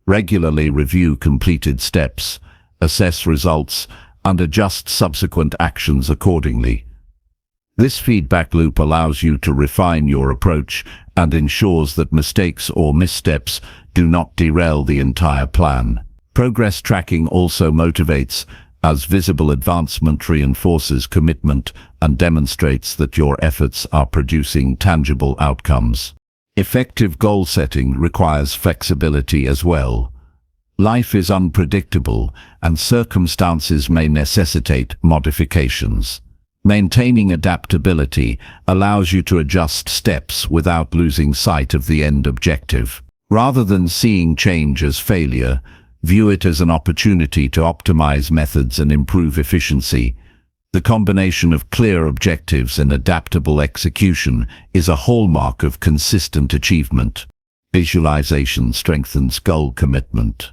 Regularly review completed steps, assess results, and adjust subsequent actions accordingly. This feedback loop allows you to refine your approach and ensures that mistakes or missteps do not derail the entire plan. Progress tracking also motivates, as visible advancement reinforces commitment and demonstrates that your efforts are producing tangible outcomes. Effective goal setting requires flexibility as well. Life is unpredictable, and circumstances may necessitate modifications. Maintaining adaptability allows you to adjust steps without losing sight of the end objective. Rather than seeing change as failure, view it as an opportunity to optimize methods and improve efficiency. The combination of clear objectives and adaptable execution is a hallmark of consistent achievement. Visualization strengthens goal commitment.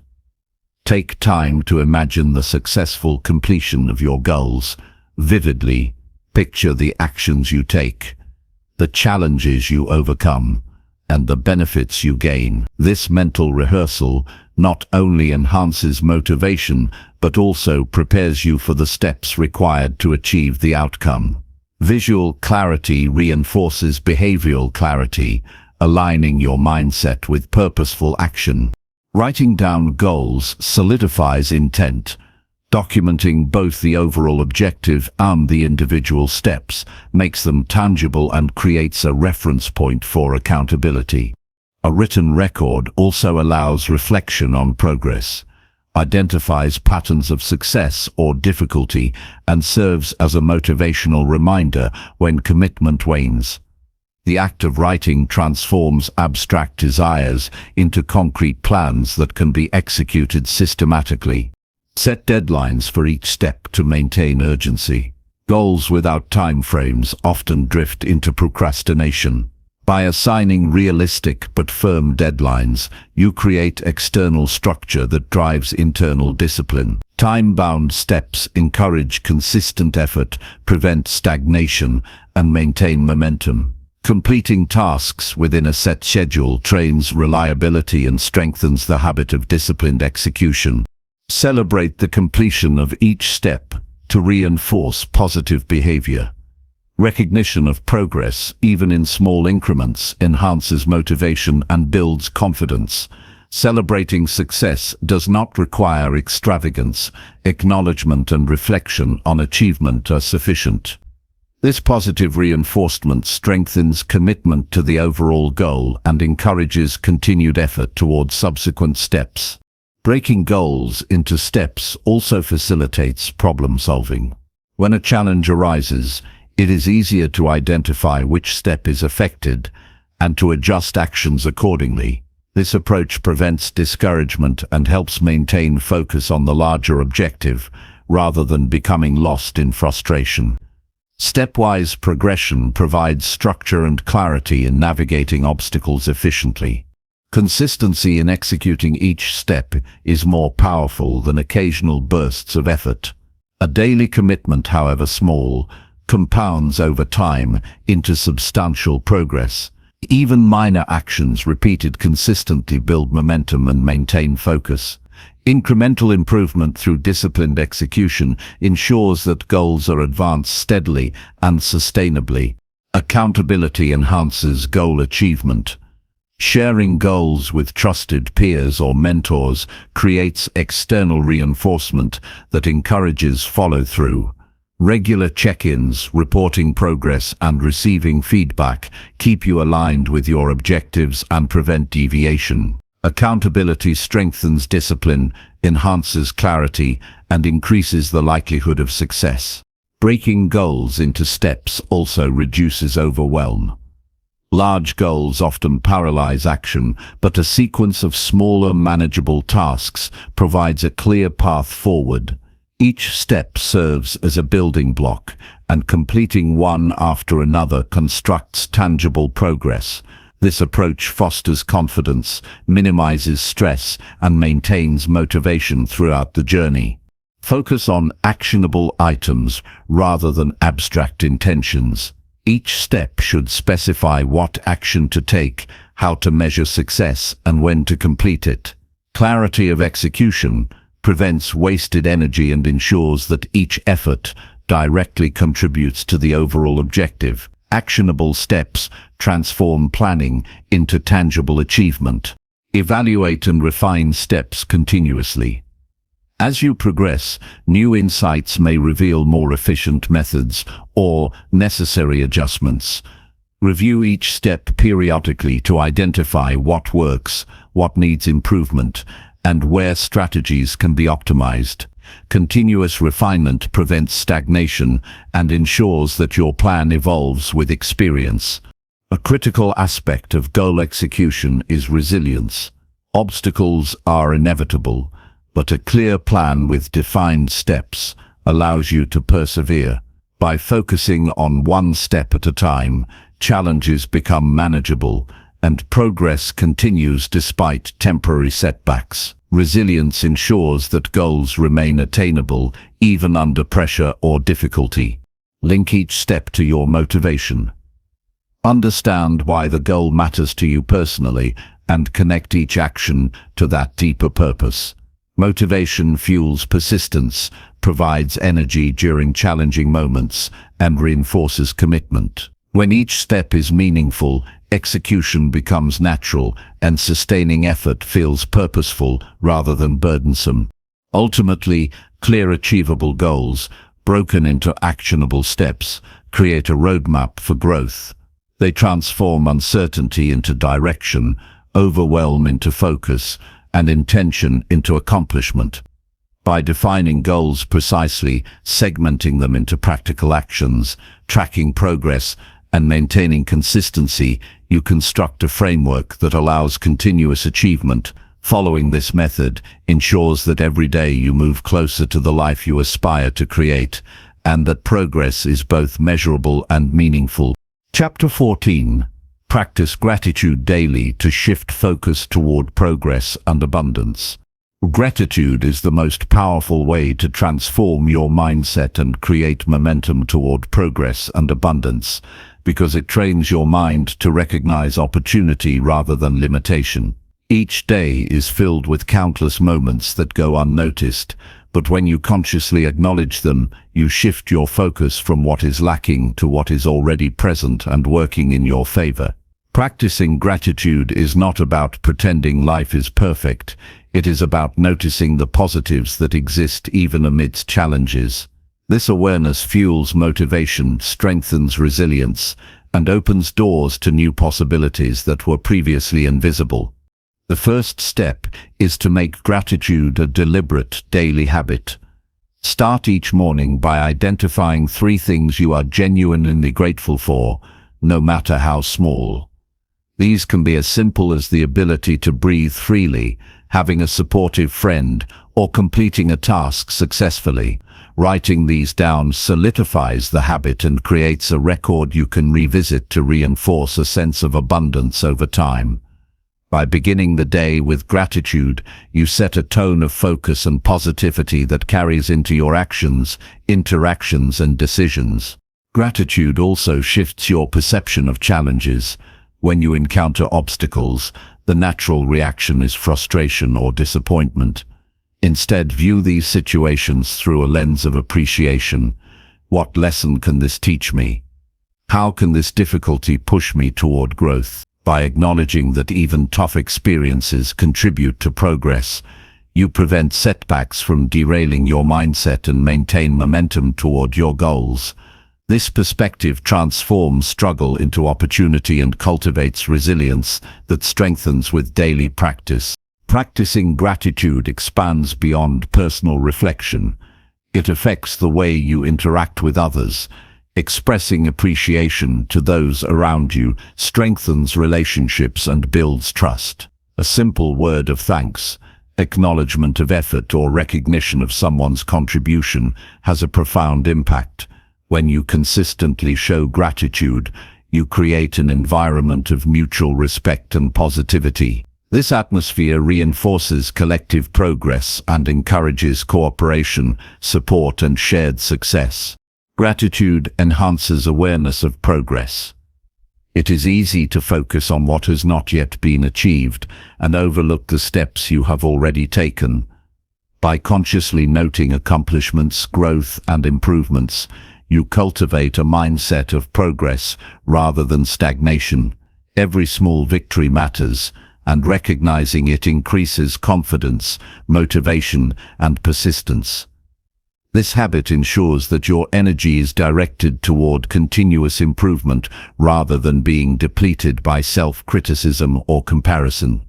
Take time to imagine the successful completion of your goals. Vividly picture the actions you take, the challenges you overcome, and the benefits you gain. This mental rehearsal not only enhances motivation, but also prepares you for the steps required to achieve the outcome. Visual clarity reinforces behavioral clarity, aligning your mindset with purposeful action. Writing down goals solidifies intent. Documenting both the overall objective and the individual steps makes them tangible and creates a reference point for accountability. A written record also allows reflection on progress, identifies patterns of success or difficulty, and serves as a motivational reminder when commitment wanes. The act of writing transforms abstract desires into concrete plans that can be executed systematically. Set deadlines for each step to maintain urgency. Goals without time frames often drift into procrastination. By assigning realistic but firm deadlines, you create external structure that drives internal discipline. Time-bound steps encourage consistent effort, prevent stagnation, and maintain momentum. Completing tasks within a set schedule trains reliability and strengthens the habit of disciplined execution. Celebrate the completion of each step to reinforce positive behavior. Recognition of progress, even in small increments, enhances motivation and builds confidence. Celebrating success does not require extravagance. Acknowledgement and reflection on achievement are sufficient. This positive reinforcement strengthens commitment to the overall goal and encourages continued effort towards subsequent steps. Breaking goals into steps also facilitates problem solving. When a challenge arises, it is easier to identify which step is affected and to adjust actions accordingly. This approach prevents discouragement and helps maintain focus on the larger objective, rather than becoming lost in frustration. Stepwise progression provides structure and clarity in navigating obstacles efficiently. Consistency in executing each step is more powerful than occasional bursts of effort. A daily commitment, however small, compounds over time into substantial progress. Even minor actions repeated consistently build momentum and maintain focus. Incremental improvement through disciplined execution ensures that goals are advanced steadily and sustainably. Accountability enhances goal achievement. Sharing goals with trusted peers or mentors creates external reinforcement that encourages follow-through. Regular check-ins, reporting progress, and receiving feedback keep you aligned with your objectives and prevent deviation. Accountability strengthens discipline, enhances clarity, and increases the likelihood of success. Breaking goals into steps also reduces overwhelm. Large goals often paralyze action, but a sequence of smaller, manageable tasks provides a clear path forward. Each step serves as a building block, and completing one after another constructs tangible progress. This approach fosters confidence, minimizes stress, and maintains motivation throughout the journey. Focus on actionable items rather than abstract intentions. Each step should specify what action to take, how to measure success, and when to complete it. Clarity of execution prevents wasted energy and ensures that each effort directly contributes to the overall objective. Actionable steps transform planning into tangible achievement. Evaluate and refine steps continuously. As you progress, new insights may reveal more efficient methods or necessary adjustments. Review each step periodically to identify what works, what needs improvement, and where strategies can be optimized. Continuous refinement prevents stagnation and ensures that your plan evolves with experience. A critical aspect of goal execution is resilience. Obstacles are inevitable, but a clear plan with defined steps allows you to persevere. By focusing on one step at a time, challenges become manageable, and progress continues despite temporary setbacks. Resilience ensures that goals remain attainable even under pressure or difficulty. Link each step to your motivation. Understand why the goal matters to you personally and connect each action to that deeper purpose. Motivation fuels persistence, provides energy during challenging moments, and reinforces commitment. When each step is meaningful, execution becomes natural, and sustaining effort feels purposeful rather than burdensome. Ultimately, clear achievable goals, broken into actionable steps, create a roadmap for growth. They transform uncertainty into direction, overwhelm into focus, and intention into accomplishment. By defining goals precisely, segmenting them into practical actions, tracking progress, and maintaining consistency, you construct a framework that allows continuous achievement. Following this method ensures that every day you move closer to the life you aspire to create, and that progress is both measurable and meaningful. Chapter 14. Practice gratitude daily to shift focus toward progress and abundance. Gratitude is the most powerful way to transform your mindset and create momentum toward progress and abundance, because it trains your mind to recognize opportunity rather than limitation. Each day is filled with countless moments that go unnoticed, but when you consciously acknowledge them, you shift your focus from what is lacking to what is already present and working in your favor. Practicing gratitude is not about pretending life is perfect. It is about noticing the positives that exist even amidst challenges. This awareness fuels motivation, strengthens resilience, and opens doors to new possibilities that were previously invisible. The first step is to make gratitude a deliberate daily habit. Start each morning by identifying 3 things you are genuinely grateful for, no matter how small. These can be as simple as the ability to breathe freely, having a supportive friend, or completing a task successfully. Writing these down solidifies the habit and creates a record you can revisit to reinforce a sense of abundance over time. By beginning the day with gratitude, you set a tone of focus and positivity that carries into your actions, interactions, and decisions. Gratitude also shifts your perception of challenges. When you encounter obstacles, the natural reaction is frustration or disappointment. Instead, view these situations through a lens of appreciation. What lesson can this teach me? How can this difficulty push me toward growth? By acknowledging that even tough experiences contribute to progress, you prevent setbacks from derailing your mindset and maintain momentum toward your goals. This perspective transforms struggle into opportunity and cultivates resilience that strengthens with daily practice. Practicing gratitude expands beyond personal reflection. It affects the way you interact with others. Expressing appreciation to those around you strengthens relationships and builds trust. A simple word of thanks, acknowledgement of effort, or recognition of someone's contribution has a profound impact. When you consistently show gratitude, you create an environment of mutual respect and positivity. This atmosphere reinforces collective progress and encourages cooperation, support, and shared success. Gratitude enhances awareness of progress. It is easy to focus on what has not yet been achieved and overlook the steps you have already taken. By consciously noting accomplishments, growth, and improvements, you cultivate a mindset of progress rather than stagnation. Every small victory matters, and recognizing it increases confidence, motivation, and persistence. This habit ensures that your energy is directed toward continuous improvement rather than being depleted by self-criticism or comparison.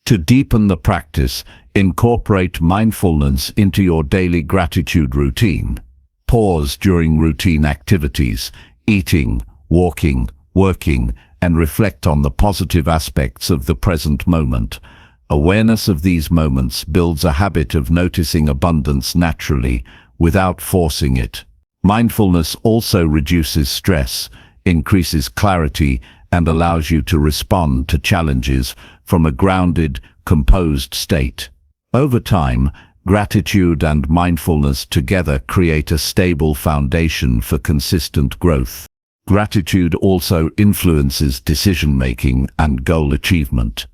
To deepen the practice, incorporate mindfulness into your daily gratitude routine. Pause during routine activities, eating, walking, working, and reflect on the positive aspects of the present moment. Awareness of these moments builds a habit of noticing abundance naturally, without forcing it. Mindfulness also reduces stress, increases clarity, and allows you to respond to challenges from a grounded, composed state. Over time, gratitude and mindfulness together create a stable foundation for consistent growth. Gratitude also influences decision-making and goal achievement.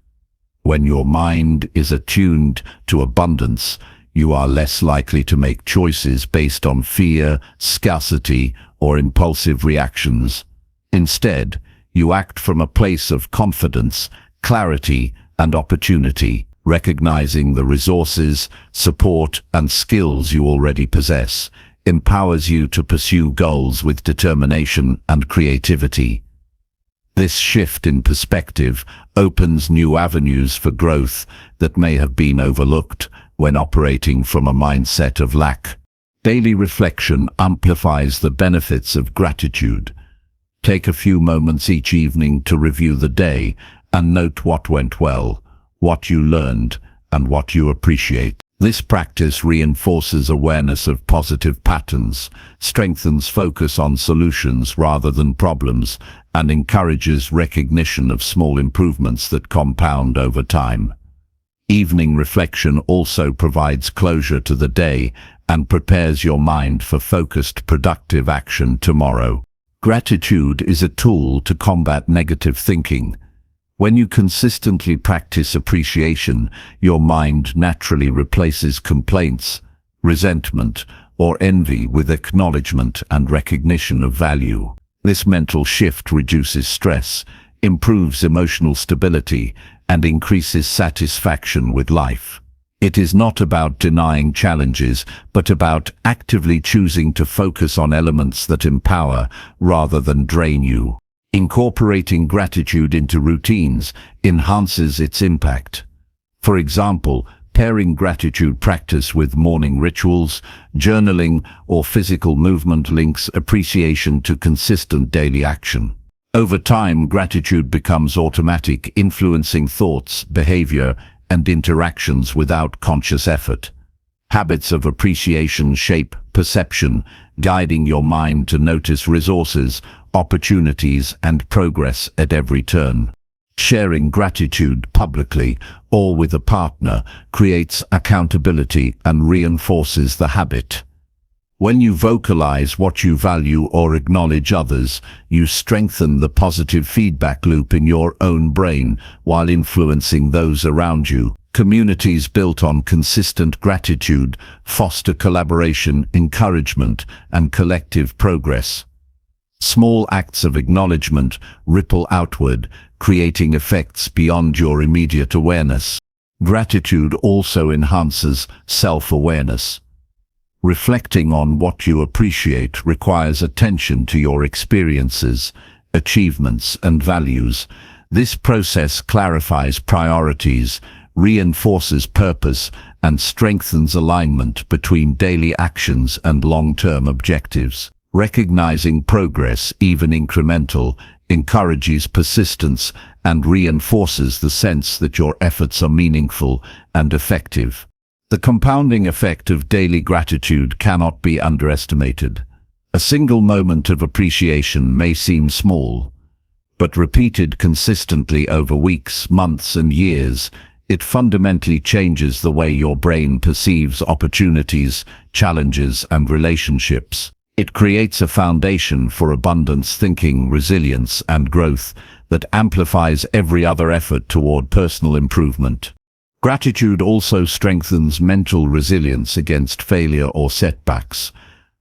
When your mind is attuned to abundance, you are less likely to make choices based on fear, scarcity, or impulsive reactions. Instead, you act from a place of confidence, clarity, and opportunity, recognizing the resources, support, and skills you already possess, empowers you to pursue goals with determination and creativity. This shift in perspective opens new avenues for growth that may have been overlooked when operating from a mindset of lack. Daily reflection amplifies the benefits of gratitude. Take a few moments each evening to review the day and note what went well, what you learned, and what you appreciate. This practice reinforces awareness of positive patterns, strengthens focus on solutions rather than problems, and encourages recognition of small improvements that compound over time. Evening reflection also provides closure to the day and prepares your mind for focused, productive action tomorrow. Gratitude is a tool to combat negative thinking. When you consistently practice appreciation, your mind naturally replaces complaints, resentment, or envy with acknowledgement and recognition of value. This mental shift reduces stress, improves emotional stability, and increases satisfaction with life. It is not about denying challenges, but about actively choosing to focus on elements that empower rather than drain you. Incorporating gratitude into routines enhances its impact. For example, pairing gratitude practice with morning rituals, journaling, or physical movement links appreciation to consistent daily action. Over time, gratitude becomes automatic, influencing thoughts, behavior, and interactions without conscious effort. Habits of appreciation shape perception, guiding your mind to notice resources, opportunities, and progress at every turn. Sharing gratitude publicly or with a partner creates accountability and reinforces the habit. When you vocalize what you value or acknowledge others, you strengthen the positive feedback loop in your own brain while influencing those around you. Communities built on consistent gratitude foster collaboration, encouragement, and collective progress. Small acts of acknowledgement ripple outward, creating effects beyond your immediate awareness. Gratitude also enhances self-awareness. Reflecting on what you appreciate requires attention to your experiences, achievements, and values. This process clarifies priorities, reinforces purpose, and strengthens alignment between daily actions and long-term objectives. Recognizing progress, even incremental, encourages persistence and reinforces the sense that your efforts are meaningful and effective. The compounding effect of daily gratitude cannot be underestimated. A single moment of appreciation may seem small, but repeated consistently over weeks, months, and years, it fundamentally changes the way your brain perceives opportunities, challenges, and relationships. It creates a foundation for abundance thinking, resilience, and growth that amplifies every other effort toward personal improvement. Gratitude also strengthens mental resilience against failure or setbacks.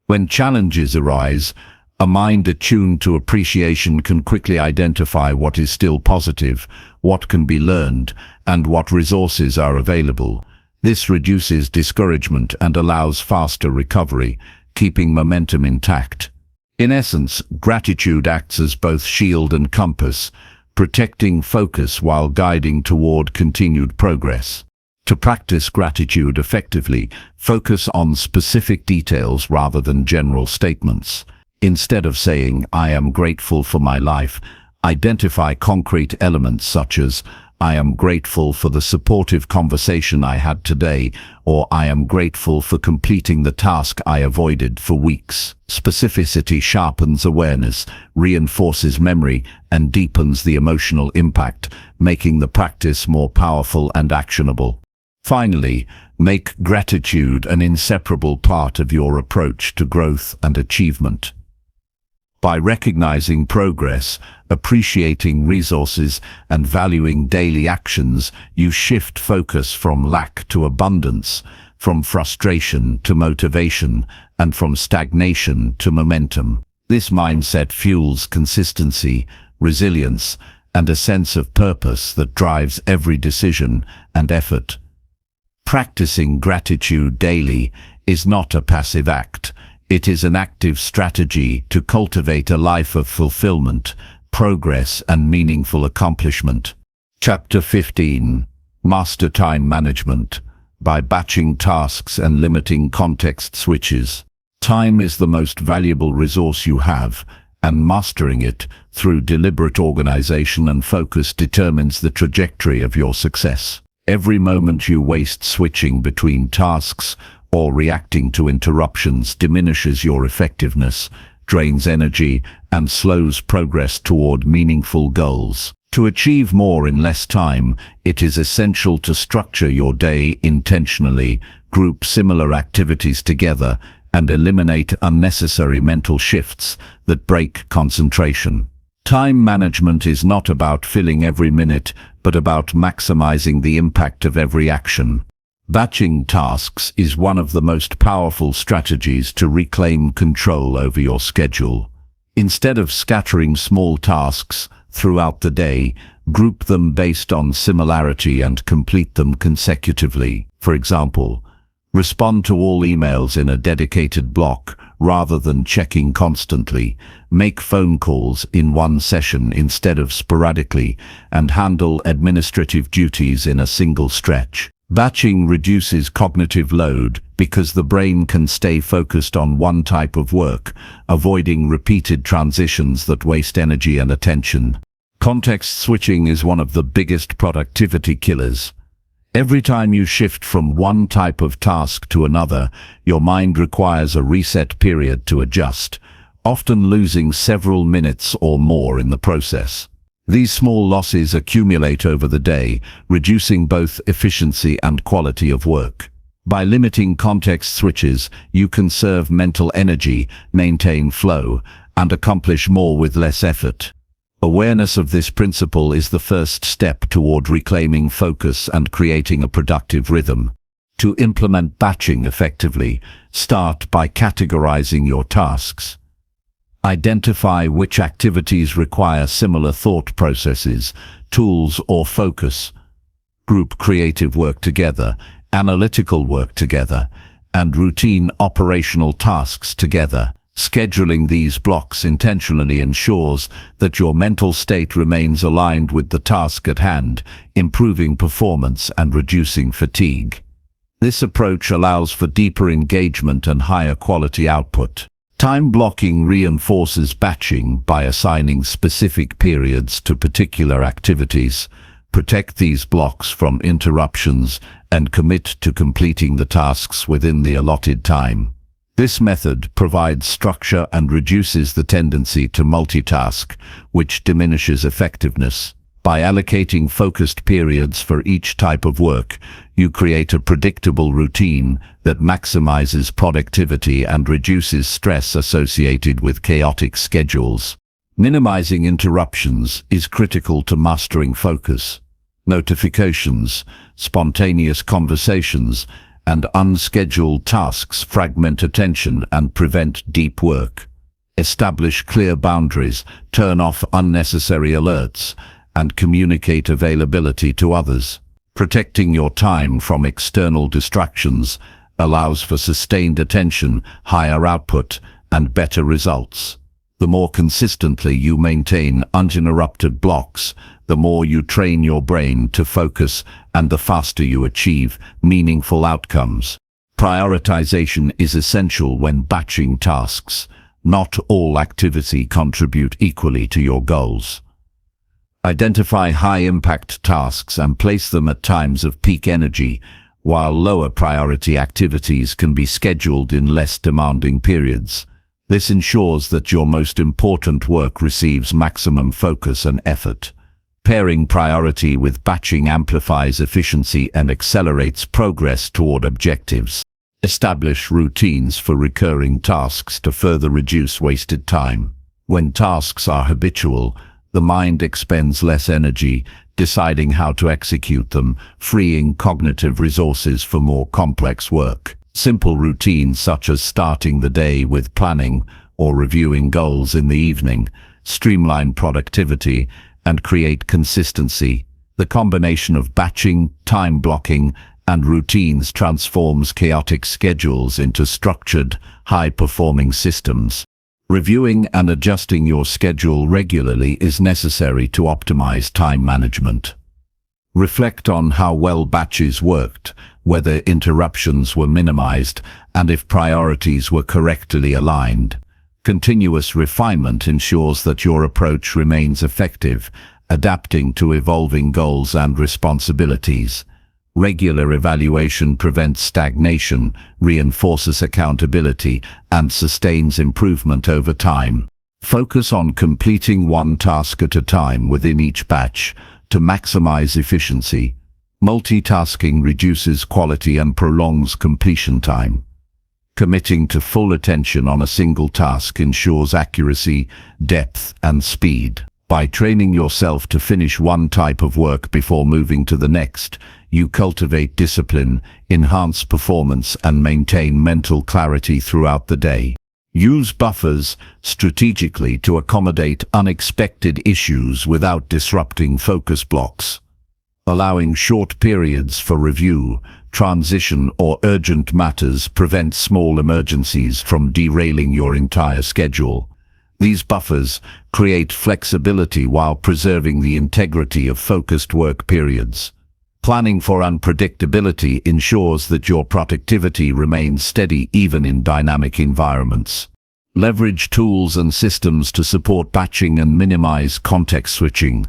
When challenges arise, a mind attuned to appreciation can quickly identify what is still positive, what can be learned, and what resources are available. This reduces discouragement and allows faster recovery, keeping momentum intact. In essence, gratitude acts as both shield and compass, protecting focus while guiding toward continued progress. To practice gratitude effectively, focus on specific details rather than general statements. Instead of saying, "I am grateful for my life," identify concrete elements such as, "I am grateful for the supportive conversation I had today," or "I am grateful for completing the task I avoided for weeks." Specificity sharpens awareness, reinforces memory, and deepens the emotional impact, making the practice more powerful and actionable. Finally, make gratitude an inseparable part of your approach to growth and achievement. By recognizing progress, appreciating resources, and valuing daily actions, you shift focus from lack to abundance, from frustration to motivation, and from stagnation to momentum. This mindset fuels consistency, resilience, and a sense of purpose that drives every decision and effort. Practicing gratitude daily is not a passive act. It is an active strategy to cultivate a life of fulfillment, progress, and meaningful accomplishment. Chapter 15. Master Time Management. By batching tasks and limiting context switches. Time is the most valuable resource you have, and mastering it through deliberate organization and focus determines the trajectory of your success. Every moment you waste switching between tasks or reacting to interruptions diminishes your effectiveness, drains energy, and slows progress toward meaningful goals. To achieve more in less time, it is essential to structure your day intentionally, group similar activities together, and eliminate unnecessary mental shifts that break concentration. Time management is not about filling every minute, but about maximizing the impact of every action. Batching tasks is one of the most powerful strategies to reclaim control over your schedule. Instead of scattering small tasks throughout the day, group them based on similarity and complete them consecutively. For example, respond to all emails in a dedicated block rather than checking constantly. Make phone calls in one session instead of sporadically, and handle administrative duties in a single stretch. Batching reduces cognitive load because the brain can stay focused on one type of work, avoiding repeated transitions that waste energy and attention. Context switching is one of the biggest productivity killers. Every time you shift from one type of task to another, your mind requires a reset period to adjust, often losing several minutes or more in the process. These small losses accumulate over the day, reducing both efficiency and quality of work. By limiting context switches, you conserve mental energy, maintain flow, and accomplish more with less effort. Awareness of this principle is the first step toward reclaiming focus and creating a productive rhythm. To implement batching effectively, start by categorizing your tasks. Identify which activities require similar thought processes, tools, or focus. Group creative work together, analytical work together, and routine operational tasks together. Scheduling these blocks intentionally ensures that your mental state remains aligned with the task at hand, improving performance and reducing fatigue. This approach allows for deeper engagement and higher quality output. Time blocking reinforces batching by assigning specific periods to particular activities. Protect these blocks from interruptions and commit to completing the tasks within the allotted time. This method provides structure and reduces the tendency to multitask, which diminishes effectiveness. By allocating focused periods for each type of work, you create a predictable routine that maximizes productivity and reduces stress associated with chaotic schedules. Minimizing interruptions is critical to mastering focus. Notifications, spontaneous conversations, and unscheduled tasks fragment attention and prevent deep work. Establish clear boundaries, turn off unnecessary alerts, and communicate availability to others. Protecting your time from external distractions allows for sustained attention, higher output, and better results. The more consistently you maintain uninterrupted blocks, the more you train your brain to focus and the faster you achieve meaningful outcomes. Prioritization is essential when batching tasks. Not all activity contribute equally to your goals. Identify high-impact tasks and place them at times of peak energy, while lower priority activities can be scheduled in less demanding periods. This ensures that your most important work receives maximum focus and effort. Pairing priority with batching amplifies efficiency and accelerates progress toward objectives. Establish routines for recurring tasks to further reduce wasted time. When tasks are habitual, the mind expends less energy deciding how to execute them, freeing cognitive resources for more complex work. Simple routines such as starting the day with planning or reviewing goals in the evening streamline productivity and create consistency. The combination of batching, time blocking, and routines transforms chaotic schedules into structured, high-performing systems. Reviewing and adjusting your schedule regularly is necessary to optimize time management. Reflect on how well batches worked, whether interruptions were minimized, and if priorities were correctly aligned. Continuous refinement ensures that your approach remains effective, adapting to evolving goals and responsibilities. Regular evaluation prevents stagnation, reinforces accountability, and sustains improvement over time. Focus on completing one task at a time within each batch to maximize efficiency. Multitasking reduces quality and prolongs completion time. Committing to full attention on a single task ensures accuracy, depth, and speed. By training yourself to finish one type of work before moving to the next, you cultivate discipline, enhance performance, and maintain mental clarity throughout the day. Use buffers strategically to accommodate unexpected issues without disrupting focus blocks. Allowing short periods for review, transition, or urgent matters prevents small emergencies from derailing your entire schedule. These buffers create flexibility while preserving the integrity of focused work periods. Planning for unpredictability ensures that your productivity remains steady even in dynamic environments. Leverage tools and systems to support batching and minimize context switching.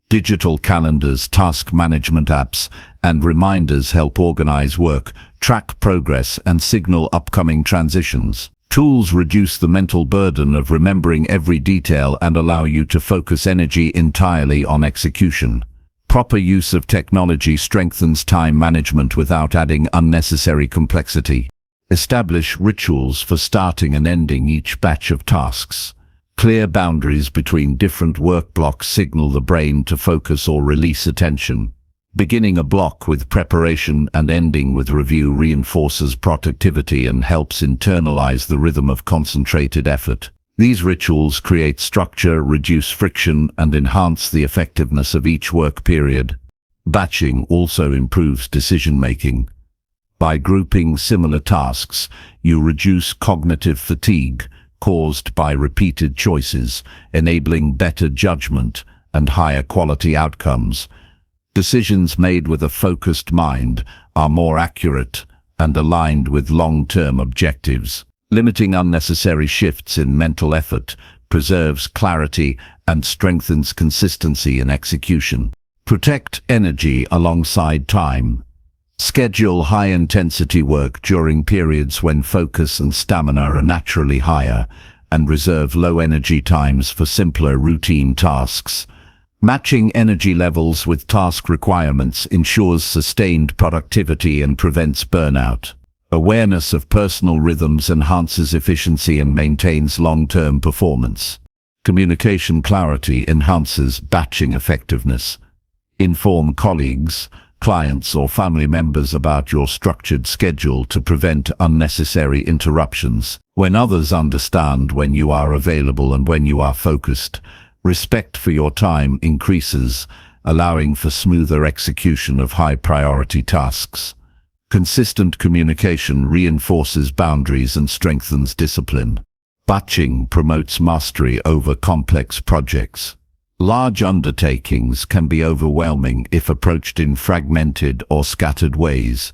Digital calendars, task management apps, and reminders help organize work, track progress, and signal upcoming transitions. Tools reduce the mental burden of remembering every detail and allow you to focus energy entirely on execution. Proper use of technology strengthens time management without adding unnecessary complexity. Establish rituals for starting and ending each batch of tasks. Clear boundaries between different work blocks signal the brain to focus or release attention. Beginning a block with preparation and ending with review reinforces productivity and helps internalize the rhythm of concentrated effort. These rituals create structure, reduce friction, and enhance the effectiveness of each work period. Batching also improves decision-making. By grouping similar tasks, you reduce cognitive fatigue caused by repeated choices, enabling better judgment and higher quality outcomes. Decisions made with a focused mind are more accurate and aligned with long-term objectives. Limiting unnecessary shifts in mental effort preserves clarity and strengthens consistency in execution. Protect energy alongside time. Schedule high-intensity work during periods when focus and stamina are naturally higher, and reserve low-energy times for simpler routine tasks. Matching energy levels with task requirements ensures sustained productivity and prevents burnout. Awareness of personal rhythms enhances efficiency and maintains long-term performance. Communication clarity enhances batching effectiveness. Inform colleagues, clients, or family members about your structured schedule to prevent unnecessary interruptions. When others understand when you are available and when you are focused, respect for your time increases, allowing for smoother execution of high-priority tasks. Consistent communication reinforces boundaries and strengthens discipline. Batching promotes mastery over complex projects. Large undertakings can be overwhelming if approached in fragmented or scattered ways.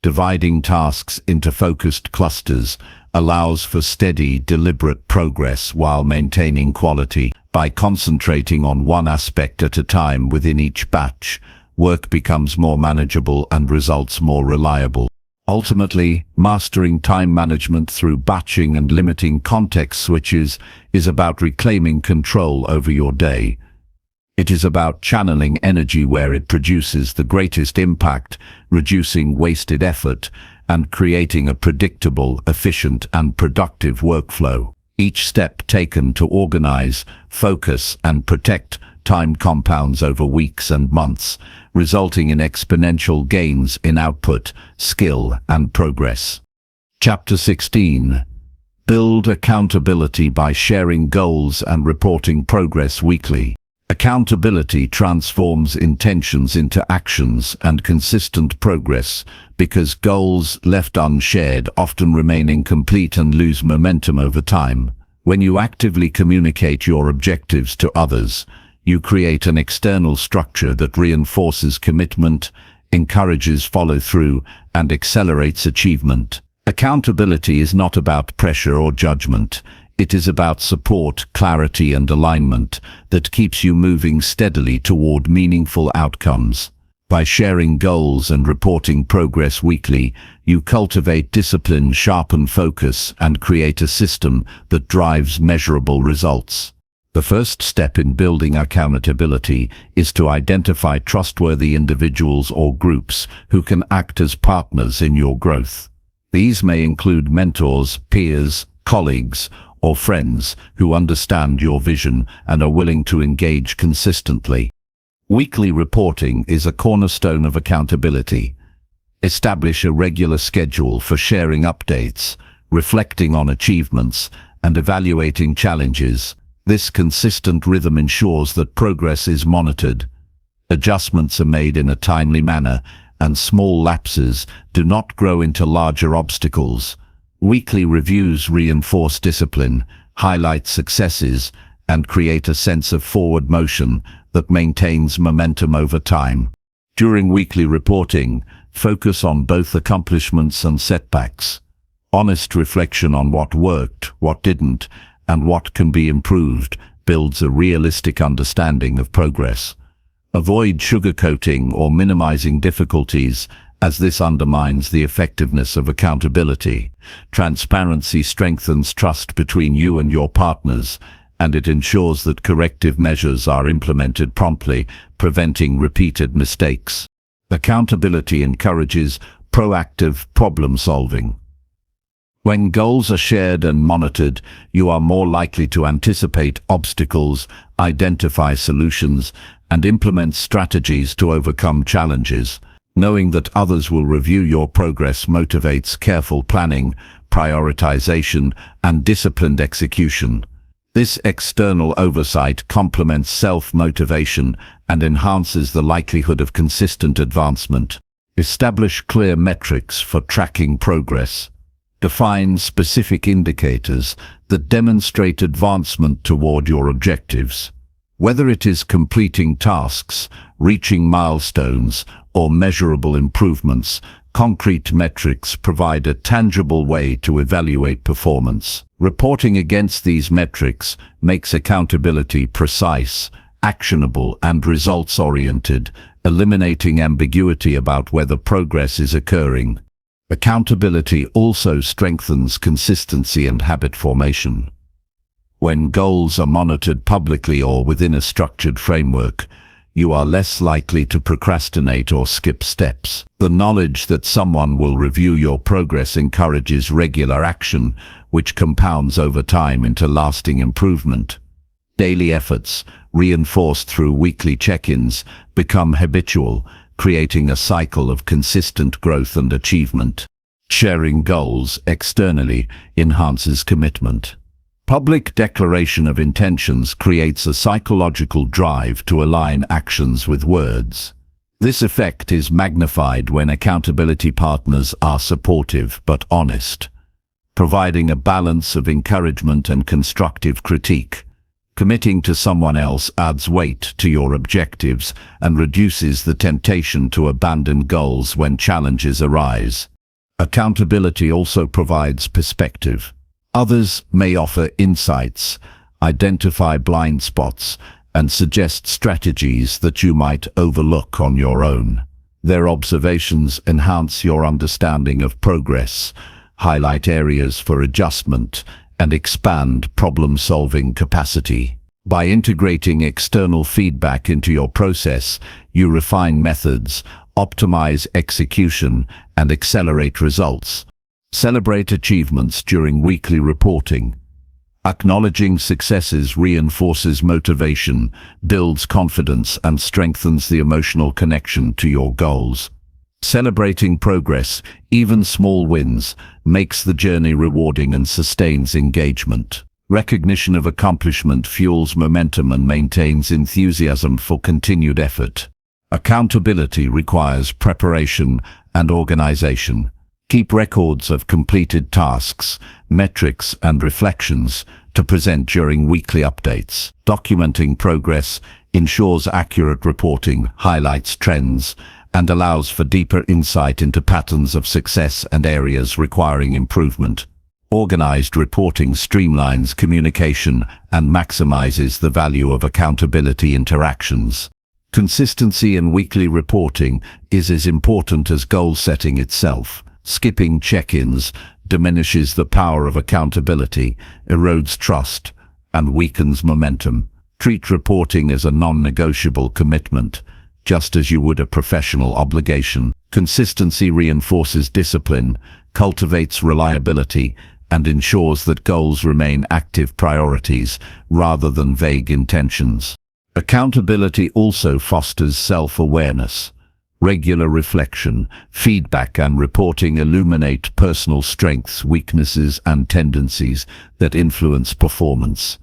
Dividing tasks into focused clusters allows for steady, deliberate progress while maintaining quality. By concentrating on one aspect at a time within each batch, work becomes more manageable and results more reliable. Ultimately, mastering time management through batching and limiting context switches is about reclaiming control over your day. It is about channeling energy where it produces the greatest impact, reducing wasted effort, and creating a predictable, efficient, and productive workflow. Each step taken to organize, focus, and protect time compounds over weeks and months, resulting in exponential gains in output, skill, and progress. Chapter 16. Build accountability by sharing goals and reporting progress weekly. Accountability transforms intentions into actions and consistent progress because goals left unshared often remain incomplete and lose momentum over time. When you actively communicate your objectives to others, you create an external structure that reinforces commitment, encourages follow-through, and accelerates achievement. Accountability is not about pressure or judgment. It is about support, clarity, and alignment that keeps you moving steadily toward meaningful outcomes. By sharing goals and reporting progress weekly, you cultivate discipline, sharpen focus, and create a system that drives measurable results. The first step in building accountability is to identify trustworthy individuals or groups who can act as partners in your growth. These may include mentors, peers, colleagues, or friends who understand your vision and are willing to engage consistently. Weekly reporting is a cornerstone of accountability. Establish a regular schedule for sharing updates, reflecting on achievements, and evaluating challenges. This consistent rhythm ensures that progress is monitored, adjustments are made in a timely manner, and small lapses do not grow into larger obstacles. Weekly reviews reinforce discipline, highlight successes, and create a sense of forward motion that maintains momentum over time. During weekly reporting, focus on both accomplishments and setbacks. Honest reflection on what worked, what didn't, and what can be improved builds a realistic understanding of progress. Avoid sugarcoating or minimizing difficulties, as this undermines the effectiveness of accountability. Transparency strengthens trust between you and your partners, and it ensures that corrective measures are implemented promptly, preventing repeated mistakes. Accountability encourages proactive problem-solving. When goals are shared and monitored, you are more likely to anticipate obstacles, identify solutions, and implement strategies to overcome challenges. Knowing that others will review your progress motivates careful planning, prioritization, and disciplined execution. This external oversight complements self-motivation and enhances the likelihood of consistent advancement. Establish clear metrics for tracking progress. Define specific indicators that demonstrate advancement toward your objectives. Whether it is completing tasks, reaching milestones, or measurable improvements, concrete metrics provide a tangible way to evaluate performance. Reporting against these metrics makes accountability precise, actionable, and results-oriented, eliminating ambiguity about whether progress is occurring. Accountability also strengthens consistency and habit formation. When goals are monitored publicly or within a structured framework, you are less likely to procrastinate or skip steps. The knowledge that someone will review your progress encourages regular action, which compounds over time into lasting improvement. Daily efforts, reinforced through weekly check-ins, become habitual, creating a cycle of consistent growth and achievement. Sharing goals externally enhances commitment. Public declaration of intentions creates a psychological drive to align actions with words. This effect is magnified when accountability partners are supportive but honest, providing a balance of encouragement and constructive critique. Committing to someone else adds weight to your objectives and reduces the temptation to abandon goals when challenges arise. Accountability also provides perspective. Others may offer insights, identify blind spots, and suggest strategies that you might overlook on your own. Their observations enhance your understanding of progress, highlight areas for adjustment, and expand problem-solving capacity. By integrating external feedback into your process, you refine methods, optimize execution, and accelerate results. Celebrate achievements during weekly reporting. Acknowledging successes reinforces motivation, builds confidence, and strengthens the emotional connection to your goals. Celebrating progress, even small wins, makes the journey rewarding and sustains engagement. Recognition of accomplishment fuels momentum and maintains enthusiasm for continued effort. Accountability requires preparation and organization. Keep records of completed tasks, metrics, and reflections to present during weekly updates. Documenting progress ensures accurate reporting, highlights trends, and allows for deeper insight into patterns of success and areas requiring improvement. Organized reporting streamlines communication and maximizes the value of accountability interactions. Consistency in weekly reporting is as important as goal setting itself. Skipping check-ins diminishes the power of accountability, erodes trust, and weakens momentum. Treat reporting as a non-negotiable commitment, just as you would a professional obligation. Consistency reinforces discipline, cultivates reliability, and ensures that goals remain active priorities rather than vague intentions. Accountability also fosters self-awareness. Regular reflection, feedback, and reporting illuminate personal strengths, weaknesses, and tendencies that influence performance.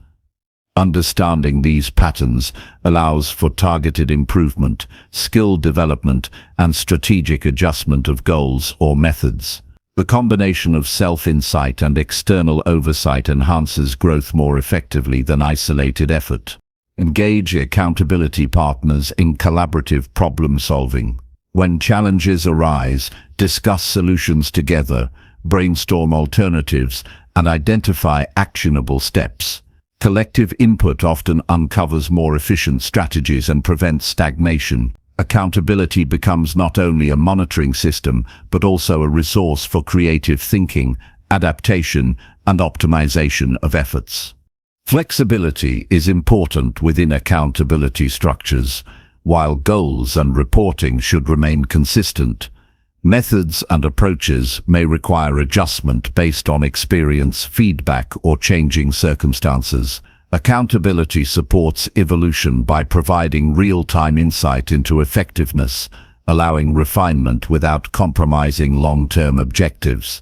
Understanding these patterns allows for targeted improvement, skill development, and strategic adjustment of goals or methods. The combination of self-insight and external oversight enhances growth more effectively than isolated effort. Engage accountability partners in collaborative problem-solving. When challenges arise, discuss solutions together, brainstorm alternatives, and identify actionable steps. Collective input often uncovers more efficient strategies and prevents stagnation. Accountability becomes not only a monitoring system, but also a resource for creative thinking, adaptation, and optimization of efforts. Flexibility is important within accountability structures. While goals and reporting should remain consistent, methods and approaches may require adjustment based on experience, feedback, or changing circumstances. Accountability supports evolution by providing real-time insight into effectiveness, allowing refinement without compromising long-term objectives.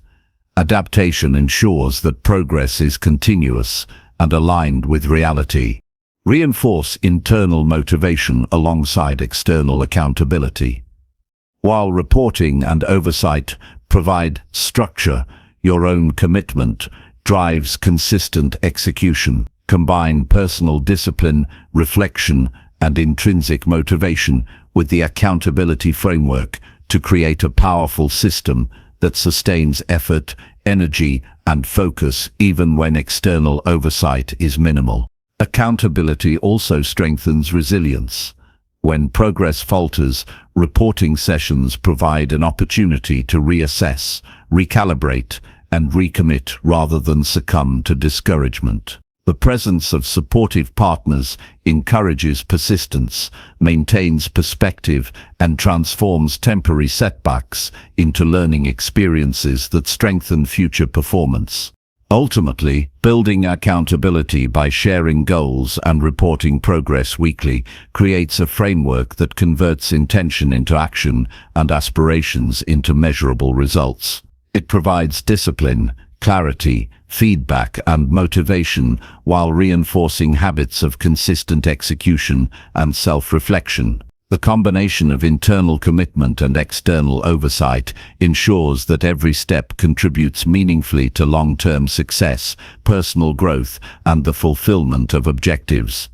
Adaptation ensures that progress is continuous and aligned with reality. Reinforce internal motivation alongside external accountability. While reporting and oversight provide structure, your own commitment drives consistent execution. Combine personal discipline, reflection, and intrinsic motivation with the accountability framework to create a powerful system that sustains effort, energy, and focus even when external oversight is minimal. Accountability also strengthens resilience. When progress falters, reporting sessions provide an opportunity to reassess, recalibrate, and recommit rather than succumb to discouragement. The presence of supportive partners encourages persistence, maintains perspective, and transforms temporary setbacks into learning experiences that strengthen future performance. Ultimately, building accountability by sharing goals and reporting progress weekly creates a framework that converts intention into action and aspirations into measurable results. It provides discipline, clarity, feedback, and motivation while reinforcing habits of consistent execution and self-reflection. The combination of internal commitment and external oversight ensures that every step contributes meaningfully to long-term success, personal growth, and the fulfillment of objectives.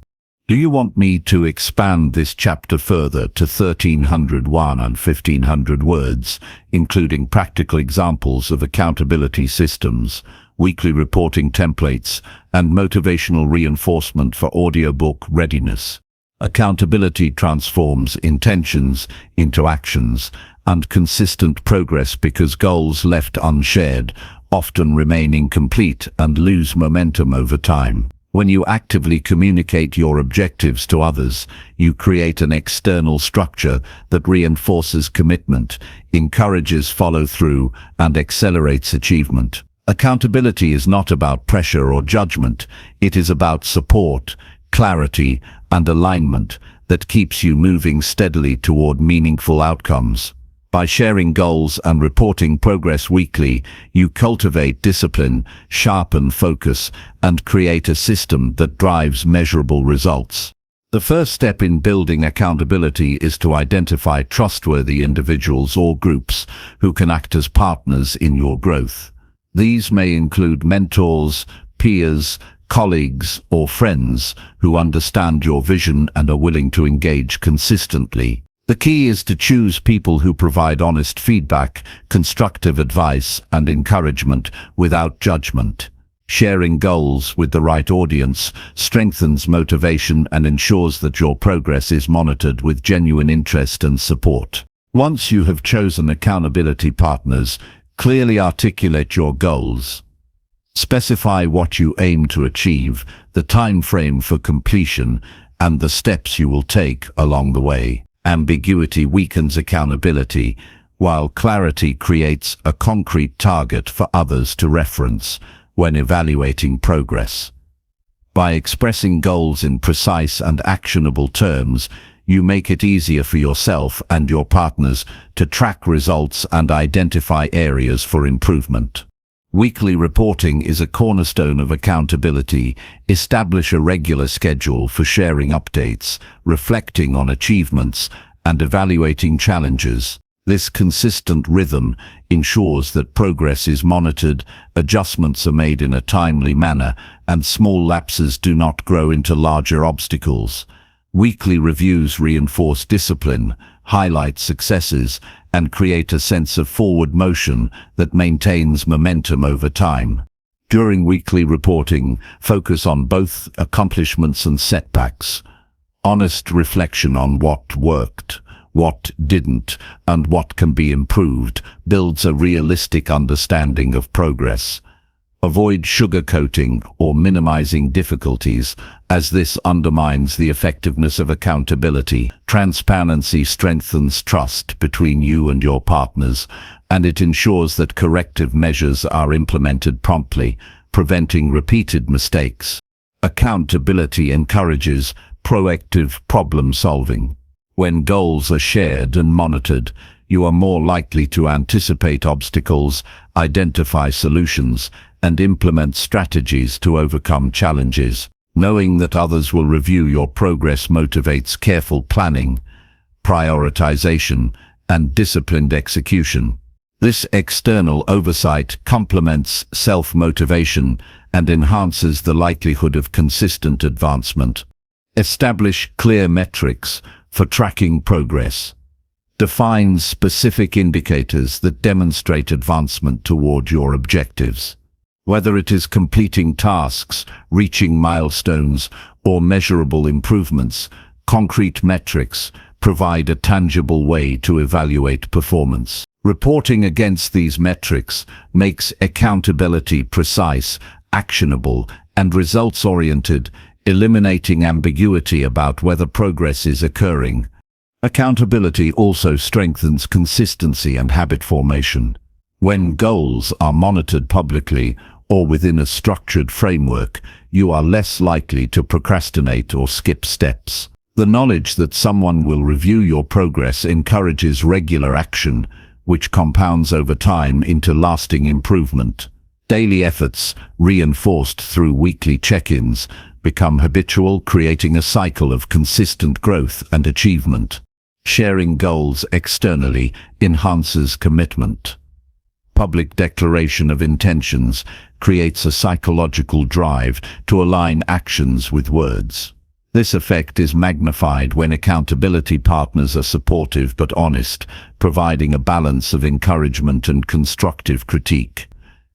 Do you want me to expand this chapter further to 1301 and 1500 words, including practical examples of accountability systems, weekly reporting templates, and motivational reinforcement for audiobook readiness? Accountability transforms intentions into actions and consistent progress because goals left unshared often remain incomplete and lose momentum over time. When you actively communicate your objectives to others, you create an external structure that reinforces commitment, encourages follow-through, and accelerates achievement. Accountability is not about pressure or judgment. It is about support, clarity, and alignment that keeps you moving steadily toward meaningful outcomes. By sharing goals and reporting progress weekly, you cultivate discipline, sharpen focus, and create a system that drives measurable results. The first step in building accountability is to identify trustworthy individuals or groups who can act as partners in your growth. These may include mentors, peers, colleagues, or friends who understand your vision and are willing to engage consistently. The key is to choose people who provide honest feedback, constructive advice, and encouragement without judgment. Sharing goals with the right audience strengthens motivation and ensures that your progress is monitored with genuine interest and support. Once you have chosen accountability partners, clearly articulate your goals. Specify what you aim to achieve, the time frame for completion, and the steps you will take along the way. Ambiguity weakens accountability, while clarity creates a concrete target for others to reference when evaluating progress. By expressing goals in precise and actionable terms, you make it easier for yourself and your partners to track results and identify areas for improvement. Weekly reporting is a cornerstone of accountability. Establish a regular schedule for sharing updates, reflecting on achievements, and evaluating challenges. This consistent rhythm ensures that progress is monitored, adjustments are made in a timely manner, and small lapses do not grow into larger obstacles. Weekly reviews reinforce discipline, highlight successes, and create a sense of forward motion that maintains momentum over time. During weekly reporting, focus on both accomplishments and setbacks. Honest reflection on what worked, what didn't, and what can be improved builds a realistic understanding of progress. Avoid sugarcoating or minimizing difficulties, as this undermines the effectiveness of accountability. Transparency strengthens trust between you and your partners, and it ensures that corrective measures are implemented promptly, preventing repeated mistakes. Accountability encourages proactive problem-solving. When goals are shared and monitored, you are more likely to anticipate obstacles, identify solutions, and implement strategies to overcome challenges. Knowing that others will review your progress motivates careful planning, prioritization, and disciplined execution. This external oversight complements self-motivation and enhances the likelihood of consistent advancement. Establish clear metrics for tracking progress. Define specific indicators that demonstrate advancement toward your objectives. Whether it is completing tasks, reaching milestones, or measurable improvements, concrete metrics provide a tangible way to evaluate performance. Reporting against these metrics makes accountability precise, actionable, and results-oriented, eliminating ambiguity about whether progress is occurring. Accountability also strengthens consistency and habit formation. When goals are monitored publicly or within a structured framework, you are less likely to procrastinate or skip steps. The knowledge that someone will review your progress encourages regular action, which compounds over time into lasting improvement. Daily efforts, reinforced through weekly check-ins, become habitual, creating a cycle of consistent growth and achievement. Sharing goals externally enhances commitment. Public declaration of intentions creates a psychological drive to align actions with words. This effect is magnified when accountability partners are supportive but honest, providing a balance of encouragement and constructive critique.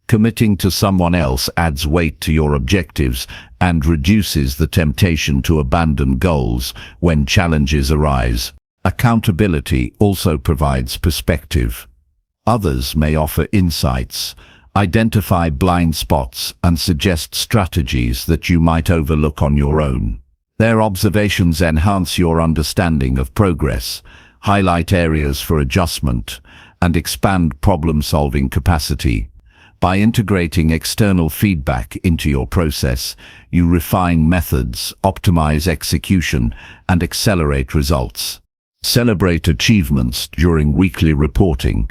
Committing to someone else adds weight to your objectives and reduces the temptation to abandon goals when challenges arise. Accountability also provides perspective. Others may offer insights, identify blind spots, and suggest strategies that you might overlook on your own. Their observations enhance your understanding of progress, highlight areas for adjustment, and expand problem-solving capacity. By integrating external feedback into your process, you refine methods, optimize execution, and accelerate results. Celebrate achievements during weekly reporting.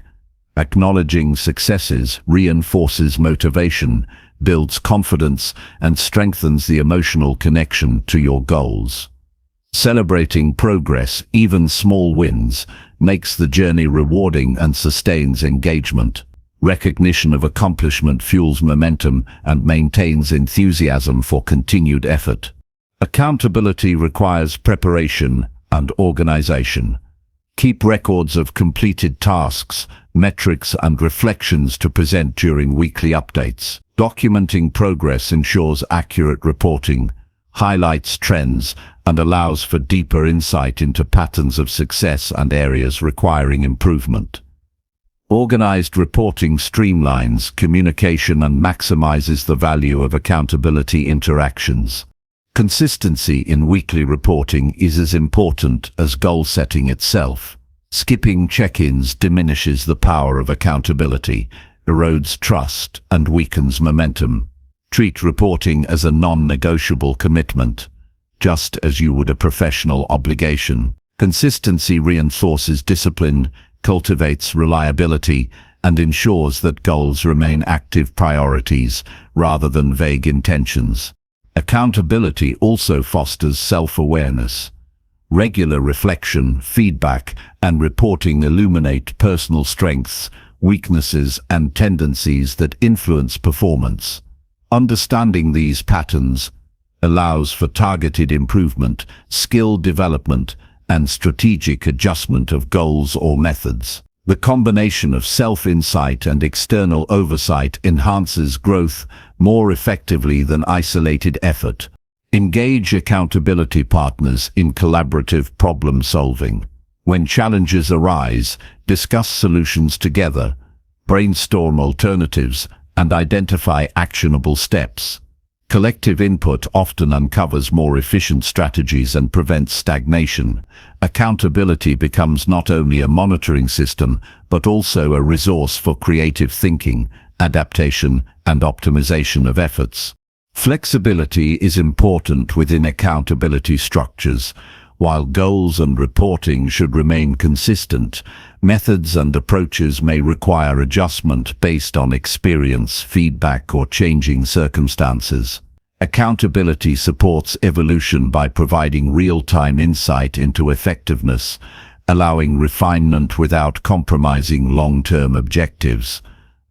Acknowledging successes reinforces motivation, builds confidence, and strengthens the emotional connection to your goals. Celebrating progress, even small wins, makes the journey rewarding and sustains engagement. Recognition of accomplishment fuels momentum and maintains enthusiasm for continued effort. Accountability requires preparation and organization. Keep records of completed tasks, metrics, and reflections to present during weekly updates. Documenting progress ensures accurate reporting, highlights trends, and allows for deeper insight into patterns of success and areas requiring improvement. Organized reporting streamlines communication and maximizes the value of accountability interactions. Consistency in weekly reporting is as important as goal setting itself. Skipping check-ins diminishes the power of accountability, erodes trust, and weakens momentum. Treat reporting as a non-negotiable commitment, just as you would a professional obligation. Consistency reinforces discipline, cultivates reliability, and ensures that goals remain active priorities rather than vague intentions. Accountability also fosters self-awareness. Regular reflection, feedback, and reporting illuminate personal strengths, weaknesses, and tendencies that influence performance. Understanding these patterns allows for targeted improvement, skill development, and strategic adjustment of goals or methods. The combination of self-insight and external oversight enhances growth more effectively than isolated effort. Engage accountability partners in collaborative problem solving. When challenges arise, discuss solutions together, brainstorm alternatives, and identify actionable steps. Collective input often uncovers more efficient strategies and prevents stagnation. Accountability becomes not only a monitoring system, but also a resource for creative thinking, adaptation, and optimization of efforts. Flexibility is important within accountability structures. While goals and reporting should remain consistent, methods and approaches may require adjustment based on experience, feedback, or changing circumstances. Accountability supports evolution by providing real-time insight into effectiveness, allowing refinement without compromising long-term objectives.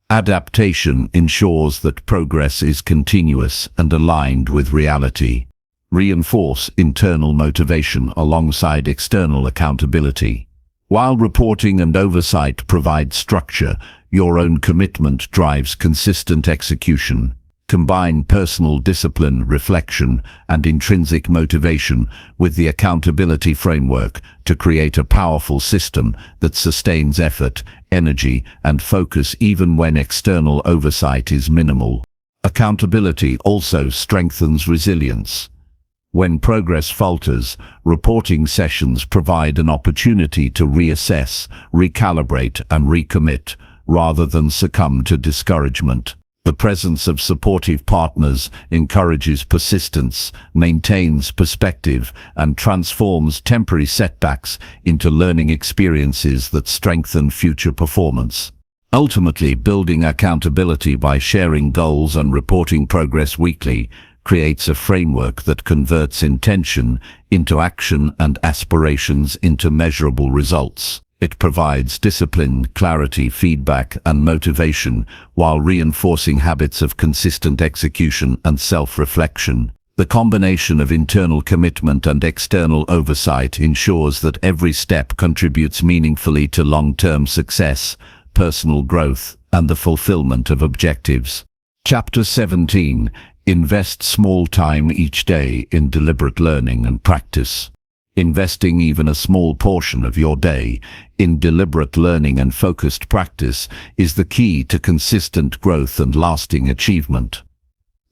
Adaptation ensures that progress is continuous and aligned with reality. Reinforce internal motivation alongside external accountability. While reporting and oversight provide structure, your own commitment drives consistent execution. Combine personal discipline, reflection, and intrinsic motivation with the accountability framework to create a powerful system that sustains effort, energy, and focus even when external oversight is minimal. Accountability also strengthens resilience. When progress falters, reporting sessions provide an opportunity to reassess, recalibrate, and recommit, rather than succumb to discouragement. The presence of supportive partners encourages persistence, maintains perspective, and transforms temporary setbacks into learning experiences that strengthen future performance. Ultimately, building accountability by sharing goals and reporting progress weekly creates a framework that converts intention into action and aspirations into measurable results. It provides discipline, clarity, feedback, and motivation while reinforcing habits of consistent execution and self-reflection. The combination of internal commitment and external oversight ensures that every step contributes meaningfully to long-term success, personal growth, and the fulfillment of objectives. Chapter 17. Invest small time each day in deliberate learning and practice. Investing even a small portion of your day in deliberate learning and focused practice is the key to consistent growth and lasting achievement.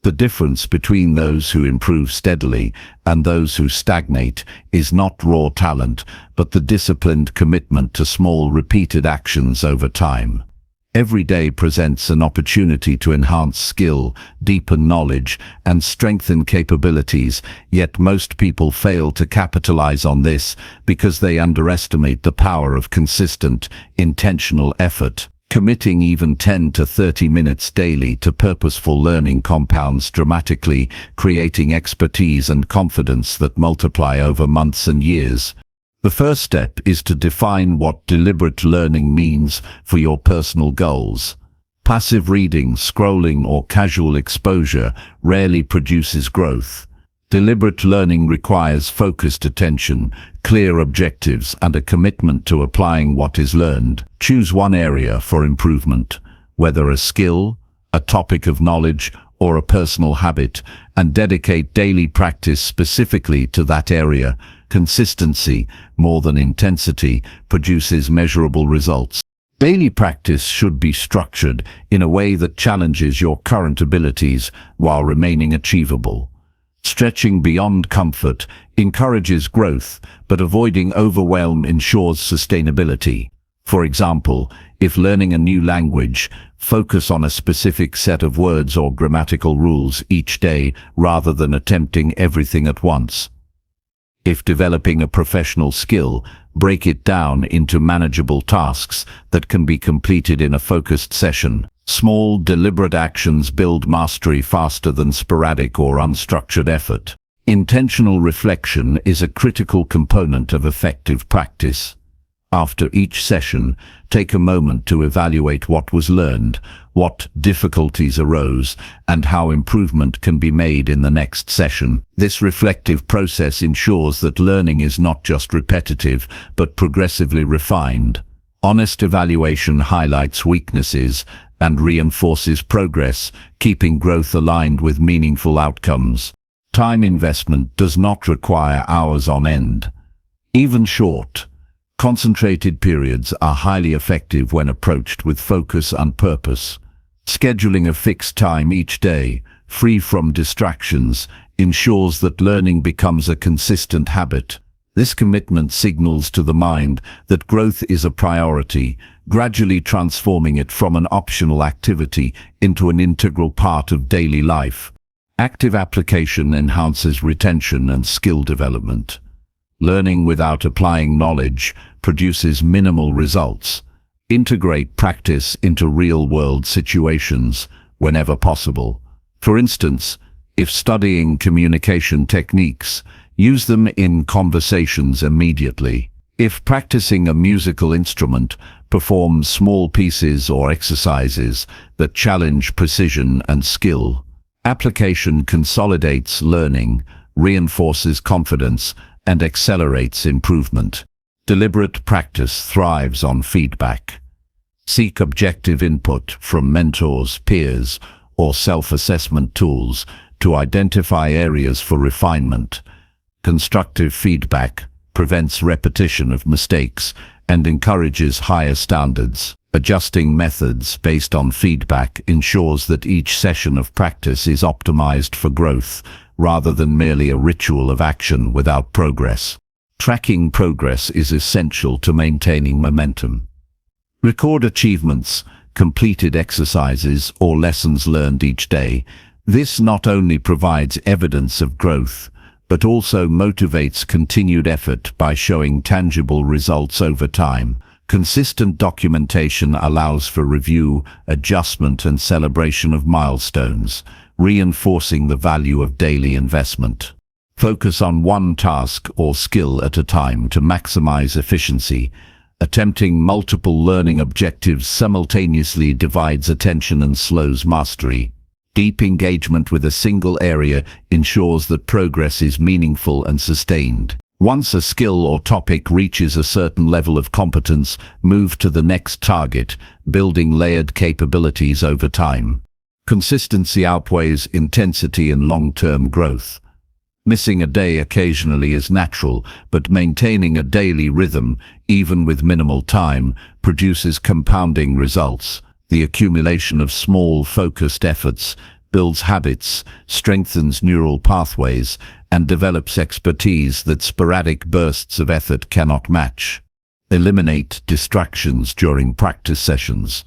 The difference between those who improve steadily and those who stagnate is not raw talent, but the disciplined commitment to small repeated actions over time. Every day presents an opportunity to enhance skill, deepen knowledge, and strengthen capabilities, yet most people fail to capitalize on this because they underestimate the power of consistent, intentional effort. Committing even 10 to 30 minutes daily to purposeful learning compounds dramatically, creating expertise and confidence that multiply over months and years. The first step is to define what deliberate learning means for your personal goals. Passive reading, scrolling, or casual exposure rarely produces growth. Deliberate learning requires focused attention, clear objectives, and a commitment to applying what is learned. Choose one area for improvement, whether a skill, a topic of knowledge, or a personal habit, and dedicate daily practice specifically to that area. Consistency, more than intensity, produces measurable results. Daily practice should be structured in a way that challenges your current abilities while remaining achievable. Stretching beyond comfort encourages growth, but avoiding overwhelm ensures sustainability. For example, if learning a new language, focus on a specific set of words or grammatical rules each day rather than attempting everything at once. If developing a professional skill, break it down into manageable tasks that can be completed in a focused session. Small, deliberate actions build mastery faster than sporadic or unstructured effort. Intentional reflection is a critical component of effective practice. After each session, take a moment to evaluate what was learned, what difficulties arose, and how improvement can be made in the next session. This reflective process ensures that learning is not just repetitive, but progressively refined. Honest evaluation highlights weaknesses and reinforces progress, keeping growth aligned with meaningful outcomes. Time investment does not require hours on end. Even short, concentrated periods are highly effective when approached with focus and purpose. Scheduling a fixed time each day, free from distractions, ensures that learning becomes a consistent habit. This commitment signals to the mind that growth is a priority, gradually transforming it from an optional activity into an integral part of daily life. Active application enhances retention and skill development. Learning without applying knowledge produces minimal results. Integrate practice into real-world situations whenever possible. For instance, if studying communication techniques, use them in conversations immediately. If practicing a musical instrument, perform small pieces or exercises that challenge precision and skill. Application consolidates learning, reinforces confidence, and accelerates improvement. Deliberate practice thrives on feedback. Seek objective input from mentors, peers, or self-assessment tools to identify areas for refinement. Constructive feedback prevents repetition of mistakes and encourages higher standards. Adjusting methods based on feedback ensures that each session of practice is optimized for growth, rather than merely a ritual of action without progress. Tracking progress is essential to maintaining momentum. Record achievements, completed exercises, or lessons learned each day. This not only provides evidence of growth, but also motivates continued effort by showing tangible results over time. Consistent documentation allows for review, adjustment, and celebration of milestones, reinforcing the value of daily investment. Focus on one task or skill at a time to maximize efficiency. Attempting multiple learning objectives simultaneously divides attention and slows mastery. Deep engagement with a single area ensures that progress is meaningful and sustained. Once a skill or topic reaches a certain level of competence, move to the next target, building layered capabilities over time. Consistency outweighs intensity in long-term growth. Missing a day occasionally is natural, but maintaining a daily rhythm, even with minimal time, produces compounding results. The accumulation of small, focused efforts builds habits, strengthens neural pathways, and develops expertise that sporadic bursts of effort cannot match. Eliminate distractions during practice sessions.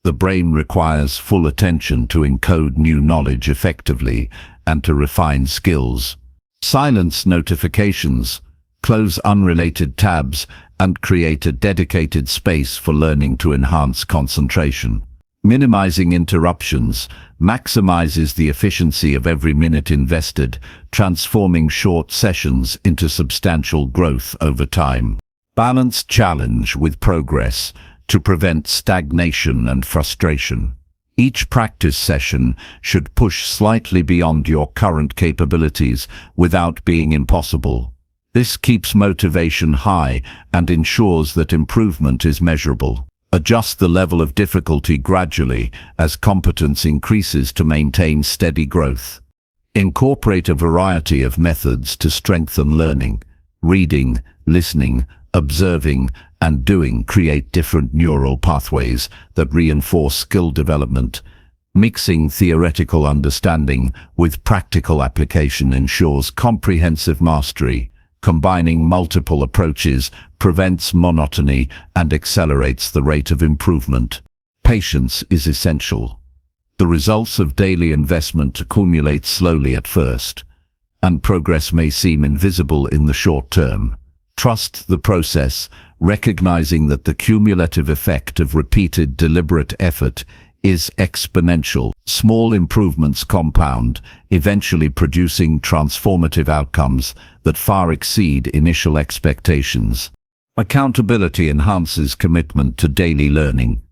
The brain requires full attention to encode new knowledge effectively and to refine skills. Silence notifications, close unrelated tabs, and create a dedicated space for learning to enhance concentration. Minimizing interruptions maximizes the efficiency of every minute invested, transforming short sessions into substantial growth over time. Balance challenge with progress to prevent stagnation and frustration. Each practice session should push slightly beyond your current capabilities without being impossible. This keeps motivation high and ensures that improvement is measurable. Adjust the level of difficulty gradually as competence increases to maintain steady growth. Incorporate a variety of methods to strengthen learning. Reading, listening, observing, and doing create different neural pathways that reinforce skill development. Mixing theoretical understanding with practical application ensures comprehensive mastery. Combining multiple approaches prevents monotony and accelerates the rate of improvement. Patience is essential. The results of daily investment accumulate slowly at first, and progress may seem invisible in the short term. Trust the process, recognizing that the cumulative effect of repeated deliberate effort is exponential. Small improvements compound, eventually producing transformative outcomes that far exceed initial expectations. Accountability enhances commitment to daily learning.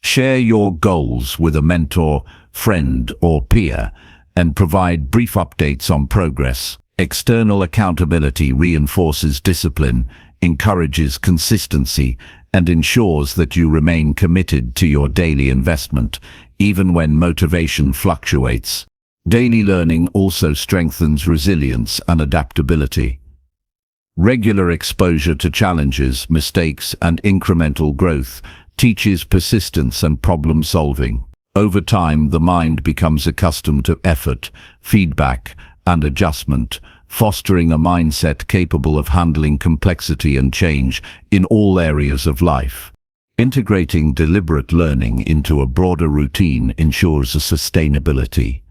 Share your goals with a mentor, friend, or peer, and provide brief updates on progress. External accountability reinforces discipline, encourages consistency, and ensures that you remain committed to your daily investment, even when motivation fluctuates. Daily learning also strengthens resilience and adaptability. Regular exposure to challenges, mistakes, and incremental growth teaches persistence and problem solving. Over time, the mind becomes accustomed to effort, feedback, and adjustment, fostering a mindset capable of handling complexity and change in all areas of life. Integrating deliberate learning into a broader routine ensures a sustainability.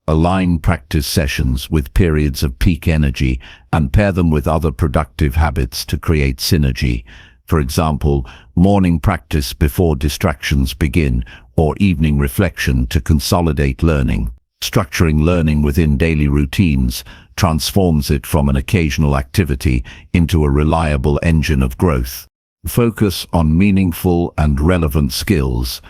Align practice sessions with periods of peak energy and pair them with other productive habits to create synergy. For example, morning practice before distractions begin, or evening reflection to consolidate learning. Structuring learning within daily routines transforms it from an occasional activity into a reliable engine of growth. Focus on meaningful and relevant skills.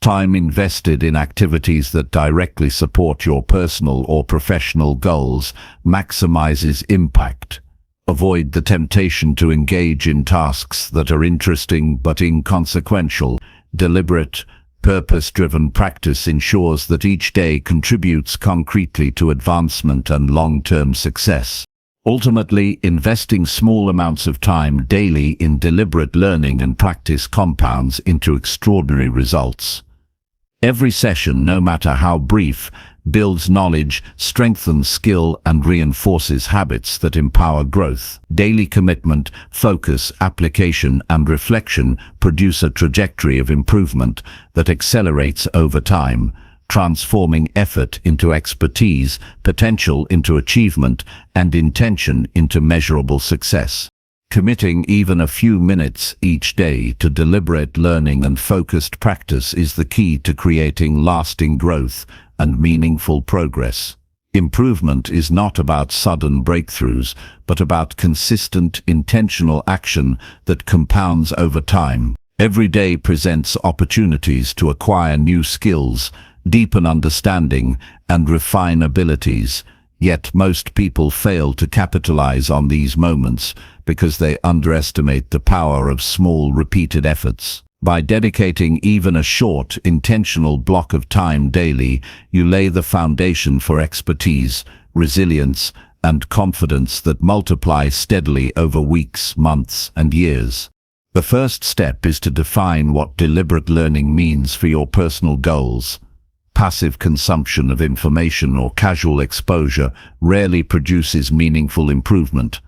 Time invested in activities that directly support your personal or professional goals maximizes impact. Avoid the temptation to engage in tasks that are interesting but inconsequential. Deliberate, purpose-driven practice ensures that each day contributes concretely to advancement and long-term success. Ultimately, investing small amounts of time daily in deliberate learning and practice compounds into extraordinary results. Every session, no matter how brief, builds knowledge, strengthens skill, and reinforces habits that empower growth. Daily commitment, focus, application, and reflection produce a trajectory of improvement that accelerates over time, transforming effort into expertise, potential into achievement, and intention into measurable success. Committing even a few minutes each day to deliberate learning and focused practice is the key to creating lasting growth and meaningful progress. Improvement is not about sudden breakthroughs, but about consistent, intentional action that compounds over time. Every day presents opportunities to acquire new skills, deepen understanding, and refine abilities. Yet most people fail to capitalize on these moments because they underestimate the power of small, repeated efforts. By dedicating even a short, intentional block of time daily, you lay the foundation for expertise, resilience, and confidence that multiply steadily over weeks, months, and years. The first step is to define what deliberate learning means for your personal goals. Passive consumption of information or casual exposure rarely produces meaningful improvement.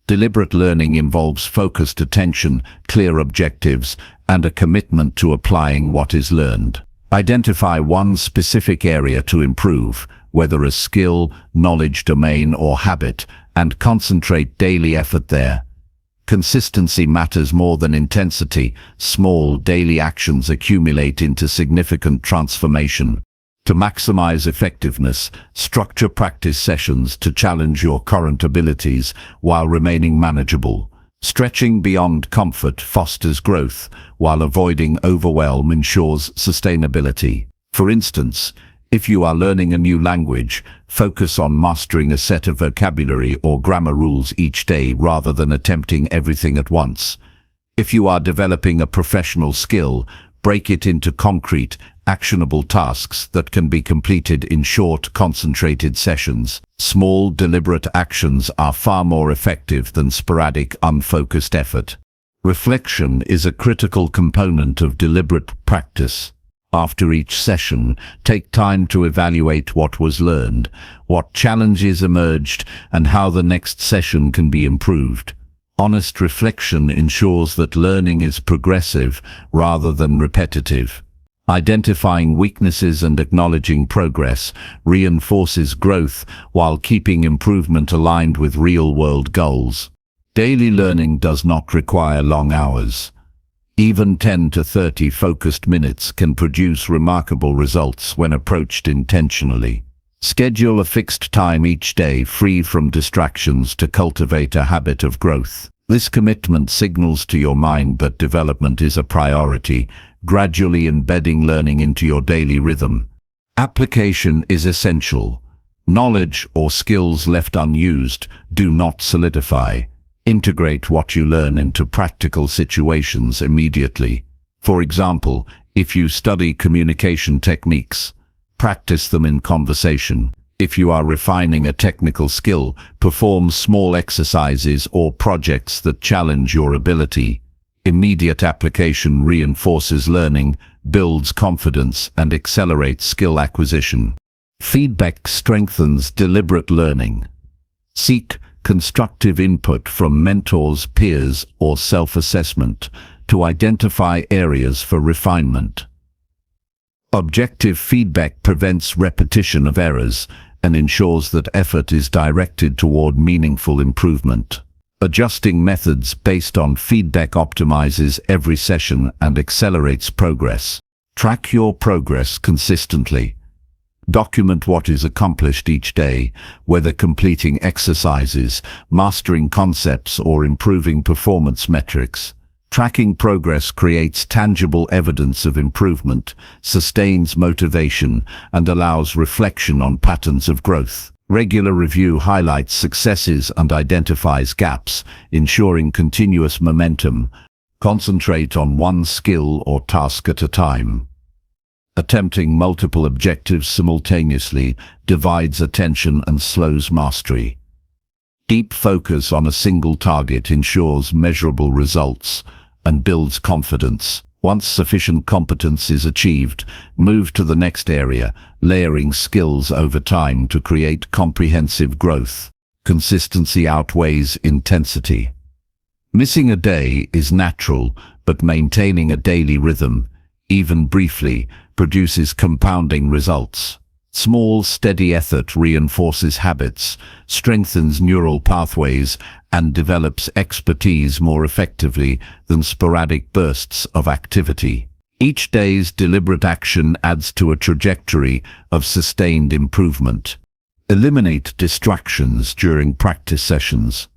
Deliberate learning involves focused attention, clear objectives, and a commitment to applying what is learned. Identify one specific area to improve, whether a skill, knowledge domain, or habit, and concentrate daily effort there. Consistency matters more than intensity. Small, daily actions accumulate into significant transformation. To maximize effectiveness, structure practice sessions to challenge your current abilities while remaining manageable. Stretching beyond comfort fosters growth, while avoiding overwhelm ensures sustainability. For instance, if you are learning a new language, focus on mastering a set of vocabulary or grammar rules each day rather than attempting everything at once. If you are developing a professional skill, break it into concrete, actionable tasks that can be completed in short, concentrated sessions. Small, deliberate actions are far more effective than sporadic, unfocused effort. Reflection is a critical component of deliberate practice. After each session, take time to evaluate what was learned, what challenges emerged, and how the next session can be improved. Honest reflection ensures that learning is progressive rather than repetitive. Identifying weaknesses and acknowledging progress reinforces growth while keeping improvement aligned with real-world goals. Daily learning does not require long hours. Even 10 to 30 focused minutes can produce remarkable results when approached intentionally. Schedule a fixed time each day free from distractions to cultivate a habit of growth. This commitment signals to your mind that development is a priority, gradually embedding learning into your daily rhythm. Application is essential. Knowledge or skills left unused do not solidify. Integrate what you learn into practical situations immediately. For example, if you study communication techniques, practice them in conversation. If you are refining a technical skill, perform small exercises or projects that challenge your ability. Immediate application reinforces learning, builds confidence, and accelerates skill acquisition. Feedback strengthens deliberate learning. Seek constructive input from mentors, peers, or self-assessment to identify areas for refinement. Objective feedback prevents repetition of errors and ensures that effort is directed toward meaningful improvement. Adjusting methods based on feedback optimizes every session and accelerates progress. Track your progress consistently. Document what is accomplished each day, whether completing exercises, mastering concepts, or improving performance metrics. Tracking progress creates tangible evidence of improvement, sustains motivation, and allows reflection on patterns of growth. Regular review highlights successes and identifies gaps, ensuring continuous momentum. Concentrate on one skill or task at a time. Attempting multiple objectives simultaneously divides attention and slows mastery. Deep focus on a single target ensures measurable results and builds confidence. Once sufficient competence is achieved, move to the next area, layering skills over time to create comprehensive growth. Consistency outweighs intensity. Missing a day is natural, but maintaining a daily rhythm, even briefly, produces compounding results. Small, steady effort reinforces habits, strengthens neural pathways, and develops expertise more effectively than sporadic bursts of activity. Each day's deliberate action adds to a trajectory of sustained improvement. Eliminate distractions during practice sessions.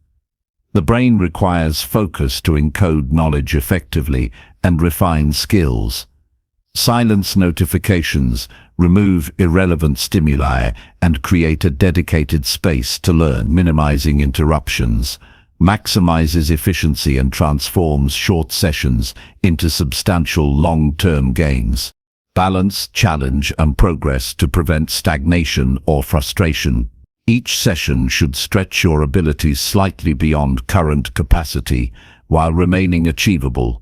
The brain requires focus to encode knowledge effectively and refine skills. Silence notifications, remove irrelevant stimuli, and create a dedicated space to learn. Minimizing interruptions maximizes efficiency and transforms short sessions into substantial long-term gains. Balance challenge and progress to prevent stagnation or frustration. Each session should stretch your abilities slightly beyond current capacity while remaining achievable.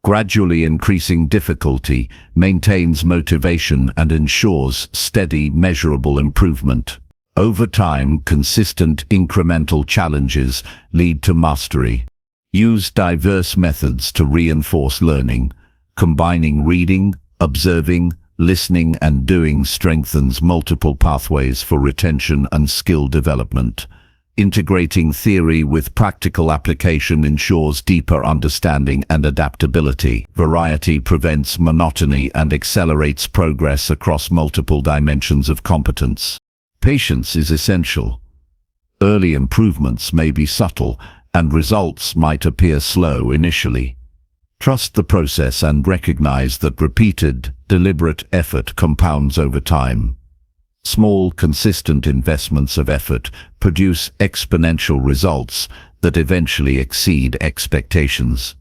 Gradually increasing difficulty maintains motivation and ensures steady, measurable improvement. Over time, consistent incremental challenges lead to mastery. Use diverse methods to reinforce learning. Combining reading, observing, listening, and doing strengthens multiple pathways for retention and skill development. Integrating theory with practical application ensures deeper understanding and adaptability. Variety prevents monotony and accelerates progress across multiple dimensions of competence. Patience is essential. Early improvements may be subtle, and results might appear slow initially. Trust the process and recognize that repeated, deliberate effort compounds over time. Small, consistent investments of effort produce exponential results that eventually exceed expectations.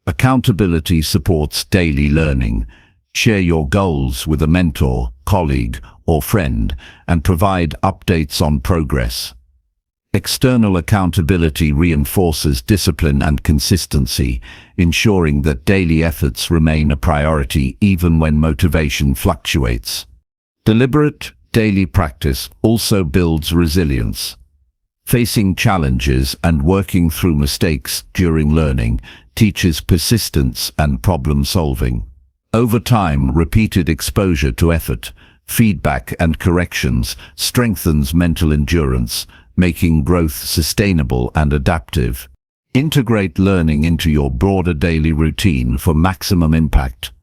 Accountability supports daily learning. Share your goals with a mentor, colleague, or friend, and provide updates on progress. External accountability reinforces discipline and consistency, ensuring that daily efforts remain a priority even when motivation fluctuates. Deliberate, daily practice also builds resilience. Facing challenges and working through mistakes during learning teaches persistence and problem-solving. Over time, repeated exposure to effort, feedback, and corrections strengthens mental endurance, making growth sustainable and adaptive. Integrate learning into your broader daily routine for maximum impact.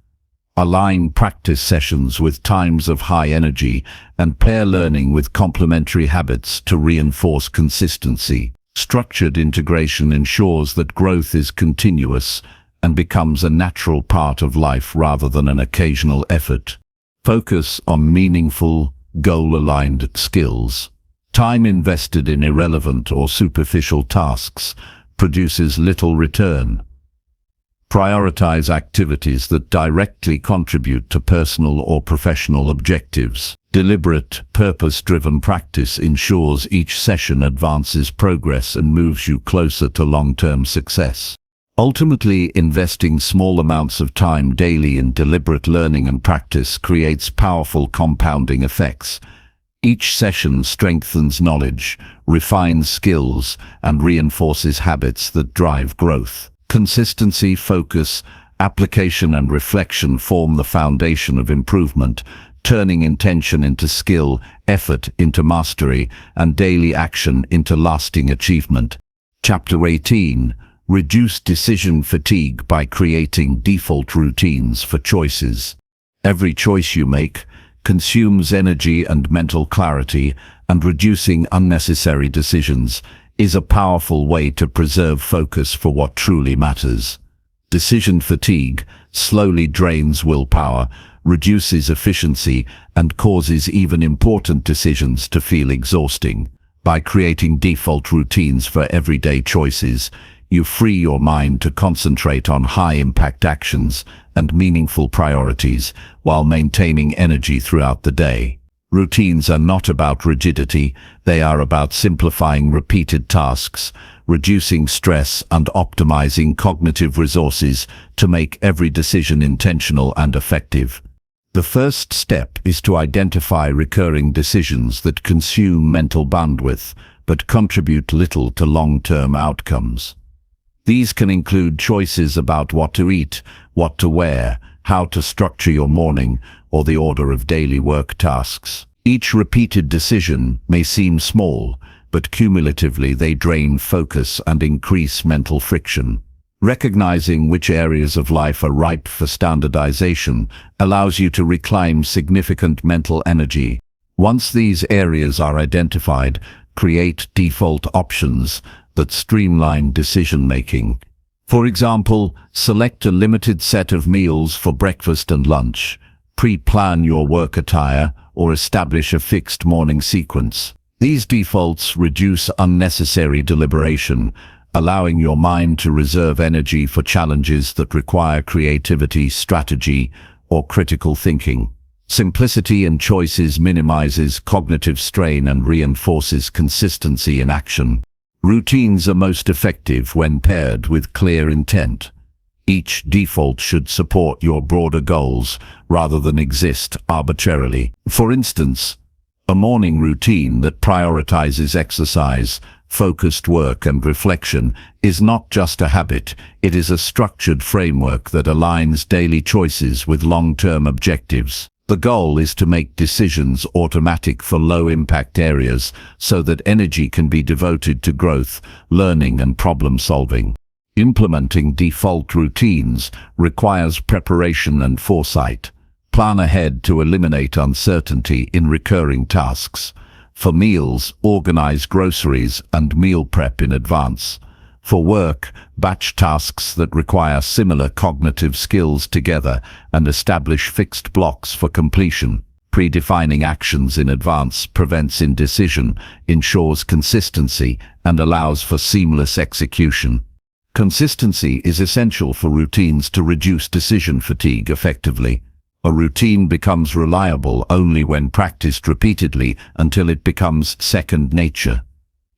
Align practice sessions with times of high energy and pair learning with complementary habits to reinforce consistency. Structured integration ensures that growth is continuous and becomes a natural part of life rather than an occasional effort. Focus on meaningful, goal-aligned skills. Time invested in irrelevant or superficial tasks produces little return. Prioritize activities that directly contribute to personal or professional objectives. Deliberate, purpose-driven practice ensures each session advances progress and moves you closer to long-term success. Ultimately, investing small amounts of time daily in deliberate learning and practice creates powerful compounding effects. Each session strengthens knowledge, refines skills, and reinforces habits that drive growth. Consistency, focus, application, and reflection form the foundation of improvement, turning intention into skill, effort into mastery, and daily action into lasting achievement. Chapter 18. Reduce decision fatigue by creating default routines for choices. Every choice you make consumes energy and mental clarity, and reducing unnecessary decisions is a powerful way to preserve focus for what truly matters. Decision fatigue slowly drains willpower, reduces efficiency, and causes even important decisions to feel exhausting. By creating default routines for everyday choices, you free your mind to concentrate on high-impact actions and meaningful priorities while maintaining energy throughout the day. Routines are not about rigidity, they are about simplifying repeated tasks, reducing stress, and optimizing cognitive resources to make every decision intentional and effective. The first step is to identify recurring decisions that consume mental bandwidth but contribute little to long-term outcomes. These can include choices about what to eat, what to wear, how to structure your morning, or the order of daily work tasks. Each repeated decision may seem small, but cumulatively they drain focus and increase mental friction. Recognizing which areas of life are ripe for standardization allows you to reclaim significant mental energy. Once these areas are identified, create default options that streamline decision-making. For example, select a limited set of meals for breakfast and lunch, pre-plan your work attire, or establish a fixed morning sequence. These defaults reduce unnecessary deliberation, allowing your mind to reserve energy for challenges that require creativity, strategy, or critical thinking. Simplicity in choices minimizes cognitive strain and reinforces consistency in action. Routines are most effective when paired with clear intent. Each default should support your broader goals rather than exist arbitrarily. For instance, a morning routine that prioritizes exercise, focused work, and reflection is not just a habit, it is a structured framework that aligns daily choices with long-term objectives. The goal is to make decisions automatic for low-impact areas so that energy can be devoted to growth, learning, and problem-solving. Implementing default routines requires preparation and foresight. Plan ahead to eliminate uncertainty in recurring tasks. For meals, organize groceries and meal prep in advance. For work, batch tasks that require similar cognitive skills together and establish fixed blocks for completion. Predefining actions in advance prevents indecision, ensures consistency, and allows for seamless execution. Consistency is essential for routines to reduce decision fatigue effectively. A routine becomes reliable only when practiced repeatedly until it becomes second nature.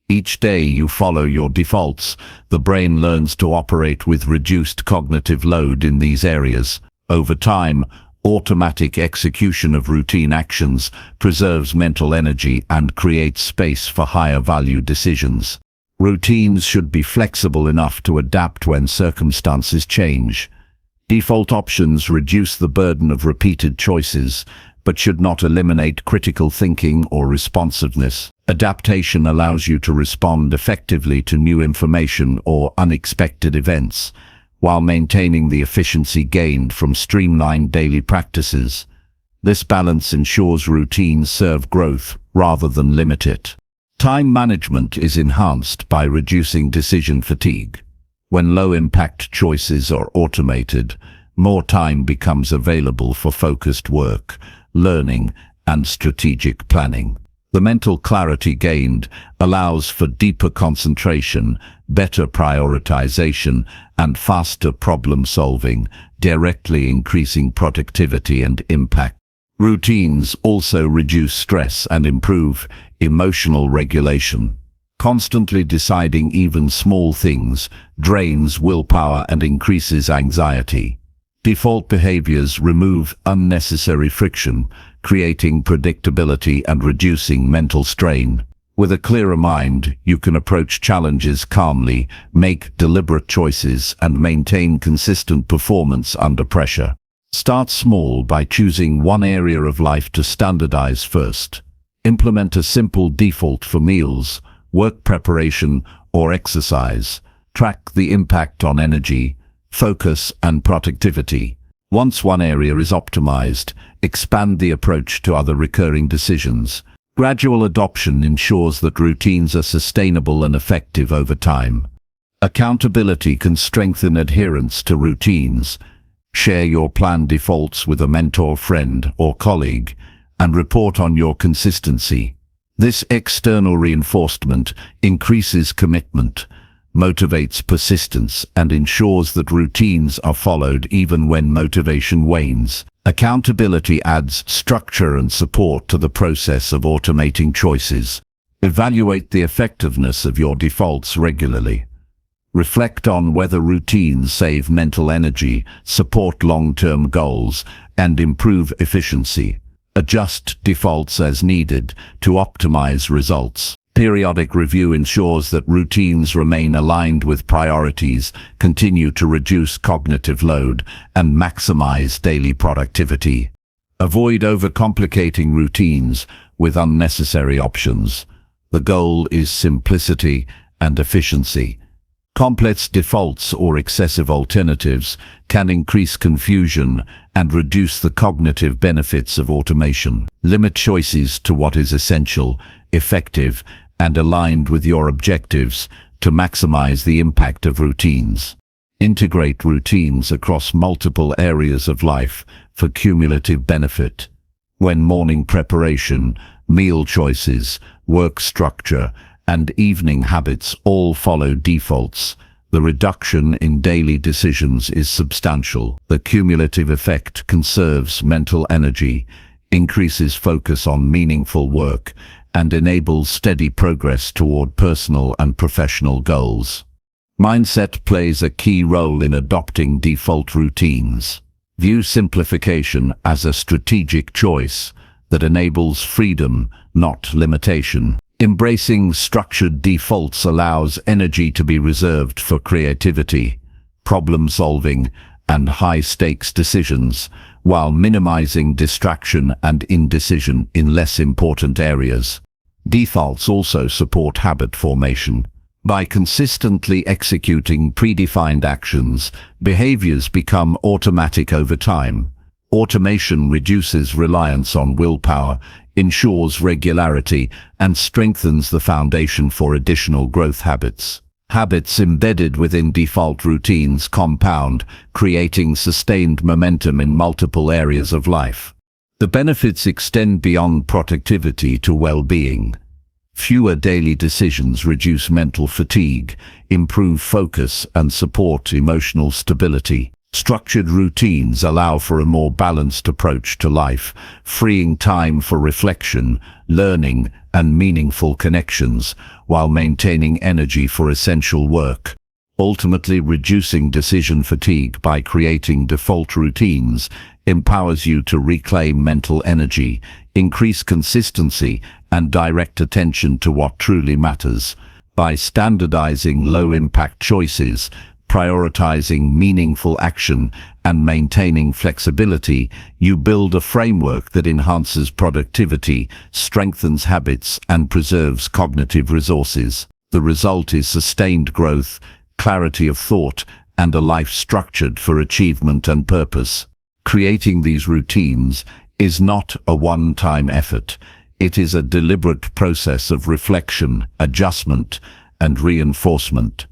Each day you follow your defaults, the brain learns to operate with reduced cognitive load in these areas. Over time, automatic execution of routine actions preserves mental energy and creates space for higher value decisions. Routines should be flexible enough to adapt when circumstances change. Default options reduce the burden of repeated choices, but should not eliminate critical thinking or responsiveness. Adaptation allows you to respond effectively to new information or unexpected events, while maintaining the efficiency gained from streamlined daily practices. This balance ensures routines serve growth rather than limit it. Time management is enhanced by reducing decision fatigue. When low-impact choices are automated, more time becomes available for focused work, learning, and strategic planning. The mental clarity gained allows for deeper concentration, better prioritization, and faster problem-solving, directly increasing productivity and impact. Routines also reduce stress and improve emotional regulation. Constantly deciding even small things drains willpower and increases anxiety. Default behaviors remove unnecessary friction, creating predictability and reducing mental strain. With a clearer mind, you can approach challenges calmly, make deliberate choices, and maintain consistent performance under pressure. Start small by choosing one area of life to standardize first. Implement a simple default for meals, work preparation, or exercise. Track the impact on energy, focus, and productivity. Once one area is optimized, expand the approach to other recurring decisions. Gradual adoption ensures that routines are sustainable and effective over time. Accountability can strengthen adherence to routines. Share your planned defaults with a mentor, friend, or colleague, and report on your consistency. This external reinforcement increases commitment, motivates persistence, and ensures that routines are followed even when motivation wanes. Accountability adds structure and support to the process of automating choices. Evaluate the effectiveness of your defaults regularly. Reflect on whether routines save mental energy, support long-term goals, and improve efficiency. Adjust defaults as needed to optimize results. Periodic review ensures that routines remain aligned with priorities, continue to reduce cognitive load, and maximize daily productivity. Avoid overcomplicating routines with unnecessary options. The goal is simplicity and efficiency. Complex defaults or excessive alternatives can increase confusion and reduce the cognitive benefits of automation. Limit choices to what is essential, effective, and aligned with your objectives to maximize the impact of routines. Integrate routines across multiple areas of life for cumulative benefit. When morning preparation, meal choices, work structure, and evening habits all follow defaults, the reduction in daily decisions is substantial. The cumulative effect conserves mental energy, increases focus on meaningful work, and enables steady progress toward personal and professional goals. Mindset plays a key role in adopting default routines. View simplification as a strategic choice that enables freedom, not limitation. Embracing structured defaults allows energy to be reserved for creativity, problem-solving, and high-stakes decisions, while minimizing distraction and indecision in less important areas. Defaults also support habit formation. By consistently executing predefined actions, behaviors become automatic over time. Automation reduces reliance on willpower, ensures regularity, and strengthens the foundation for additional growth habits. Habits embedded within default routines compound, creating sustained momentum in multiple areas of life. The benefits extend beyond productivity to well-being. Fewer daily decisions reduce mental fatigue, improve focus, and support emotional stability. Structured routines allow for a more balanced approach to life, freeing time for reflection, learning, and meaningful connections, while maintaining energy for essential work. Ultimately, reducing decision fatigue by creating default routines empowers you to reclaim mental energy, increase consistency, and direct attention to what truly matters. By standardizing low-impact choices, prioritizing meaningful action, and maintaining flexibility, you build a framework that enhances productivity, strengthens habits, and preserves cognitive resources. The result is sustained growth, clarity of thought, and a life structured for achievement and purpose. Creating these routines is not a one-time effort. It is a deliberate process of reflection, adjustment, and reinforcement.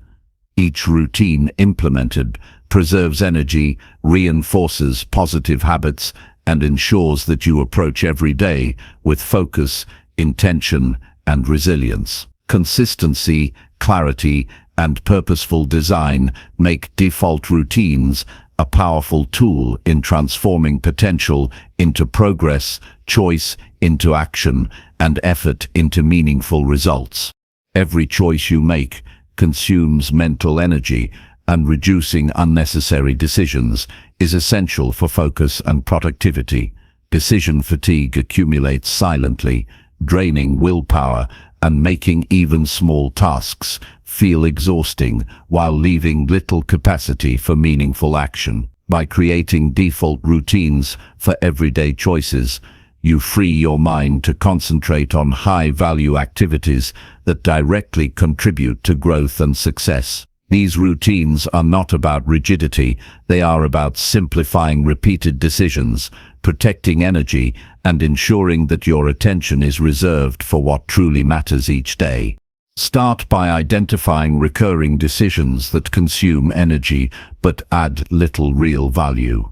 Each routine implemented preserves energy, reinforces positive habits, and ensures that you approach every day with focus, intention, and resilience. Consistency, clarity, and purposeful design make default routines a powerful tool in transforming potential into progress, choice into action, and effort into meaningful results. Every choice you make consumes mental energy, and reducing unnecessary decisions is essential for focus and productivity. Decision fatigue accumulates silently, draining willpower and making even small tasks feel exhausting while leaving little capacity for meaningful action. By creating default routines for everyday choices, you free your mind to concentrate on high-value activities that directly contribute to growth and success. These routines are not about rigidity, they are about simplifying repeated decisions, protecting energy, and ensuring that your attention is reserved for what truly matters each day. Start by identifying recurring decisions that consume energy but add little real value.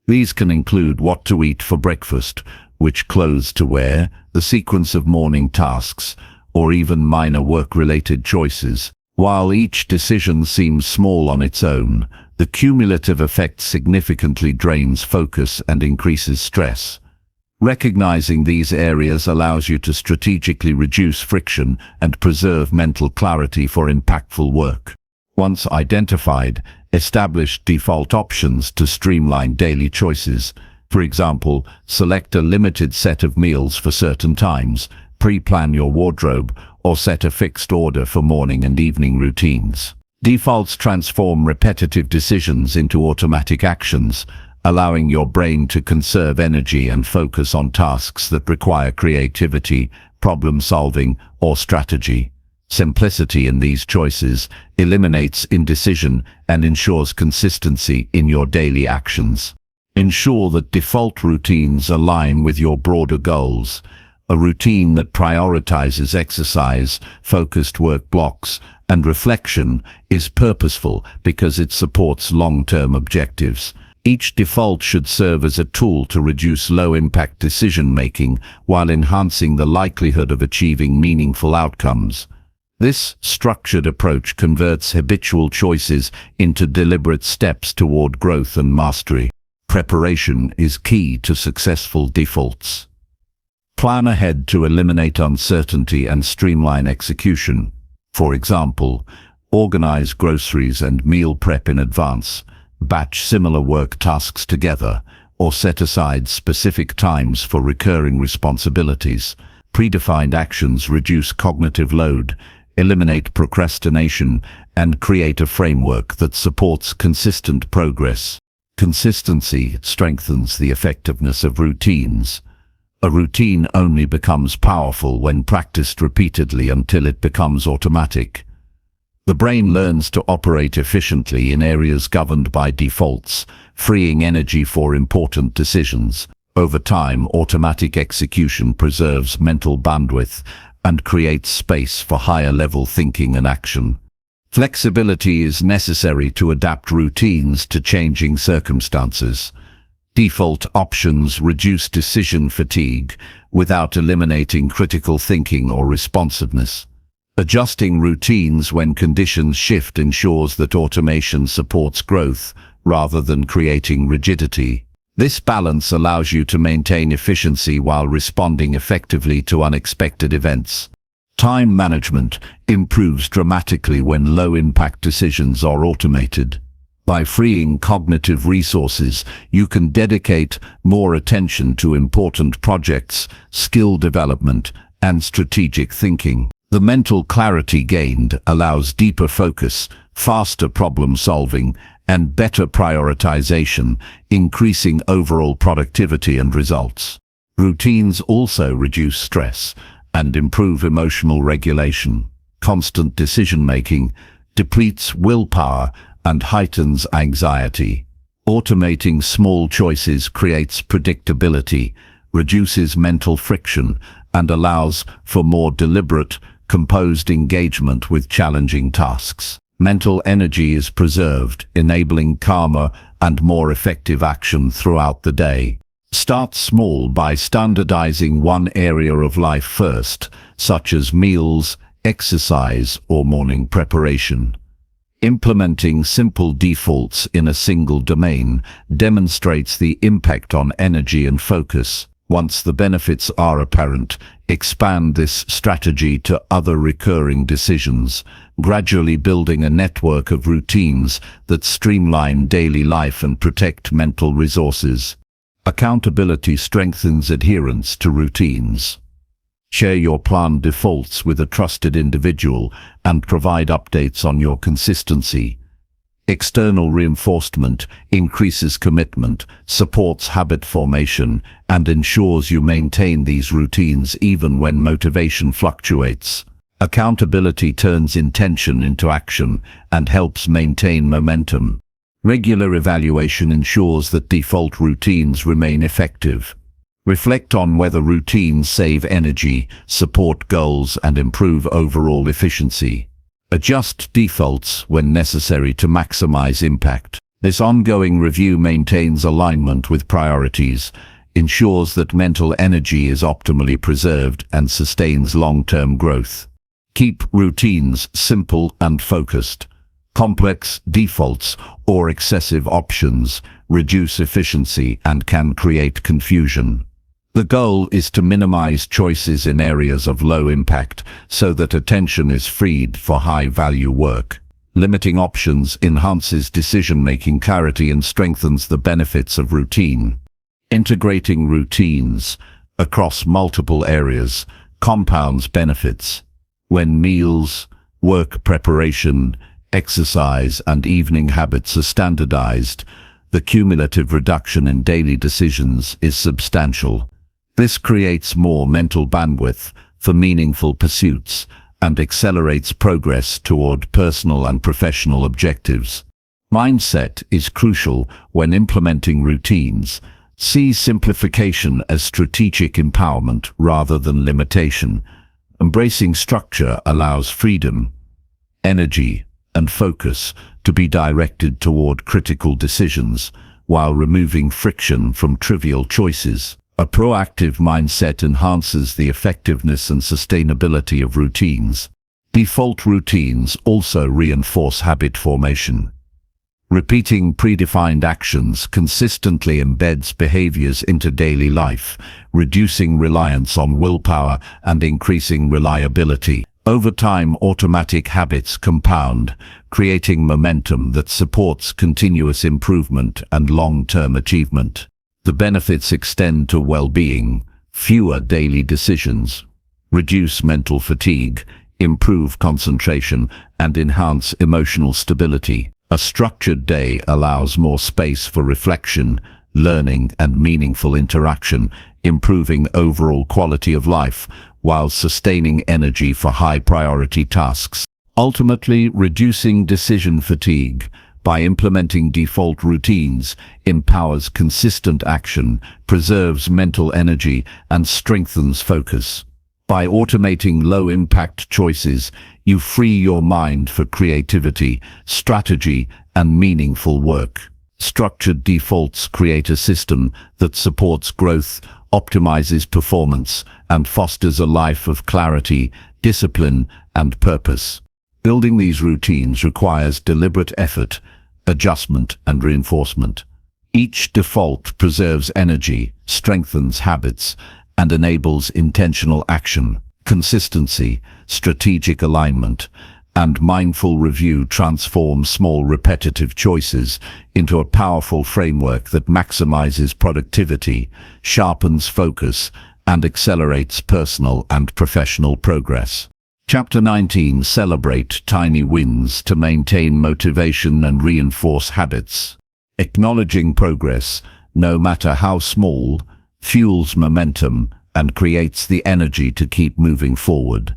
These can include what to eat for breakfast, which clothes to wear, the sequence of morning tasks, or even minor work-related choices. While each decision seems small on its own, the cumulative effect significantly drains focus and increases stress. Recognizing these areas allows you to strategically reduce friction and preserve mental clarity for impactful work. Once identified, establish default options to streamline daily choices. For example, select a limited set of meals for certain times, pre-plan your wardrobe, or set a fixed order for morning and evening routines. Defaults transform repetitive decisions into automatic actions, allowing your brain to conserve energy and focus on tasks that require creativity, problem-solving, or strategy. Simplicity in these choices eliminates indecision and ensures consistency in your daily actions. Ensure that default routines align with your broader goals. A routine that prioritizes exercise, focused work blocks, and reflection is purposeful because it supports long-term objectives. Each default should serve as a tool to reduce low-impact decision-making while enhancing the likelihood of achieving meaningful outcomes. This structured approach converts habitual choices into deliberate steps toward growth and mastery. Preparation is key to successful defaults. Plan ahead to eliminate uncertainty and streamline execution. For example, organize groceries and meal prep in advance, batch similar work tasks together, or set aside specific times for recurring responsibilities. Predefined actions reduce cognitive load, eliminate procrastination, and create a framework that supports consistent progress. Consistency strengthens the effectiveness of routines. A routine only becomes powerful when practiced repeatedly until it becomes automatic. The brain learns to operate efficiently in areas governed by defaults, freeing energy for important decisions. Over time, automatic execution preserves mental bandwidth and creates space for higher-level thinking and action. Flexibility is necessary to adapt routines to changing circumstances. Default options reduce decision fatigue without eliminating critical thinking or responsiveness. Adjusting routines when conditions shift ensures that automation supports growth rather than creating rigidity. This balance allows you to maintain efficiency while responding effectively to unexpected events. Time management improves dramatically when low-impact decisions are automated. By freeing cognitive resources, you can dedicate more attention to important projects, skill development, and strategic thinking. The mental clarity gained allows deeper focus, faster problem solving, and better prioritization, increasing overall productivity and results. Routines also reduce stress and improve emotional regulation. Constant decision-making depletes willpower and heightens anxiety. Automating small choices creates predictability, reduces mental friction, and allows for more deliberate, composed engagement with challenging tasks. Mental energy is preserved, enabling calmer and more effective action throughout the day. Start small by standardizing one area of life first, such as meals, exercise, or morning preparation. Implementing simple defaults in a single domain demonstrates the impact on energy and focus. Once the benefits are apparent, expand this strategy to other recurring decisions, gradually building a network of routines that streamline daily life and protect mental resources. Accountability strengthens adherence to routines. Share your planned defaults with a trusted individual and provide updates on your consistency. External reinforcement increases commitment, supports habit formation, and ensures you maintain these routines even when motivation fluctuates. Accountability turns intention into action and helps maintain momentum. Regular evaluation ensures that default routines remain effective. Reflect on whether routines save energy, support goals, and improve overall efficiency. Adjust defaults when necessary to maximize impact. This ongoing review maintains alignment with priorities, ensures that mental energy is optimally preserved, and sustains long-term growth. Keep routines simple and focused. Complex defaults or excessive options reduce efficiency and can create confusion. The goal is to minimize choices in areas of low impact so that attention is freed for high-value work. Limiting options enhances decision-making clarity and strengthens the benefits of routine. Integrating routines across multiple areas compounds benefits. When meals, work preparation, exercise, and evening habits are standardized, the cumulative reduction in daily decisions is substantial. This creates more mental bandwidth for meaningful pursuits and accelerates progress toward personal and professional objectives. Mindset is crucial when implementing routines. See simplification as strategic empowerment rather than limitation. Embracing structure allows freedom, energy, and focus to be directed toward critical decisions while removing friction from trivial choices. A proactive mindset enhances the effectiveness and sustainability of routines. Default routines also reinforce habit formation. Repeating predefined actions consistently embeds behaviors into daily life, reducing reliance on willpower and increasing reliability. Over time, automatic habits compound, creating momentum that supports continuous improvement and long-term achievement. The benefits extend to well-being. Fewer daily decisions reduce mental fatigue, improve concentration, and enhance emotional stability. A structured day allows more space for reflection, learning, and meaningful interaction, improving overall quality of life while sustaining energy for high-priority tasks. Ultimately, reducing decision fatigue by implementing default routines empowers consistent action, preserves mental energy, and strengthens focus. By automating low-impact choices, you free your mind for creativity, strategy, and meaningful work. Structured defaults create a system that supports growth, optimizes performance, and fosters a life of clarity, discipline, and purpose. Building these routines requires deliberate effort, adjustment, and reinforcement. Each default preserves energy, strengthens habits, and enables intentional action. Consistency, strategic alignment, and mindful review transform small repetitive choices into a powerful framework that maximizes productivity, sharpens focus, and accelerates personal and professional progress. Chapter 19: Celebrate tiny wins to maintain motivation and reinforce habits. Acknowledging progress, no matter how small, fuels momentum and creates the energy to keep moving forward.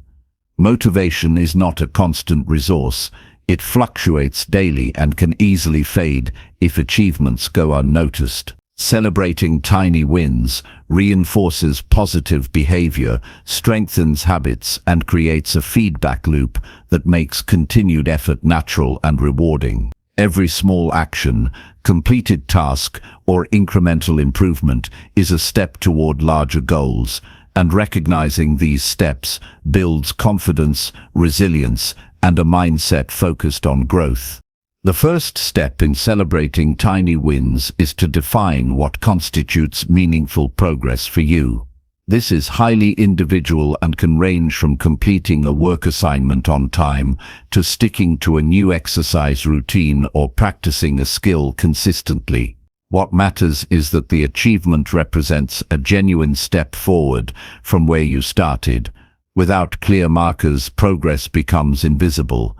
Motivation is not a constant resource. It fluctuates daily and can easily fade if achievements go unnoticed. Celebrating tiny wins reinforces positive behavior, strengthens habits, and creates a feedback loop that makes continued effort natural and rewarding. Every small action, completed task, or incremental improvement is a step toward larger goals, and recognizing these steps builds confidence, resilience, and a mindset focused on growth. The first step in celebrating tiny wins is to define what constitutes meaningful progress for you. This is highly individual and can range from completing a work assignment on time to sticking to a new exercise routine or practicing a skill consistently. What matters is that the achievement represents a genuine step forward from where you started. Without clear markers, progress becomes invisible,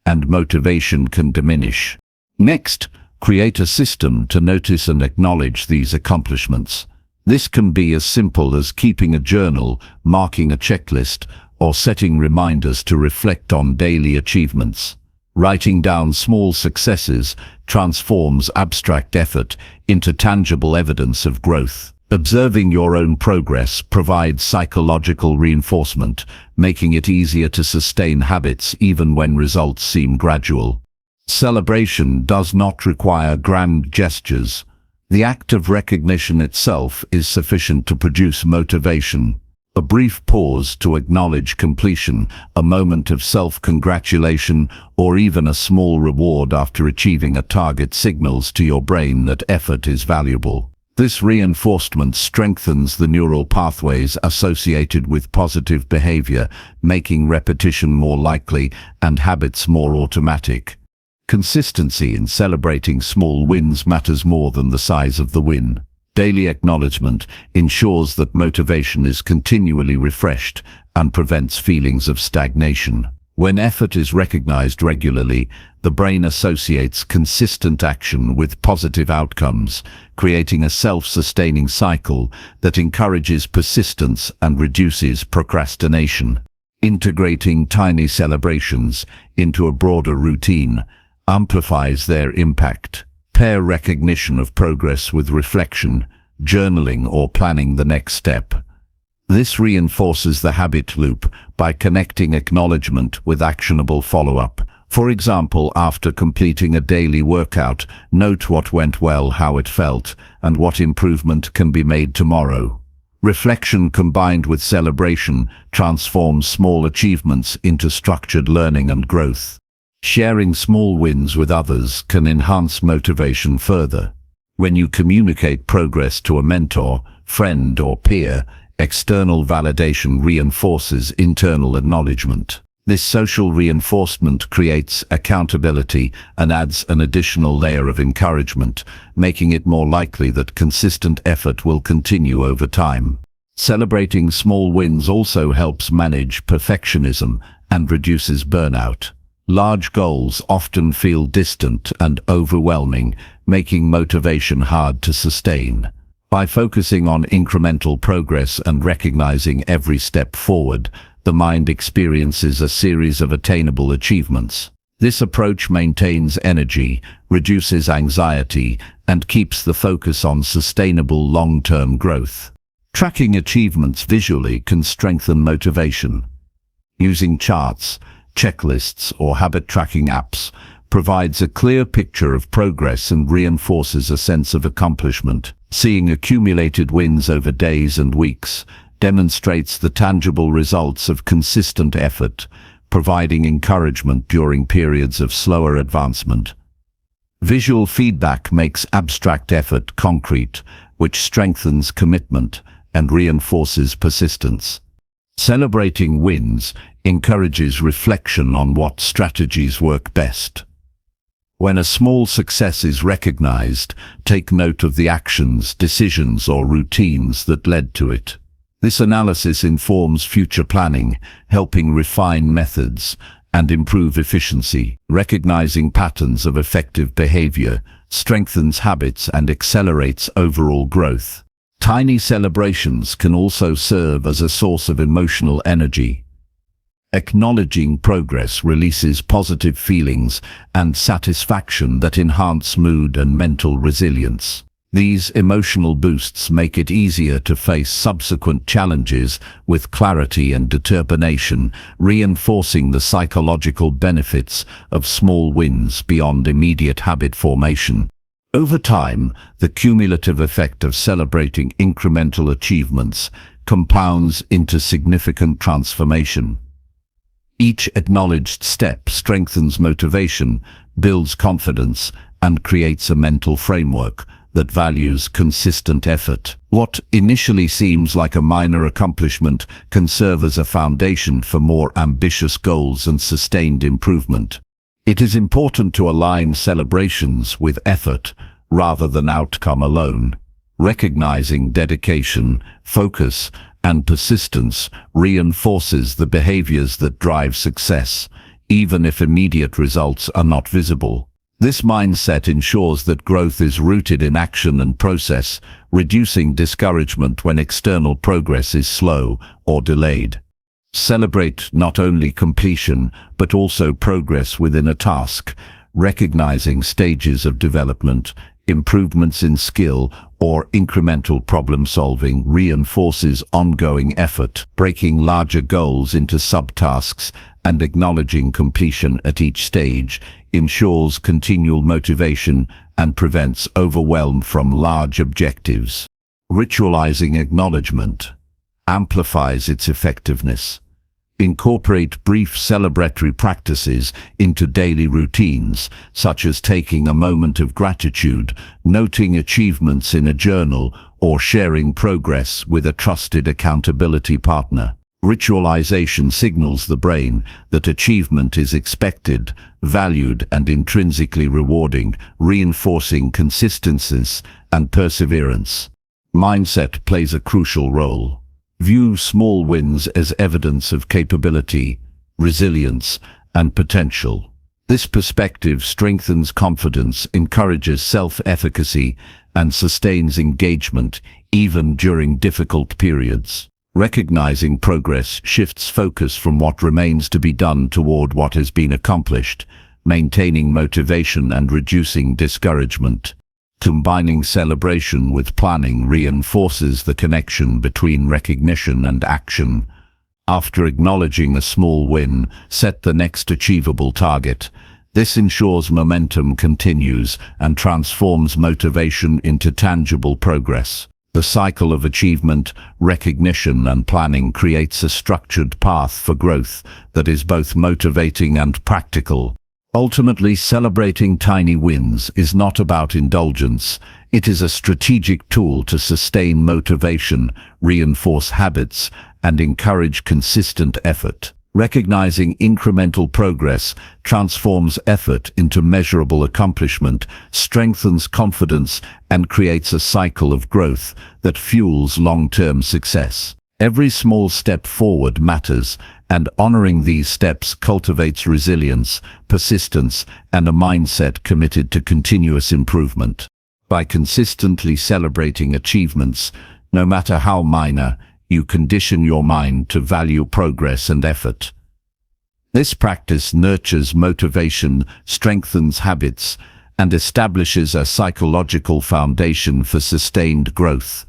and motivation can diminish. Next, create a system to notice and acknowledge these accomplishments. This can be as simple as keeping a journal, marking a checklist, or setting reminders to reflect on daily achievements. Writing down small successes transforms abstract effort into tangible evidence of growth. Observing your own progress provides psychological reinforcement, making it easier to sustain habits even when results seem gradual. Celebration does not require grand gestures. The act of recognition itself is sufficient to produce motivation. A brief pause to acknowledge completion, a moment of self-congratulation, or even a small reward after achieving a target signals to your brain that effort is valuable. This reinforcement strengthens the neural pathways associated with positive behavior, making repetition more likely and habits more automatic. Consistency in celebrating small wins matters more than the size of the win. Daily acknowledgement ensures that motivation is continually refreshed and prevents feelings of stagnation. When effort is recognized regularly, the brain associates consistent action with positive outcomes, creating a self-sustaining cycle that encourages persistence and reduces procrastination. Integrating tiny celebrations into a broader routine amplifies their impact. Pair recognition of progress with reflection, journaling, or planning the next step. This reinforces the habit loop by connecting acknowledgement with actionable follow-up. For example, after completing a daily workout, note what went well, how it felt, and what improvement can be made tomorrow. Reflection combined with celebration transforms small achievements into structured learning and growth. Sharing small wins with others can enhance motivation further. When you communicate progress to a mentor, friend, or peer, external validation reinforces internal acknowledgement. This social reinforcement creates accountability and adds an additional layer of encouragement, making it more likely that consistent effort will continue over time. Celebrating small wins also helps manage perfectionism and reduces burnout. Large goals often feel distant and overwhelming, making motivation hard to sustain. By focusing on incremental progress and recognizing every step forward, the mind experiences a series of attainable achievements. This approach maintains energy, reduces anxiety, and keeps the focus on sustainable long-term growth. Tracking achievements visually can strengthen motivation. Using charts, checklists, or habit tracking apps provides a clear picture of progress and reinforces a sense of accomplishment. Seeing accumulated wins over days and weeks demonstrates the tangible results of consistent effort, providing encouragement during periods of slower advancement. Visual feedback makes abstract effort concrete, which strengthens commitment and reinforces persistence. Celebrating wins encourages reflection on what strategies work best. When a small success is recognized, take note of the actions, decisions, or routines that led to it. This analysis informs future planning, helping refine methods and improve efficiency. Recognizing patterns of effective behavior strengthens habits and accelerates overall growth. Tiny celebrations can also serve as a source of emotional energy. Acknowledging progress releases positive feelings and satisfaction that enhance mood and mental resilience. These emotional boosts make it easier to face subsequent challenges with clarity and determination, reinforcing the psychological benefits of small wins beyond immediate habit formation. Over time, the cumulative effect of celebrating incremental achievements compounds into significant transformation. Each acknowledged step strengthens motivation, builds confidence, and creates a mental framework that values consistent effort. What initially seems like a minor accomplishment can serve as a foundation for more ambitious goals and sustained improvement. It is important to align celebrations with effort rather than outcome alone. Recognizing dedication, focus, and persistence reinforces the behaviors that drive success, even if immediate results are not visible. This mindset ensures that growth is rooted in action and process, reducing discouragement when external progress is slow or delayed. Celebrate not only completion, but also progress within a task, recognizing stages of development, improvements in skill, or incremental problem-solving reinforces ongoing effort. Breaking larger goals into subtasks and acknowledging completion at each stage ensures continual motivation and prevents overwhelm from large objectives. Ritualizing acknowledgement amplifies its effectiveness. Incorporate brief celebratory practices into daily routines, such as taking a moment of gratitude, noting achievements in a journal, or sharing progress with a trusted accountability partner. Ritualization signals the brain that achievement is expected, valued, and intrinsically rewarding, reinforcing consistency and perseverance. Mindset plays a crucial role. View small wins as evidence of capability, resilience, and potential. This perspective strengthens confidence, encourages self-efficacy, and sustains engagement even during difficult periods. Recognizing progress shifts focus from what remains to be done toward what has been accomplished, maintaining motivation and reducing discouragement. Combining celebration with planning reinforces the connection between recognition and action. After acknowledging a small win, set the next achievable target. This ensures momentum continues and transforms motivation into tangible progress. The cycle of achievement, recognition, and planning creates a structured path for growth that is both motivating and practical. Ultimately, celebrating tiny wins is not about indulgence. It is a strategic tool to sustain motivation, reinforce habits, and encourage consistent effort. Recognizing incremental progress transforms effort into measurable accomplishment, strengthens confidence, and creates a cycle of growth that fuels long-term success. Every small step forward matters, and honoring these steps cultivates resilience, persistence, and a mindset committed to continuous improvement. By consistently celebrating achievements, no matter how minor, you condition your mind to value progress and effort. This practice nurtures motivation, strengthens habits, and establishes a psychological foundation for sustained growth.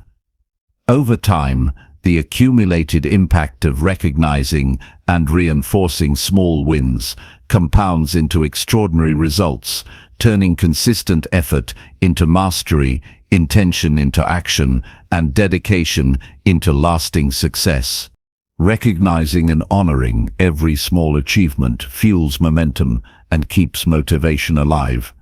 Over time, The accumulated impact of recognizing and reinforcing small wins compounds into extraordinary results, turning consistent effort into mastery, intention into action, and dedication into lasting success. Recognizing and honoring every small achievement fuels momentum and keeps motivation alive.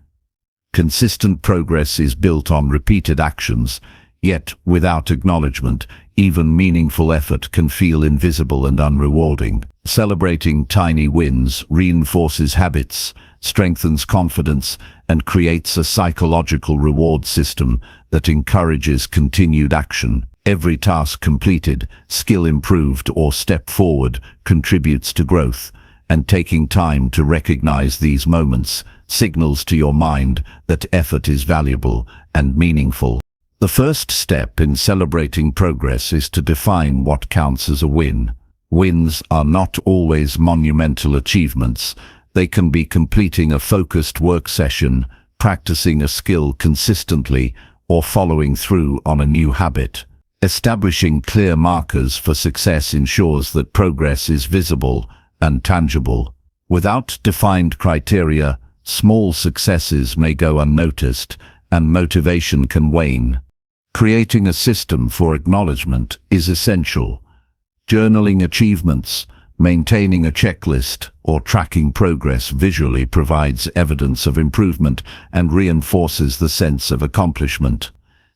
Consistent progress is built on repeated actions, yet without acknowledgement, even meaningful effort can feel invisible and unrewarding. Celebrating tiny wins reinforces habits, strengthens confidence, and creates a psychological reward system that encourages continued action. Every task completed, skill improved, or step forward contributes to growth, and taking time to recognize these moments signals to your mind that effort is valuable and meaningful. The first step in celebrating progress is to define what counts as a win. Wins are not always monumental achievements. They can be completing a focused work session, practicing a skill consistently, or following through on a new habit. Establishing clear markers for success ensures that progress is visible and tangible. Without defined criteria, small successes may go unnoticed, and motivation can wane. Creating a system for acknowledgement is essential. Journaling achievements, maintaining a checklist, or tracking progress visually provides evidence of improvement and reinforces the sense of accomplishment.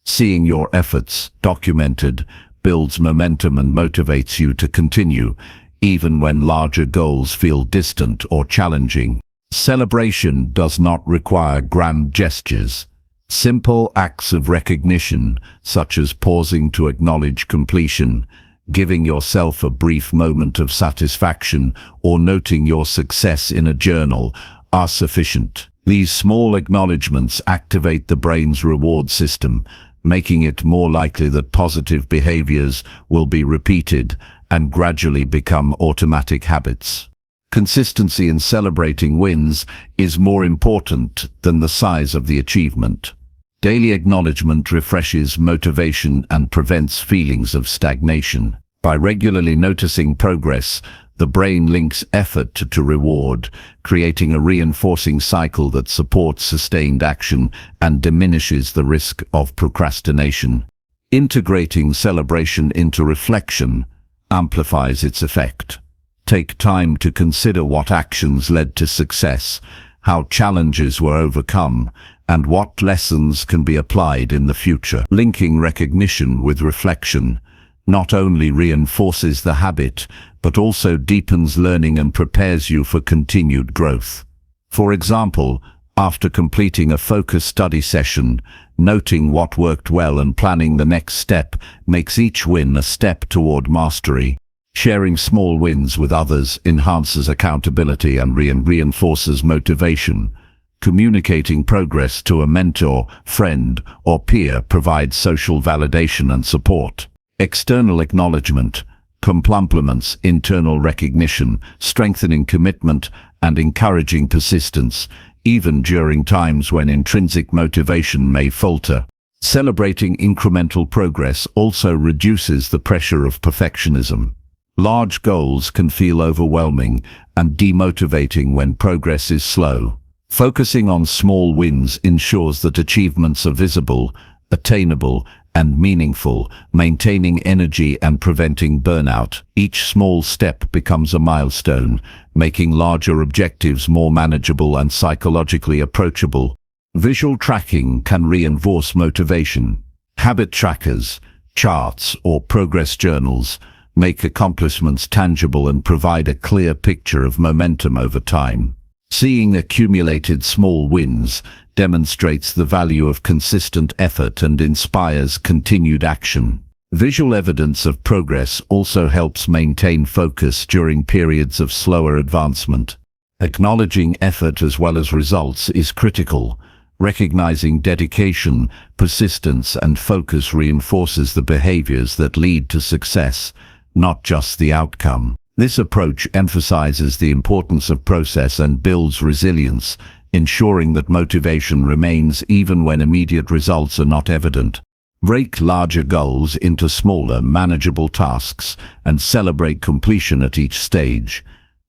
Seeing your efforts documented builds momentum and motivates you to continue, even when larger goals feel distant or challenging. Celebration does not require grand gestures. Simple acts of recognition, such as pausing to acknowledge completion, giving yourself a brief moment of satisfaction, or noting your success in a journal, are sufficient. These small acknowledgements activate the brain's reward system, making it more likely that positive behaviors will be repeated and gradually become automatic habits. Consistency in celebrating wins is more important than the size of the achievement. Daily acknowledgement refreshes motivation and prevents feelings of stagnation. By regularly noticing progress, the brain links effort to reward, creating a reinforcing cycle that supports sustained action and diminishes the risk of procrastination. Integrating celebration into reflection amplifies its effect. Take time to consider what actions led to success, how challenges were overcome, and what lessons can be applied in the future. Linking recognition with reflection not only reinforces the habit, but also deepens learning and prepares you for continued growth. For example, after completing a focused study session, noting what worked well and planning the next step makes each win a step toward mastery. Sharing small wins with others enhances accountability and reinforces motivation. Communicating progress to a mentor, friend, or peer provides social validation and support. External acknowledgement complements internal recognition, strengthening commitment and encouraging persistence, even during times when intrinsic motivation may falter. Celebrating incremental progress also reduces the pressure of perfectionism. Large goals can feel overwhelming and demotivating when progress is slow. Focusing on small wins ensures that achievements are visible, attainable, and meaningful, maintaining energy and preventing burnout. Each small step becomes a milestone, making larger objectives more manageable and psychologically approachable. Visual tracking can reinforce motivation. Habit trackers, charts, or progress journals make accomplishments tangible and provide a clear picture of momentum over time. Seeing accumulated small wins demonstrates the value of consistent effort and inspires continued action. Visual evidence of progress also helps maintain focus during periods of slower advancement. Acknowledging effort as well as results is critical. Recognizing dedication, persistence, and focus reinforces the behaviors that lead to success, not just the outcome. This approach emphasizes the importance of process and builds resilience, ensuring that motivation remains even when immediate results are not evident. Break larger goals into smaller, manageable tasks and celebrate completion at each stage.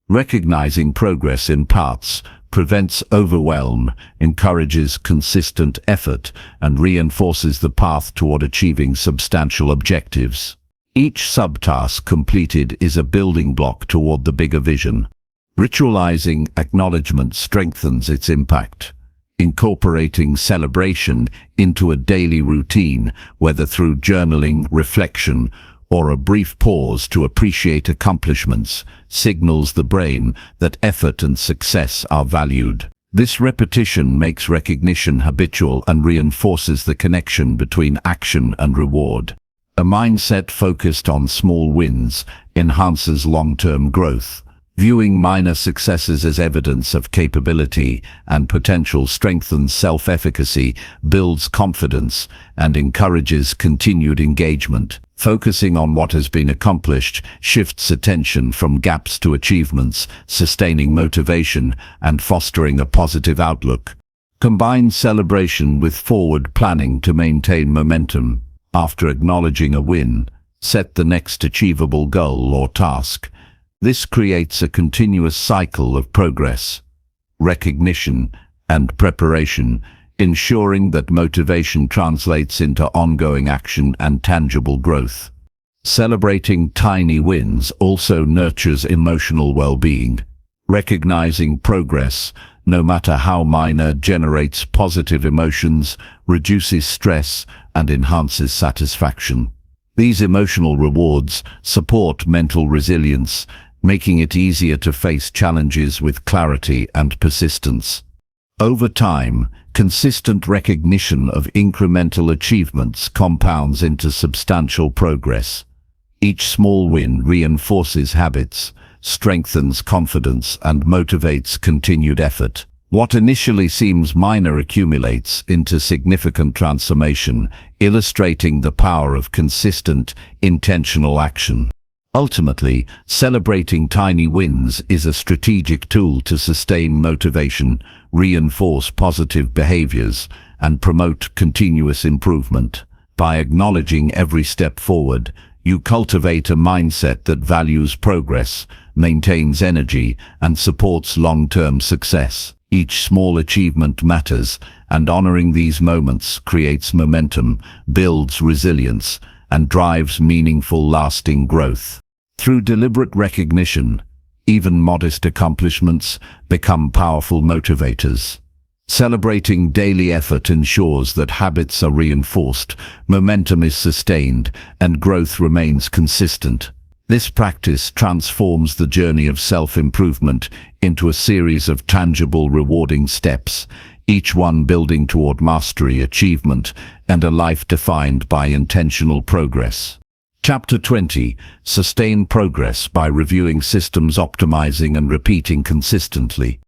Recognizing progress in parts prevents overwhelm, encourages consistent effort, and reinforces the path toward achieving substantial objectives. Each subtask completed is a building block toward the bigger vision. Ritualizing acknowledgement strengthens its impact. Incorporating celebration into a daily routine, whether through journaling, reflection, or a brief pause to appreciate accomplishments, signals the brain that effort and success are valued. This repetition makes recognition habitual and reinforces the connection between action and reward. A mindset focused on small wins enhances long-term growth. Viewing minor successes as evidence of capability and potential strengthens self-efficacy, builds confidence, and encourages continued engagement. Focusing on what has been accomplished shifts attention from gaps to achievements, sustaining motivation and fostering a positive outlook. Combine celebration with forward planning to maintain momentum. After acknowledging a win, set the next achievable goal or task. This creates a continuous cycle of progress, recognition, and preparation, ensuring that motivation translates into ongoing action and tangible growth. Celebrating tiny wins also nurtures emotional well-being. Recognizing progress, no matter how minor, generates positive emotions, reduces stress, and enhances satisfaction. These emotional rewards support mental resilience, making it easier to face challenges with clarity and persistence. Over time, consistent recognition of incremental achievements compounds into substantial progress. Each small win reinforces habits, strengthens confidence, and motivates continued effort. What initially seems minor accumulates into significant transformation, illustrating the power of consistent, intentional action. Ultimately, celebrating tiny wins is a strategic tool to sustain motivation, reinforce positive behaviors, and promote continuous improvement. By acknowledging every step forward, you cultivate a mindset that values progress, maintains energy, and supports long-term success. Each small achievement matters, and honoring these moments creates momentum, builds resilience, and drives meaningful, lasting growth. Through deliberate recognition, even modest accomplishments become powerful motivators. Celebrating daily effort ensures that habits are reinforced, momentum is sustained, and growth remains consistent. This practice transforms the journey of self-improvement into a series of tangible, rewarding steps, each one building toward mastery, achievement, and a life defined by intentional progress. Chapter 20. Sustain progress by reviewing systems, optimizing and repeating consistently.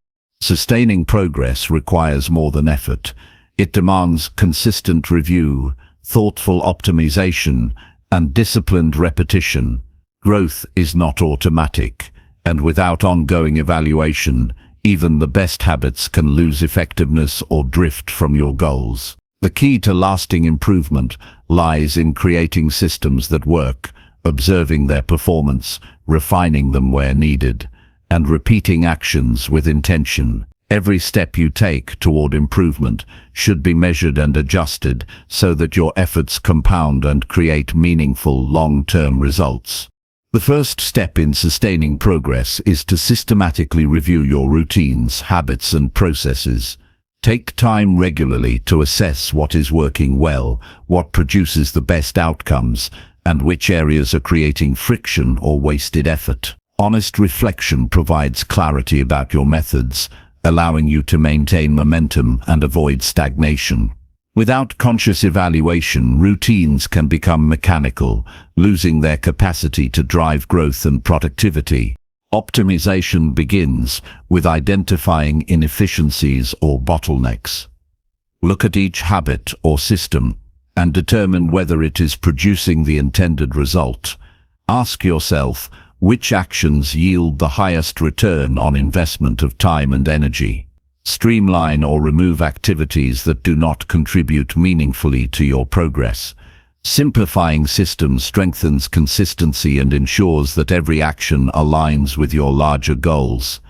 Sustaining progress requires more than effort. It demands consistent review, thoughtful optimization, and disciplined repetition. Growth is not automatic, and without ongoing evaluation, even the best habits can lose effectiveness or drift from your goals. The key to lasting improvement lies in creating systems that work, observing their performance, refining them where needed, and repeating actions with intention. Every step you take toward improvement should be measured and adjusted so that your efforts compound and create meaningful long-term results. The first step in sustaining progress is to systematically review your routines, habits, and processes. Take time regularly to assess what is working well, what produces the best outcomes, and which areas are creating friction or wasted effort. Honest reflection provides clarity about your methods, allowing you to maintain momentum and avoid stagnation. Without conscious evaluation, routines can become mechanical, losing their capacity to drive growth and productivity. Optimization begins with identifying inefficiencies or bottlenecks. Look at each habit or system and determine whether it is producing the intended result. Ask yourself which actions yield the highest return on investment of time and energy. Streamline or remove activities that do not contribute meaningfully to your progress. Simplifying systems strengthens consistency and ensures that every action aligns with your larger goals.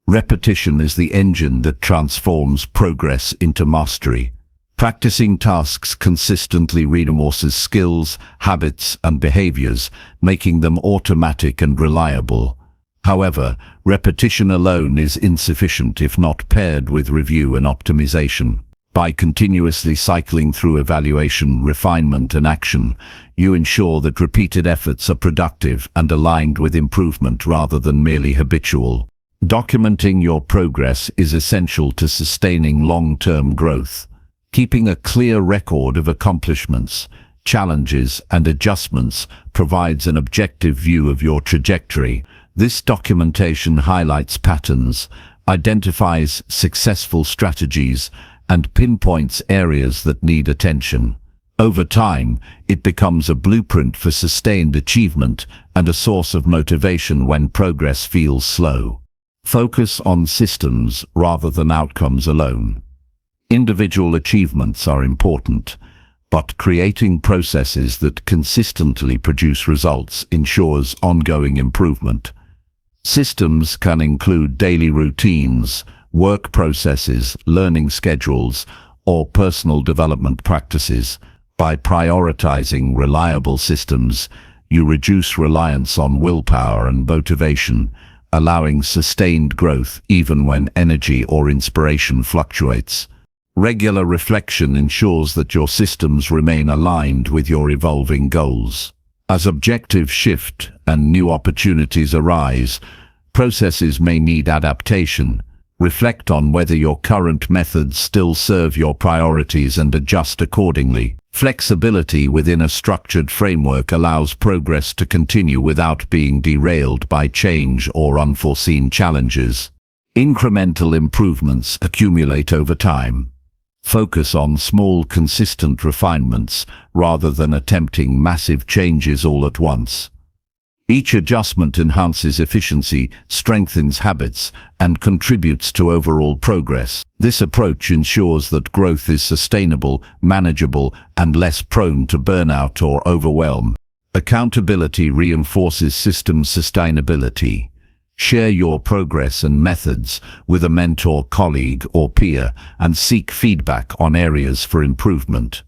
Repetition is the engine that transforms progress into mastery. Practicing tasks consistently reinforces skills, habits, and behaviors, making them automatic and reliable. However, repetition alone is insufficient if not paired with review and optimization. By continuously cycling through evaluation, refinement, and action, you ensure that repeated efforts are productive and aligned with improvement rather than merely habitual. Documenting your progress is essential to sustaining long-term growth. Keeping a clear record of accomplishments, challenges, and adjustments provides an objective view of your trajectory. This documentation highlights patterns, identifies successful strategies, and pinpoints areas that need attention. Over time, it becomes a blueprint for sustained achievement and a source of motivation when progress feels slow. Focus on systems rather than outcomes alone. Individual achievements are important, but creating processes that consistently produce results ensures ongoing improvement. Systems can include daily routines, work processes, learning schedules, or personal development practices. By prioritizing reliable systems, you reduce reliance on willpower and motivation, allowing sustained growth even when energy or inspiration fluctuates. Regular reflection ensures that your systems remain aligned with your evolving goals. As objectives shift and new opportunities arise, processes may need adaptation. Reflect on whether your current methods still serve your priorities and adjust accordingly. Flexibility within a structured framework allows progress to continue without being derailed by change or unforeseen challenges. Incremental improvements accumulate over time. Focus on small, consistent refinements rather than attempting massive changes all at once. Each adjustment enhances efficiency, strengthens habits, and contributes to overall progress. This approach ensures that growth is sustainable, manageable, and less prone to burnout or overwhelm. Accountability reinforces system sustainability. Share your progress and methods with a mentor, colleague, or peer, and seek feedback on areas for improvement.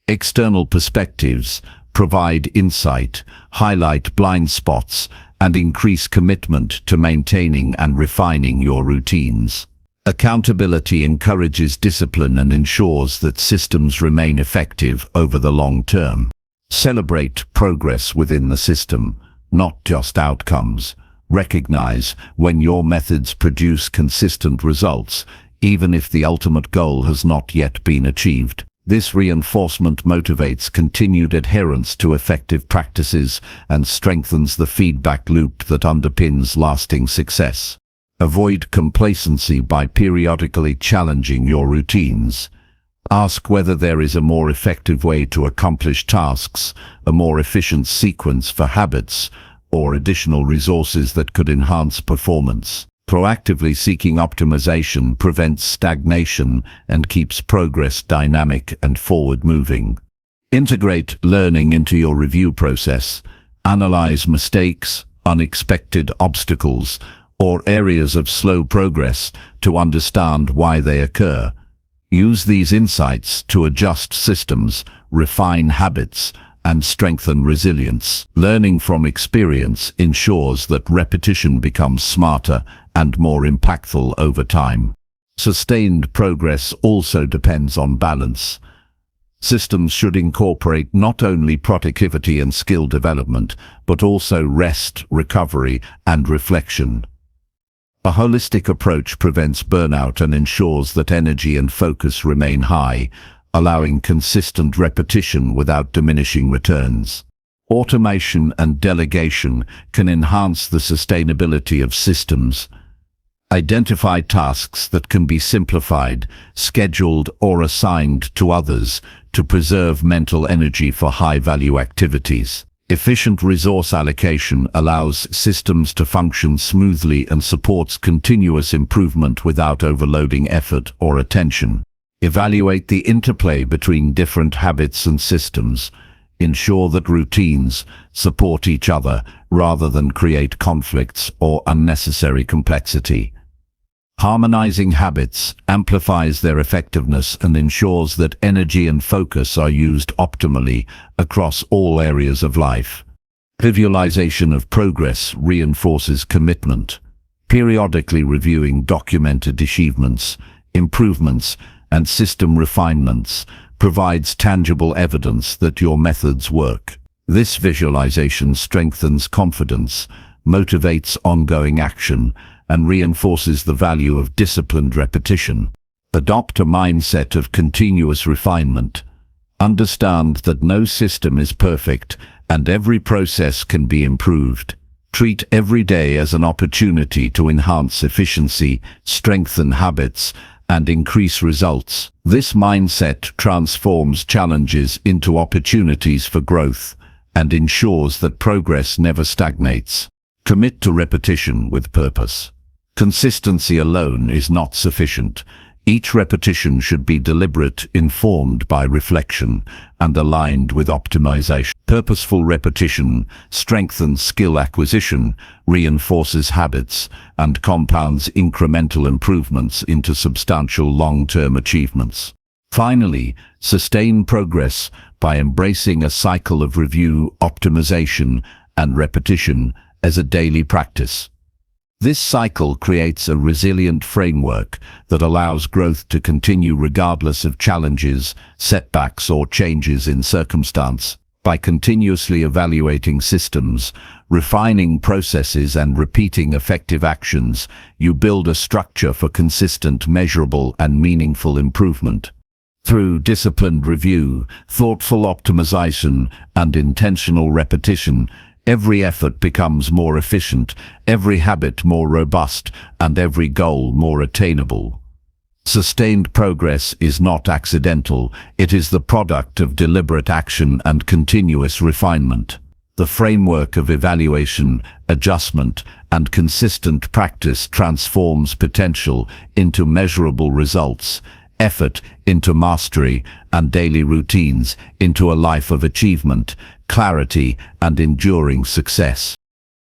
External perspectives provide insight, highlight blind spots, and increase commitment to maintaining and refining your routines. Accountability encourages discipline and ensures that systems remain effective over the long term. Celebrate progress within the system, not just outcomes. Recognize when your methods produce consistent results, even if the ultimate goal has not yet been achieved. This reinforcement motivates continued adherence to effective practices and strengthens the feedback loop that underpins lasting success. Avoid complacency by periodically challenging your routines. Ask whether there is a more effective way to accomplish tasks, a more efficient sequence for habits, or additional resources that could enhance performance. Proactively seeking optimization prevents stagnation and keeps progress dynamic and forward-moving. Integrate learning into your review process. Analyze mistakes, unexpected obstacles, or areas of slow progress to understand why they occur. Use these insights to adjust systems, refine habits, and strengthen resilience. Learning from experience ensures that repetition becomes smarter and more impactful over time. Sustained progress also depends on balance. Systems should incorporate not only productivity and skill development, but also rest, recovery, and reflection. A holistic approach prevents burnout and ensures that energy and focus remain high, allowing consistent repetition without diminishing returns. Automation and delegation can enhance the sustainability of systems. Identify tasks that can be simplified, scheduled, or assigned to others to preserve mental energy for high-value activities. Efficient resource allocation allows systems to function smoothly and supports continuous improvement without overloading effort or attention. Evaluate the interplay between different habits and systems. Ensure that routines support each other rather than create conflicts or unnecessary complexity. Harmonizing habits amplifies their effectiveness and ensures that energy and focus are used optimally across all areas of life. Visualization of progress reinforces commitment. Periodically reviewing documented achievements, improvements, and system refinements provides tangible evidence that your methods work. This visualization strengthens confidence, motivates ongoing action, and reinforces the value of disciplined repetition. Adopt a mindset of continuous refinement. Understand that no system is perfect, and every process can be improved. Treat every day as an opportunity to enhance efficiency, strengthen habits, and increase results. This mindset transforms challenges into opportunities for growth and ensures that progress never stagnates. Commit to repetition with purpose. Consistency alone is not sufficient. Each repetition should be deliberate, informed by reflection, and aligned with optimization. Purposeful repetition strengthens skill acquisition, reinforces habits, and compounds incremental improvements into substantial long-term achievements. Finally, sustain progress by embracing a cycle of review, optimization, and repetition as a daily practice. This cycle creates a resilient framework that allows growth to continue regardless of challenges, setbacks, or changes in circumstance. By continuously evaluating systems, refining processes, and repeating effective actions, you build a structure for consistent, measurable, and meaningful improvement. Through disciplined review, thoughtful optimization, and intentional repetition, every effort becomes more efficient, every habit more robust, and every goal more attainable. Sustained progress is not accidental, it is the product of deliberate action and continuous refinement. The framework of evaluation, adjustment, and consistent practice transforms potential into measurable results, effort into mastery, and daily routines into a life of achievement, clarity, and enduring success.